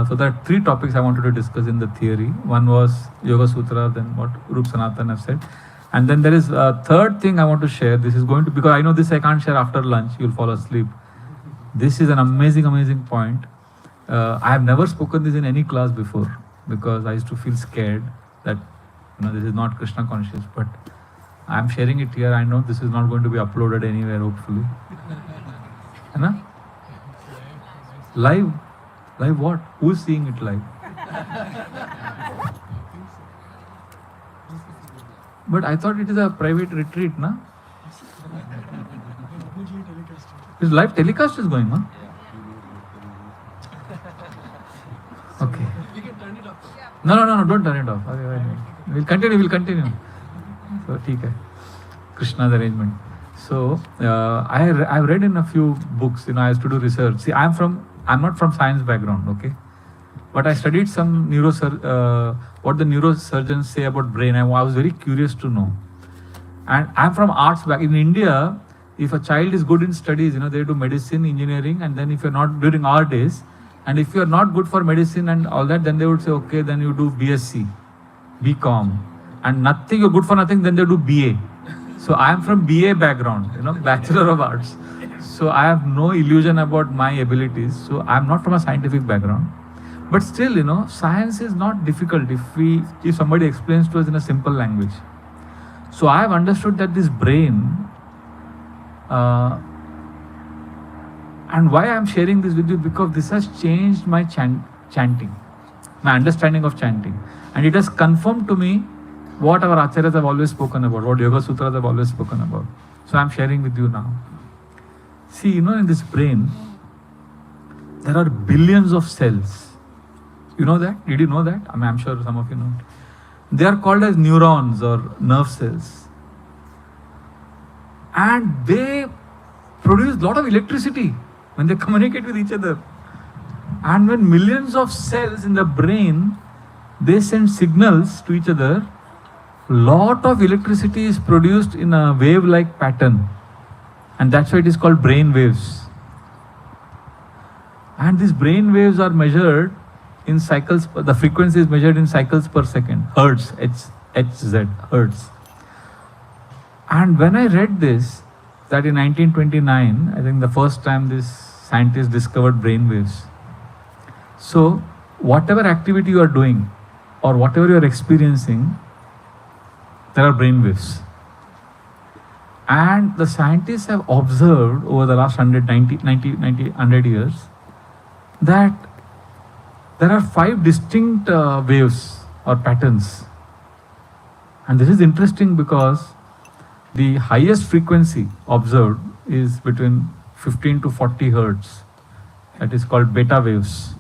Speaker 6: So there are 3 topics I wanted to discuss in the theory. One was Yoga Sutra, then what Rup Sanatan have said. And then there is a third thing I want to share. This is going to, because I know this I can't share after lunch, you'll fall asleep. This is an amazing point. I have never spoken this in any class before because I used to feel scared that this is not Krishna conscious. But I'm sharing it here. I know this is not going to be uploaded anywhere, hopefully. Live? Live what? Who is seeing it live? But I thought it is a private retreat, na? This live telecast is going on? Okay. No, don't turn it off. We'll continue. So, okay. Krishna's arrangement. So, I've read in a few books, I used to do research. See, I'm not from science background, okay? but I studied some what the neurosurgeons say about brain. I was very curious to know. And I'm from arts back. In India, if a child is good in studies, they do medicine, engineering, and then if you're not during our days, and if you're not good for medicine and all that, then they would say, okay, then you do BSc, BCom, and nothing, you're good for nothing, then they do BA. So I am from BA background, Bachelor of Arts. So I have no illusion about my abilities. So I'm not from a scientific background. But still, science is not difficult if somebody explains to us in a simple language. So I have understood that this brain, and why I am sharing this with you, because this has changed my chanting, my understanding of chanting. And it has confirmed to me what our acharyas have always spoken about, what Yoga Sutras have always spoken about. So I am sharing with you now. See, in this brain, there are billions of cells. You know that? Did you know that? I mean, I'm sure some of you know it. They are called as neurons or nerve cells. And they produce a lot of electricity when they communicate with each other. And when millions of cells in the brain, they send signals to each other, lot of electricity is produced in a wave-like pattern. And that's why it is called brain waves. And these brain waves are measured in cycles, the frequency is measured in cycles per second, hertz, HZ, hertz. And when I read this, that in 1929, I think the first time this scientist discovered brain waves. So whatever activity you are doing or whatever you are experiencing, there are brain waves. And the scientists have observed over the last 100 years that there are 5 distinct waves or patterns. And this is interesting because the highest frequency observed is between 15 to 40 hertz. That is called beta waves.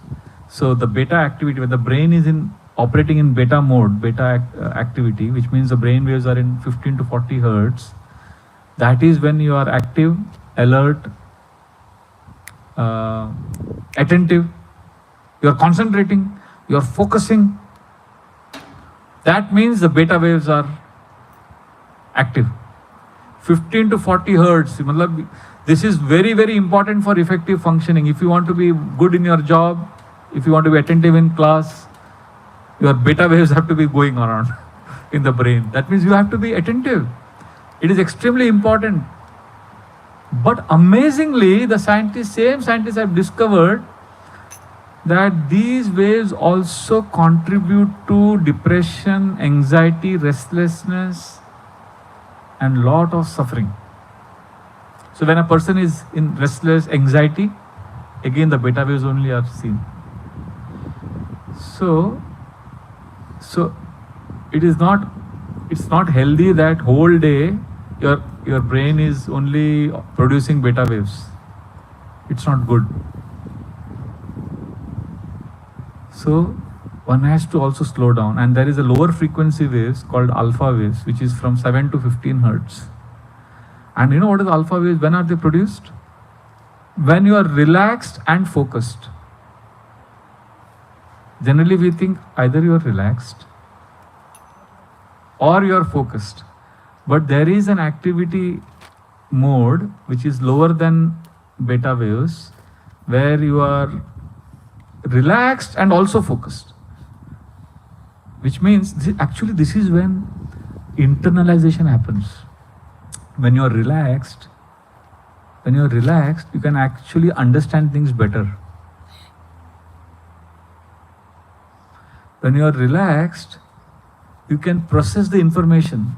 Speaker 6: So the beta activity, when the brain is operating in beta mode, beta activity, which means the brain waves are in 15 to 40 hertz, that is when you are active, alert, attentive, you are concentrating, you are focusing. That means the beta waves are active. 15 to 40 hertz. This is very, very important for effective functioning. If you want to be good in your job, if you want to be attentive in class, your beta waves have to be going around in the brain. That means you have to be attentive. It is extremely important. But amazingly, the same scientists have discovered that these waves also contribute to depression, anxiety, restlessness, and lot of suffering. So when a person is in restless anxiety, again the beta waves only are seen. So it's not healthy that whole day your brain is only producing beta waves. It's not good. So one has to also slow down, and there is a lower frequency waves called alpha waves, which is from 7 to 15 hertz. And you know what is alpha waves? When are they produced? When you are relaxed and focused. Generally we think either you are relaxed or you are focused. But there is an activity mode which is lower than beta waves, where you are relaxed and also focused. Which means, actually this is when internalization happens. When you are relaxed, you can actually understand things better. When you are relaxed, you can process the information.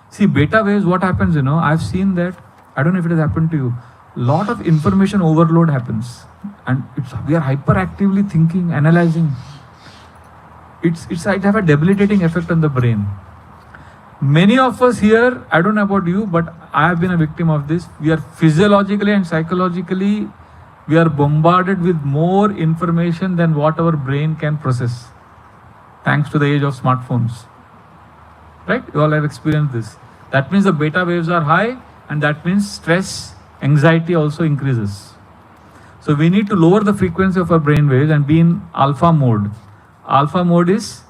Speaker 6: See, beta waves, what happens, I've seen that, I don't know if it has happened to you, lot of information overload happens. And we are hyperactively thinking, analyzing. It have a debilitating effect on the brain. Many of us here, I don't know about you, but I have been a victim of this. We are physiologically and psychologically, we are bombarded with more information than what our brain can process. Thanks to the age of smartphones. Right? You all have experienced this. That means the beta waves are high, and that means stress, anxiety also increases. So we need to lower the frequency of our brain waves and be in alpha mode. Alpha mode is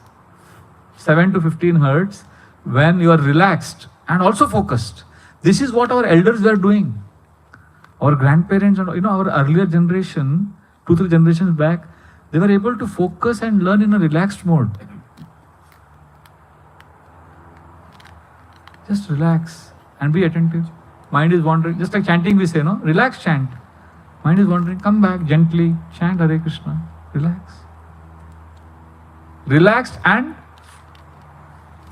Speaker 6: 7 to 15 hertz when you are relaxed and also focused. This is what our elders were doing. Our grandparents and our earlier generation, 2-3 generations back, they were able to focus and learn in a relaxed mode. Just relax and be attentive. Mind is wandering, just like chanting we say, no? Relax, chant. Mind is wandering, come back gently, chant Hare Krishna. Relax. Relaxed and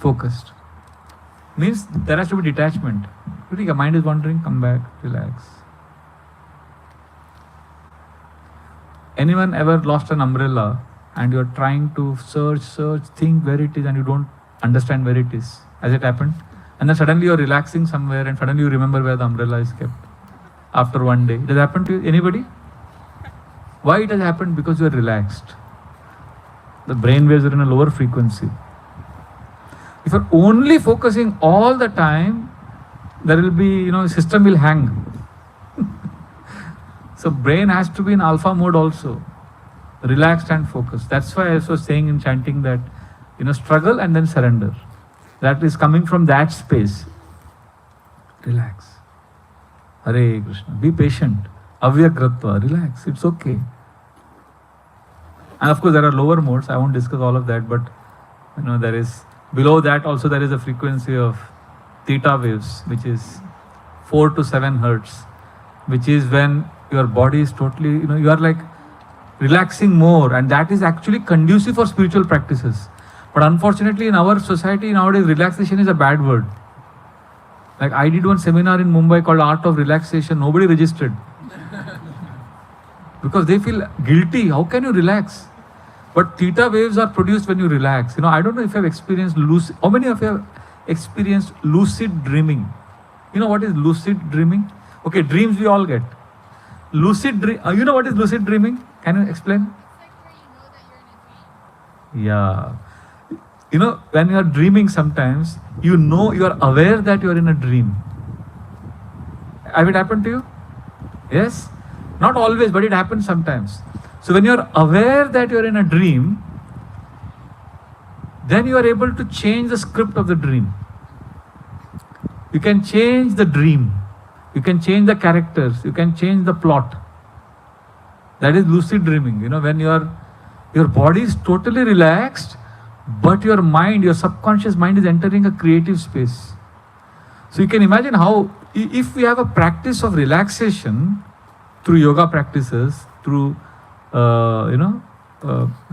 Speaker 6: focused. Means there has to be detachment. Your mind is wandering, come back, relax. Anyone ever lost an umbrella and you're trying to search, think where it is and you don't understand where it is? Has it happened? And then suddenly you're relaxing somewhere and suddenly you remember where the umbrella is kept after one day. It has happened to anybody? Why it has happened? Because you are relaxed. The brain waves are in a lower frequency. If you're only focusing all the time, there will be, system will hang. So brain has to be in alpha mode also. Relaxed and focused. That's why I was saying in chanting that, struggle and then surrender. That is coming from that space. Relax. Hare Krishna. Be patient. Avyagratva. Relax. It's okay. And of course there are lower modes. I won't discuss all of that, but there is below that also there is a frequency of theta waves, which is 4 to 7 hertz, which is when your body is totally, you are like relaxing more, and that is actually conducive for spiritual practices. But unfortunately in our society nowadays, relaxation is a bad word. Like I did one seminar in Mumbai called Art of Relaxation. Nobody registered. Because they feel guilty. How can you relax? But theta waves are produced when you relax. I don't know if you have experienced lucid. How many of you have experienced lucid dreaming? You know what is lucid dreaming? Okay, dreams we all get. Lucid dream. You know what is lucid dreaming? Can you explain?
Speaker 7: It's like where you know that you're in a dream.
Speaker 6: Yeah. When you are dreaming sometimes, you are aware that you are in a dream. Have it happened to you? Yes? Not always, but it happens sometimes. So when you are aware that you are in a dream, then you are able to change the script of the dream. You can change the dream. You can change the characters. You can change the plot. That is lucid dreaming. When your body is totally relaxed, but your mind, your subconscious mind is entering a creative space. So you can imagine how, if we have a practice of relaxation through yoga practices, through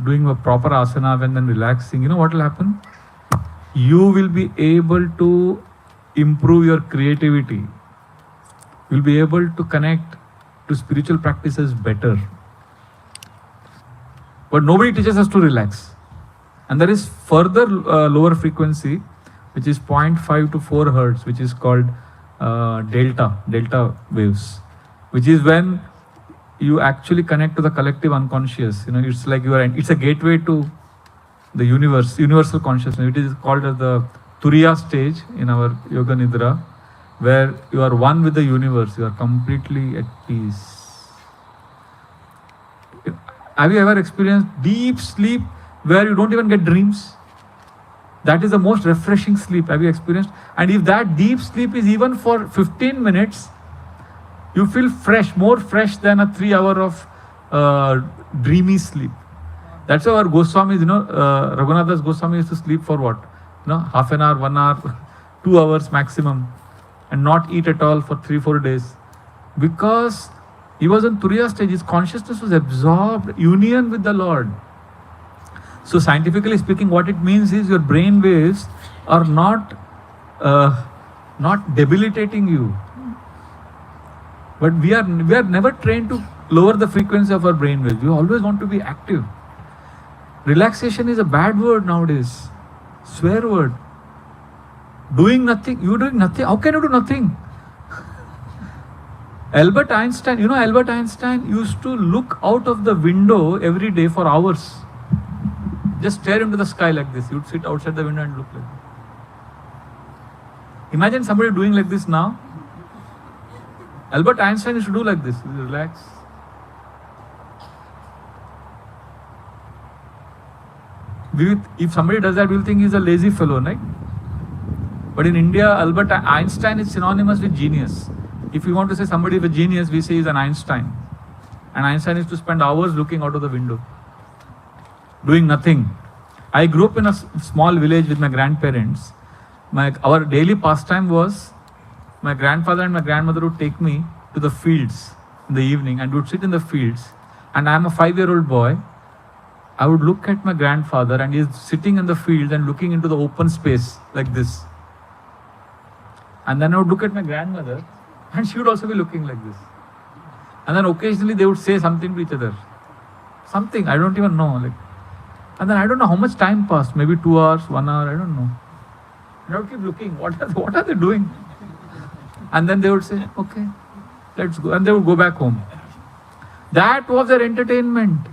Speaker 6: doing a proper asana and then relaxing, what will happen? You will be able to improve your creativity. You'll be able to connect to spiritual practices better. But nobody teaches us to relax. And there is further lower frequency, which is 0.5 to 4 hertz, which is called delta waves, which is when you actually connect to the collective unconscious. It's like it's a gateway to the universe, universal consciousness. It is called as the Turiya stage in our Yoga Nidra, where you are one with the universe, you are completely at peace. Have you ever experienced deep sleep where you don't even get dreams? That is the most refreshing sleep. Have you experienced? And if that deep sleep is even for 15 minutes, you feel fresh, more fresh than a 3 hour of dreamy sleep. That's why our Goswamis, Raghunathas Goswami used to sleep for what? Half an hour, 1 hour, 2 hours maximum, and not eat at all for 3-4 days. Because he was in Turiya stage, his consciousness was absorbed, union with the Lord. So scientifically speaking, what it means is your brain waves are not debilitating you. But we are never trained to lower the frequency of our brain waves. We always want to be active. Relaxation is a bad word nowadays. Swear word. Doing nothing. You doing nothing. How can you do nothing? Albert Einstein used to look out of the window every day for hours. Just stare into the sky like this. He would sit outside the window and look like this. Imagine somebody doing like this now. Albert Einstein used to do like this. Relax. if somebody does that, we'll think he's a lazy fellow, right? But in India, Albert Einstein is synonymous with genius. If we want to say somebody is a genius, we say he's an Einstein. And Einstein used to spend hours looking out of the window, doing nothing. I grew up in a small village with my grandparents. Our daily pastime was my grandfather and my grandmother would take me to the fields in the evening and we would sit in the fields. And I'm a 5-year-old boy. I would look at my grandfather and he's sitting in the field and looking into the open space like this. And then I would look at my grandmother and she would also be looking like this. And then occasionally they would say something to each other. Something, I don't even know. And then I don't know how much time passed, maybe 2 hours, 1 hour, I don't know. And I would keep looking, what are they doing? And then they would say, okay, let's go. And they would go back home. That was their entertainment.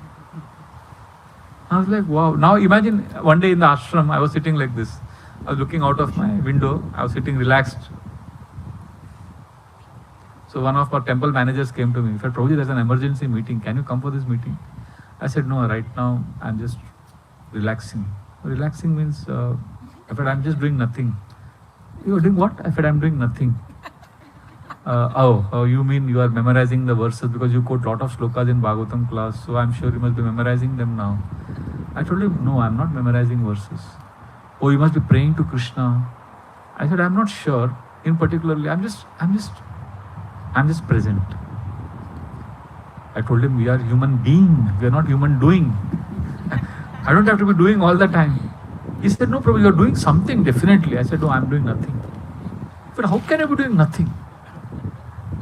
Speaker 6: I was like, wow. Now imagine one day in the ashram, I was sitting like this. I was looking out of my window. I was sitting relaxed. So one of our temple managers came to me. He said, Prabhuji, there's an emergency meeting. Can you come for this meeting? I said, no, right now I'm just relaxing. Relaxing means, I said, I'm just doing nothing. You're doing what? I said, I'm doing nothing. Oh, you mean you are memorizing the verses because you quote lot of slokas in Bhagavatam class, so I'm sure you must be memorizing them now. I told him, no, I'm not memorizing verses. Oh, you must be praying to Krishna. I said, I'm not sure. In particularly, I'm just present. I told him, we are human being. We are not human doing. I don't have to be doing all the time. He said, no, Prabhu, you're doing something definitely. I said, no, I'm doing nothing. But how can I be doing nothing?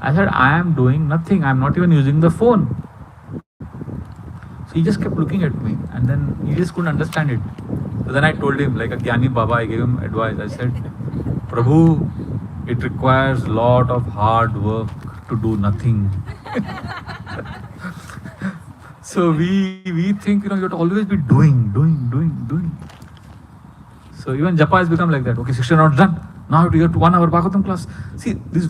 Speaker 6: I said, I am doing nothing. I'm not even using the phone. So he just kept looking at me and then he just couldn't understand it. So then I told him, like a Gyani Baba, I gave him advice. I said, Prabhu, it requires a lot of hard work to do nothing. So we think, you have to always be doing. So even japa has become like that. Okay, 16 hours done. Now I have to go to 1 hour Bhagavatam class. See, this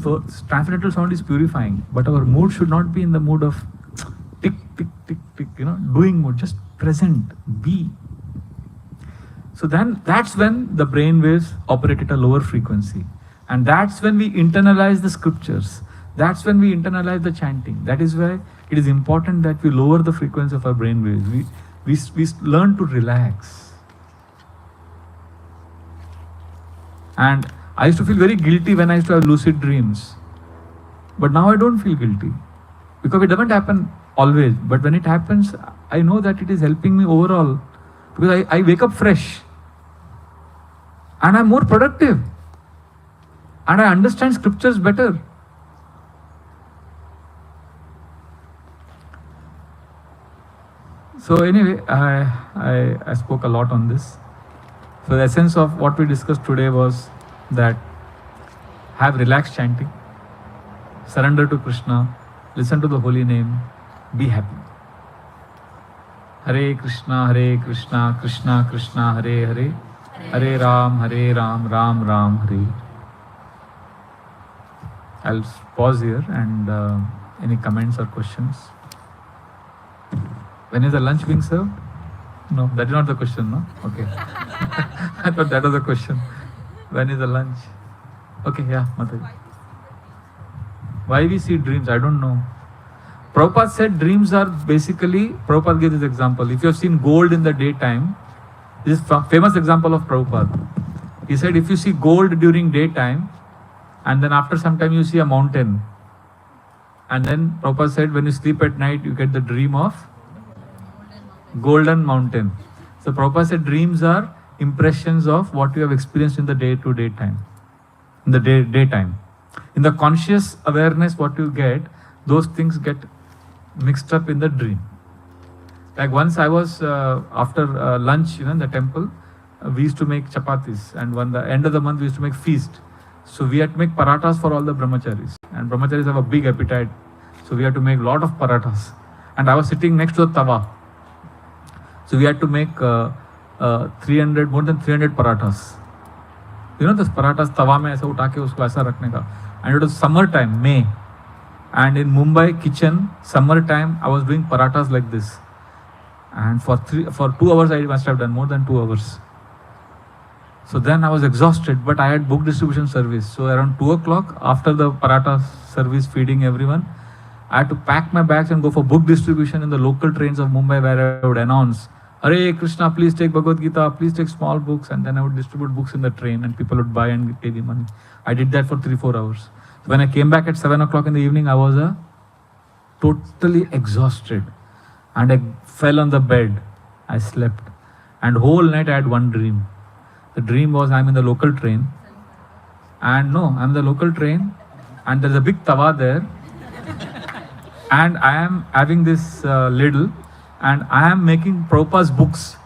Speaker 6: transcendental sound is purifying, but our mood should not be in the mood of tick, tick, tick, tick, doing mood. Just present, be. So then that's when the brain waves operate at a lower frequency. And that's when we internalize the scriptures. That's when we internalize the chanting. That is why it is important that we lower the frequency of our brain waves. We learn to relax. And I used to feel very guilty when I used to have lucid dreams. But now I don't feel guilty. Because it doesn't happen always. But when it happens, I know that it is helping me overall. Because I wake up fresh. And I'm more productive. And I understand scriptures better. So anyway, I spoke a lot on this. So the essence of what we discussed today was that have relaxed chanting, surrender to Krishna, listen to the holy name, be happy. Hare Krishna, Krishna Krishna, Hare Hare, Hare Ram, Ram Ram, Hare. I'll pause here and any comments or questions? When is the lunch being served? No, that is not the question, no? Okay. I thought that was the question. When is the lunch? Okay, yeah, Mataji. Why we see dreams? I don't know. Prabhupada said dreams are basically, Prabhupada gave this example. If you have seen gold in the daytime, this is a famous example of Prabhupada. He said if you see gold during daytime, and then after some time you see a mountain. And then Prabhupada said when you sleep at night, you get the dream of golden mountain. So Prabhupada said dreams are impressions of what you have experienced in the day-to-day time. In the daytime. In the conscious awareness what you get, those things get mixed up in the dream. Like once I was, after lunch, in the temple, we used to make chapatis. And when the end of the month, we used to make feast. So we had to make parathas for all the brahmacharis. And brahmacharis have a big appetite. So we had to make a lot of parathas. And I was sitting next to the tawa. So we had to make more than 300 parathas. You know this parathas tawa mein aisa uta ke usko aisa rakhne ka. And it was summer time, May. And in Mumbai kitchen, summer time, I was doing parathas like this. And for 2 hours I must have done more than 2 hours. So then I was exhausted, but I had book distribution service. So around 2 o'clock, after the paratha service feeding everyone, I had to pack my bags and go for book distribution in the local trains of Mumbai, where I would announce, Hare Krishna, please take Bhagavad Gita, please take small books, and then I would distribute books in the train and people would buy and pay the money. I did that for 3-4 hours. So when I came back at 7 o'clock in the evening, I was totally exhausted and I fell on the bed. I slept. And whole night I had one dream. The dream was I'm in the local train. And no, I'm in the local train and there's a big tawa there. And I am having this ladle and I am making Prabhupada's books.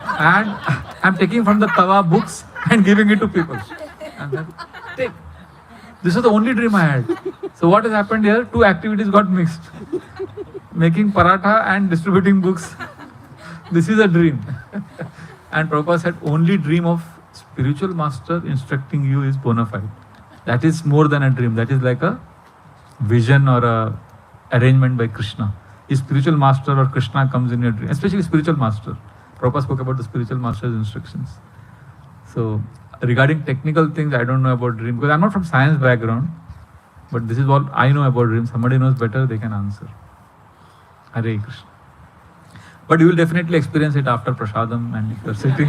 Speaker 6: And I'm taking from the tawa books and giving it to people. And then, take. This is the only dream I had. So what has happened here? 2 activities got mixed. Making paratha and distributing books. This is a dream. And Prabhupada said, only dream of spiritual master instructing you is bona fide. That is more than a dream. That is like a vision or a arrangement by Krishna. If spiritual master or Krishna comes in your dream, especially spiritual master. Prabhupada spoke about the spiritual master's instructions. So regarding technical things, I don't know about dream because I'm not from science background. But this is what I know about dreams. Somebody knows better, they can answer. Hare Krishna. But you will definitely experience it after prasadam, and if you are sitting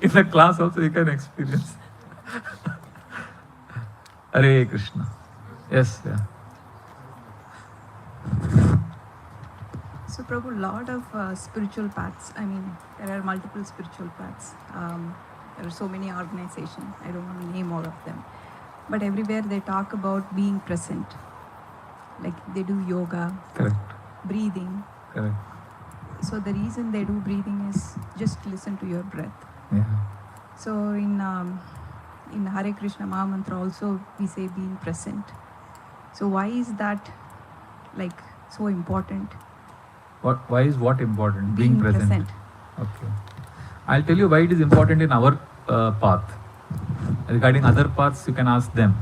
Speaker 6: in the class also you can experience. Hare Krishna. Yes, yeah.
Speaker 12: So Prabhu, lot of spiritual paths. I mean, there are multiple spiritual paths. There are so many organizations. I don't want to name all of them. But everywhere they talk about being present. Like they do yoga.
Speaker 6: Correct.
Speaker 12: Breathing.
Speaker 6: Correct.
Speaker 12: So the reason they do breathing is just listen to your breath.
Speaker 6: Yeah.
Speaker 12: So in Hare Krishna Maha Mantra also we say being present. So why is that like so important?
Speaker 6: Why is what important?
Speaker 12: Being present.
Speaker 6: Okay. I'll tell you why it is important in our path. Regarding other paths, you can ask them.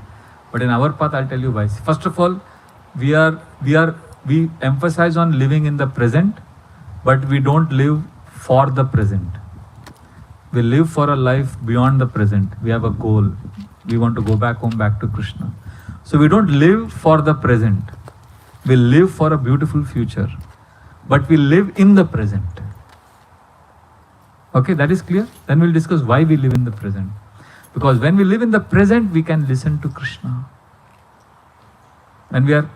Speaker 6: But in our path, I'll tell you why. First of all, we emphasize on living in the present, but we don't live for the present. We live for a life beyond the present. We have a goal. We want to go back home, back to Krishna. So we don't live for the present. We live for a beautiful future. But we live in the present. Okay, that is clear? Then we'll discuss why we live in the present. Because when we live in the present, we can listen to Krishna. When we are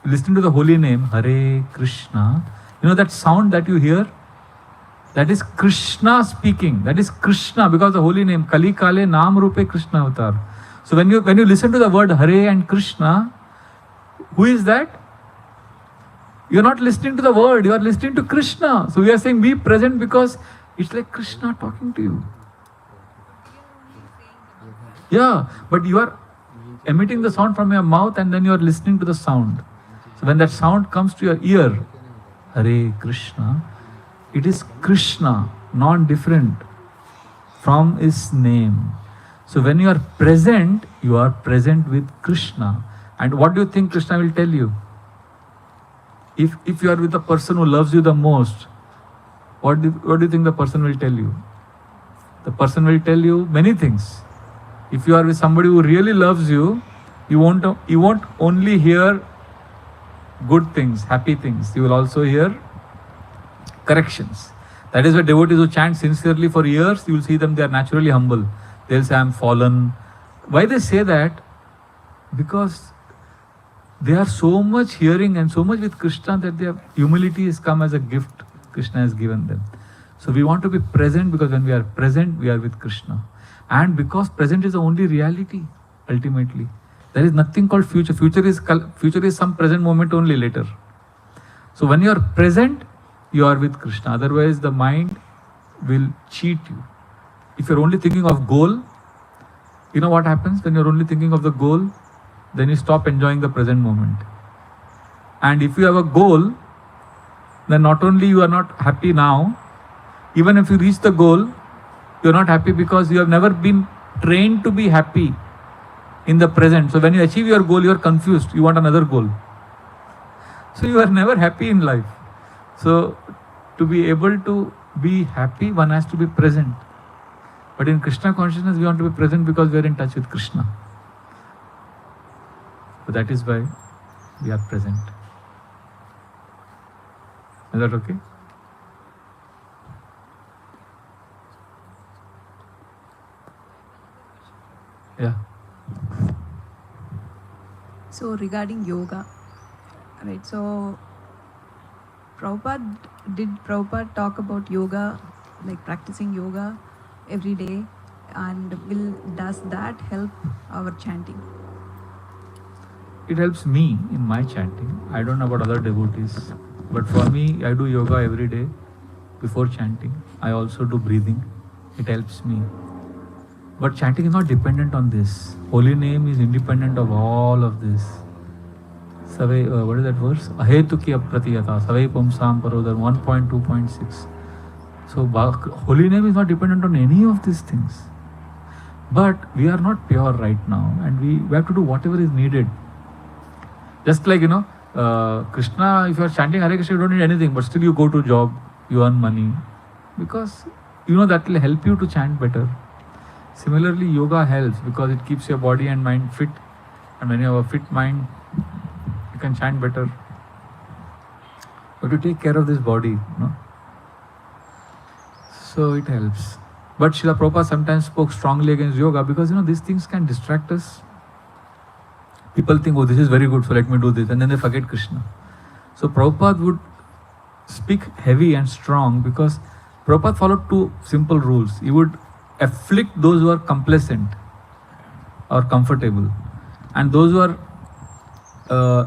Speaker 6: listening to the holy name, Hare Krishna, you know that sound that you hear? That is Krishna speaking. That is Krishna, because the holy name, Kali Kale Naam Rupe Krishna Avatar. So when you listen to the word Hare and Krishna, who is that? You are not listening to the word, you are listening to Krishna. So we are saying be present because it's like Krishna talking to you. Yeah, but you are emitting the sound from your mouth and then you are listening to the sound. So when that sound comes to your ear, Hare Krishna, it is Krishna, non-different from his name. So when you are present with Krishna. And what do you think Krishna will tell you? If you are with a person who loves you the most, what do you think the person will tell you? The person will tell you many things. If you are with somebody who really loves you, you won't only hear good things, happy things. You will also hear corrections. That is why devotees who chant sincerely for years, you will see them, they are naturally humble. They will say, I am fallen. Why they say that? Because they are so much hearing and so much with Krishna that their humility has come as a gift Krishna has given them. So we want to be present because when we are present, we are with Krishna. And because present is the only reality, ultimately. There is nothing called future. Future is some present moment only later. So when you are present, you are with Krishna. Otherwise, the mind will cheat you. If you are only thinking of goal, you know what happens when you are only thinking of the goal? Then you stop enjoying the present moment. And if you have a goal, then not only you are not happy now, even if you reach the goal, you are not happy because you have never been trained to be happy in the present. So when you achieve your goal, you are confused. You want another goal. So you are never happy in life. So to be able to be happy, one has to be present. But in Krishna consciousness, we want to be present because we are in touch with Krishna. So that is why we are present. Is that okay? Yeah.
Speaker 12: So regarding yoga, right? So did Prabhupada talk about yoga, like practicing yoga every day, and does that help our chanting?
Speaker 6: It helps me in my chanting. I don't know about other devotees, but for me, I do yoga every day before chanting. I also do breathing. It helps me. But chanting is not dependent on this. Holy name is independent of all of this. What is that verse? Ahetuki apratiyata, savai pumsam parodar, 1.2.6. So holy name is not dependent on any of these things. But we are not pure right now, and we have to do whatever is needed. Just like, Krishna, if you are chanting Hare Krishna, you don't need anything, but still you go to job, you earn money, because that will help you to chant better. Similarly, yoga helps because it keeps your body and mind fit, and when you have a fit mind, you can chant better. But to take care of this body, so it helps. But Srila Prabhupada sometimes spoke strongly against yoga because these things can distract us. People think, oh, this is very good, so let me do this, and then they forget Krishna. So Prabhupada would speak heavy and strong because Prabhupada followed two simple rules. He would afflict those who are complacent or comfortable, and those who are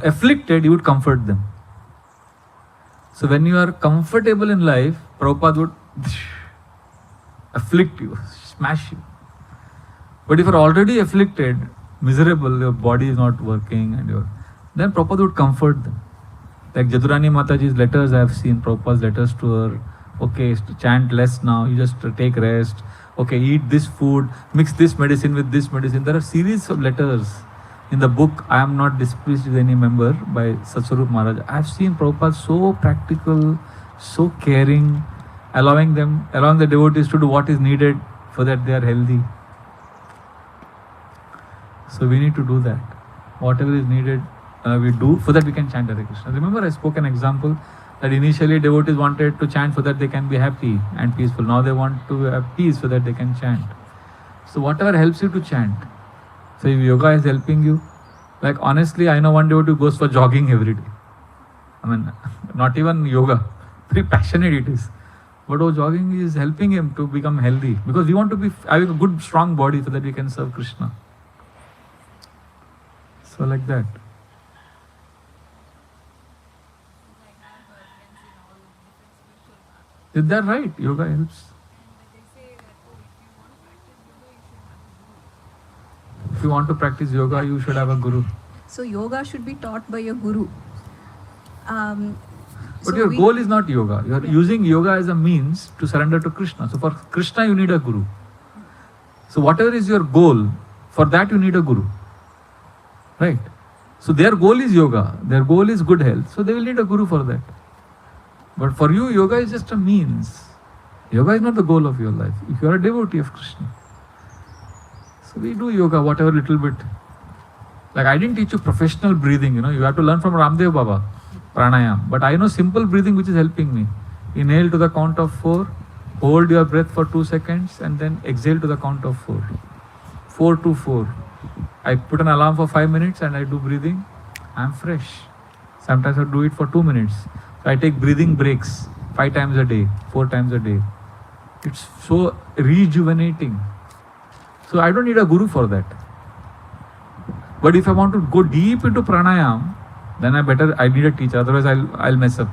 Speaker 6: afflicted, he would comfort them. So when you are comfortable in life, Prabhupada would afflict you, smash you. But if you are already afflicted, miserable, your body is not working, and then Prabhupada would comfort them. Like Jadurani Mataji's letters, I have seen Prabhupada's letters to her. Okay, chant less now, you just take rest. Okay, eat this food, mix this medicine with this medicine. There are series of letters in the book I am not displeased with any member by Satswarup Maharaj. I have seen Prabhupada so practical, so caring, allowing the devotees to do what is needed so that they are healthy. So we need to do that. Whatever is needed, we do so that we can chant Hare Krishna. Remember, I spoke an example that initially devotees wanted to chant so that they can be happy and peaceful. Now they want to have peace so that they can chant. So whatever helps you to chant. So if yoga is helping you, like honestly, I know one devotee who goes for jogging every day. I mean, not even yoga, very passionate it is. But jogging is helping him to become healthy because we want to be having a good, strong body so that we can serve Krishna. So like that. Is that right? Yoga helps. If you want to practice yoga, you should have a guru.
Speaker 12: So yoga should be taught by a guru.
Speaker 6: But your goal is not yoga. You are using yoga as a means to surrender to Krishna. So for Krishna, you need a guru. So whatever is your goal, for that you need a guru. Right? So their goal is yoga. Their goal is good health. So they will need a guru for that. But for you, yoga is just a means. Yoga is not the goal of your life. If you are a devotee of Krishna. So we do yoga, whatever little bit. Like I didn't teach you professional breathing, you have to learn from Ramdev Baba, pranayam. But I know simple breathing which is helping me. Inhale to the count of 4, hold your breath for 2 seconds and then exhale to the count of 4. 4 to 4. I put an alarm for 5 minutes and I do breathing. I am fresh. Sometimes I do it for 2 minutes. So I take breathing breaks 5 times a day, 4 times a day. It's so rejuvenating. So I don't need a guru for that. But if I want to go deep into pranayam, then I need a teacher, otherwise I'll mess up.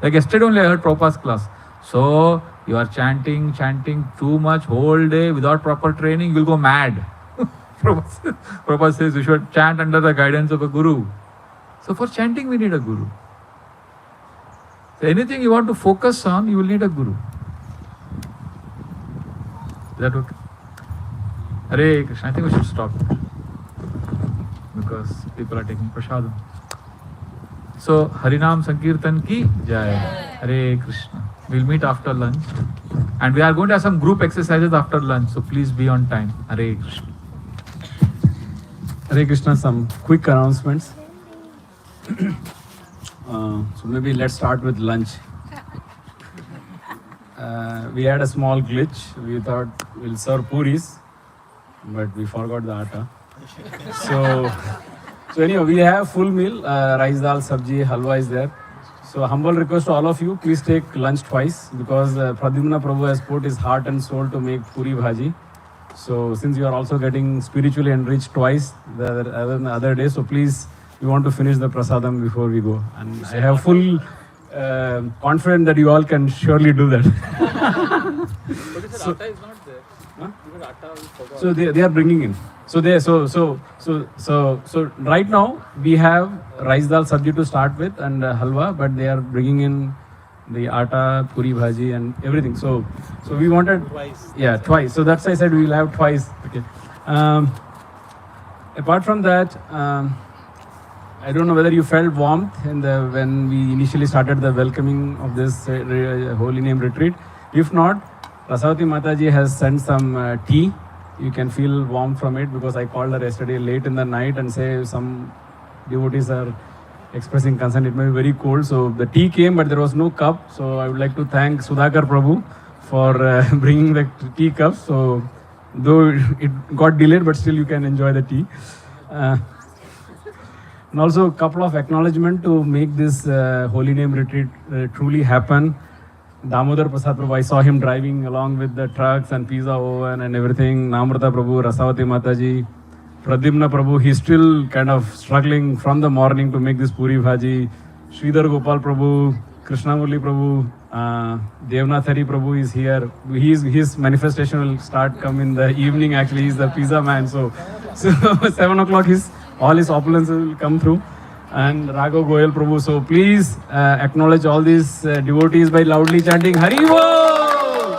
Speaker 6: Like yesterday only I heard Prabhupada's class. So you are chanting too much whole day without proper training, you will go mad. Prabhupada says you should chant under the guidance of a guru. So for chanting we need a guru. So anything you want to focus on, you will need a guru. Is that okay? Hare Krishna, I think we should stop because people are taking prasadam. So Harinam Sankirtan ki jai. Hare Krishna. We'll meet after lunch. And we are going to have some group exercises after lunch, so please be on time. Hare Krishna.
Speaker 5: Hare Krishna, some quick announcements. So maybe let's start with lunch. We had a small glitch. We thought we'll serve puris, but we forgot the atta. So anyway, we have full meal, rice dal, sabji, halwa is there. So humble request to all of you, please take lunch twice because Pradyumna Prabhu has put his heart and soul to make puri bhaji. So since you are also getting spiritually enriched twice the other day, so please, we want to finish the prasadam before we go. And I have full confidence that you all can surely do that.
Speaker 6: Atta is not there.
Speaker 5: Huh?
Speaker 6: Because atta we forgot.
Speaker 5: So they are bringing in. So right now we have rice dal sabji to start with and halwa, but they are bringing in the atta, puri bhaji and everything. So we wanted
Speaker 6: Twice.
Speaker 5: Yeah, twice. So that's why I said we will have twice. Okay. Apart from that, I don't know whether you felt warmth when we initially started the welcoming of this holy name retreat. If not, Rasavati Mataji has sent some tea. You can feel warmth from it because I called her yesterday late in the night and say some devotees are expressing concern. It may be very cold. So the tea came, but there was no cup. So I would like to thank Sudhakar Prabhu for bringing the tea cups. So though it got delayed, but still you can enjoy the tea. And also a couple of acknowledgement to make this holy name retreat truly happen. Damodar Prasad Prabhu, I saw him driving along with the trucks and pizza oven and everything. Namrata Prabhu, Rasavati Mataji, Pradyumna Prabhu, he's still kind of struggling from the morning to make this puri bhaji. Sridhar Gopal Prabhu, Krishnamurli Prabhu, Devnath Hari Prabhu is here. His manifestation will come in the evening actually. He's the pizza man. So 7 o'clock all his opulence will come through. And Raghav Goyal Prabhu. So please acknowledge all these devotees by loudly chanting Hari Bol.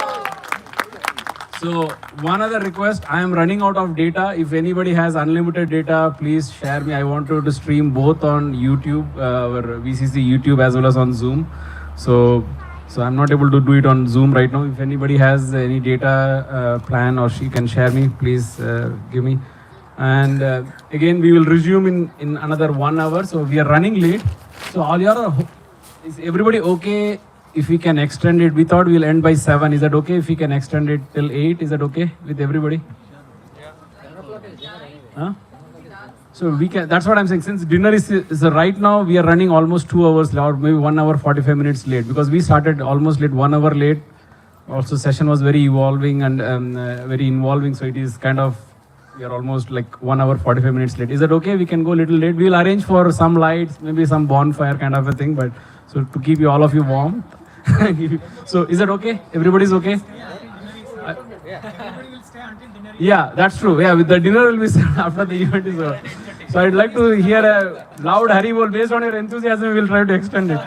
Speaker 5: So one other request, I am running out of data. If anybody has unlimited data, please share me. I want to stream both on YouTube, our VCC YouTube as well as on Zoom. So I'm not able to do it on Zoom right now. If anybody has any data plan or she can share me, please give me. And again, we will resume in another 1 hour. So we are running late. So is everybody okay if we can extend it? We thought we'll end by 7. Is that okay if we can extend it till 8? Is that okay with everybody? Huh? So we can. That's what I'm saying. Since dinner is right now, we are running almost 2 hours or maybe 1 hour 45 minutes late because we started almost late, 1 hour late. Also, session was very evolving and very involving. So it is kind of. We are almost like 1 hour 45 minutes late. Is that okay? We can go a little late. We will arrange for some lights, maybe some bonfire kind of a thing. But so to keep all of you warm. So is that okay? Everybody's okay?
Speaker 11: Everybody will stay until dinner.
Speaker 5: Yeah, that's true. Yeah, with the dinner will be after the event is over. So I'd like to hear a loud Hari Bol. Based on your enthusiasm, we will try to extend it.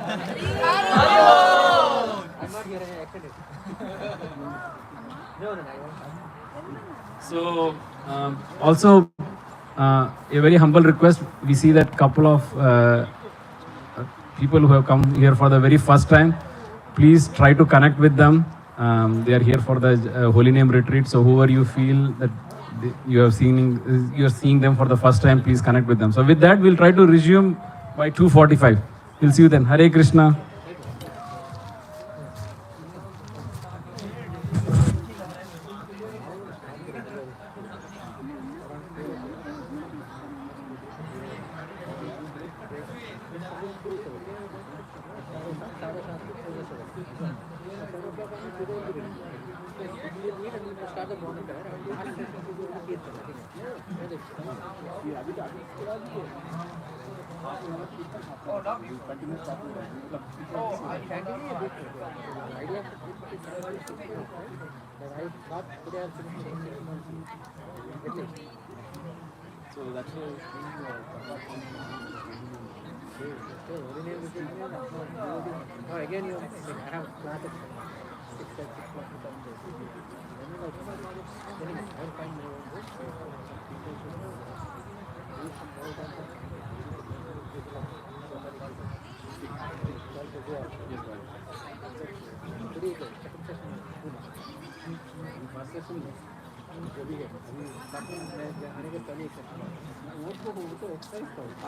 Speaker 5: So also a very humble request. We see that couple of people who have come here for the very first time. Please try to connect with them. They are here for the holy name retreat. So whoever you feel that you are seeing them for the first time, please connect with them. So with that, we'll try to resume by 2:45. We'll see you then. Hare Krishna.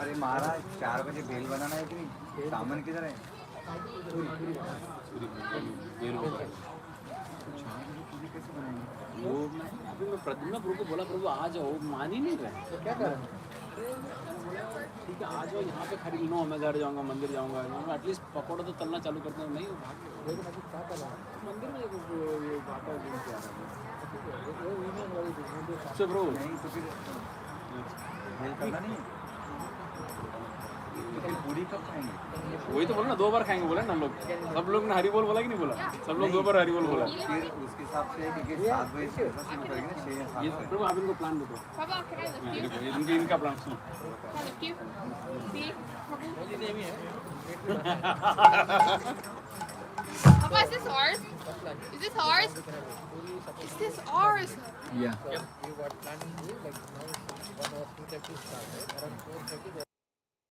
Speaker 13: अरे महाराज 4 बजे bell बनाना है कि नहीं? सामान किधर है?
Speaker 5: वो अभी मैं प्रद्युम्न प्रभु को बोला, प्रभु आ जाओ, मान ही नहीं रहे। तो क्या करें? ठीक है आ जाओ, यहाँ पे खरीद लो, मैं घर जाऊँगा, मंदिर जाऊँगा, एटलीस्ट पकौड़ा तो तलना चालू करते हैं। नहीं वो भाग मंदिर में ये आटा गिन के आ रहा है। अच्छा ब्रो
Speaker 13: नहीं तो फिर बेल करना नहीं है। तो फिर पूरी कब खाएंगे?
Speaker 5: वही तो बोला ना, 2 बार खाएंगे बोला ना लोग। सब लोग ने हरी बोल बोला कि नहीं बोला? सब लोग 2 बार हरी बोल बोला।
Speaker 13: फिर उसके हिसाब से क्योंकि 7 बजे से शुरू करेंगे ना 6 या 7
Speaker 5: ये
Speaker 13: बजे।
Speaker 5: प्रभु आप इनको प्लान दे दो।
Speaker 7: Prabhu, can I lift you?
Speaker 5: देखो ये इनका प्लान सुनो।
Speaker 7: Can I lift you? See? Papa, is this ours? Is this ours? Is this ours?
Speaker 5: Yeah.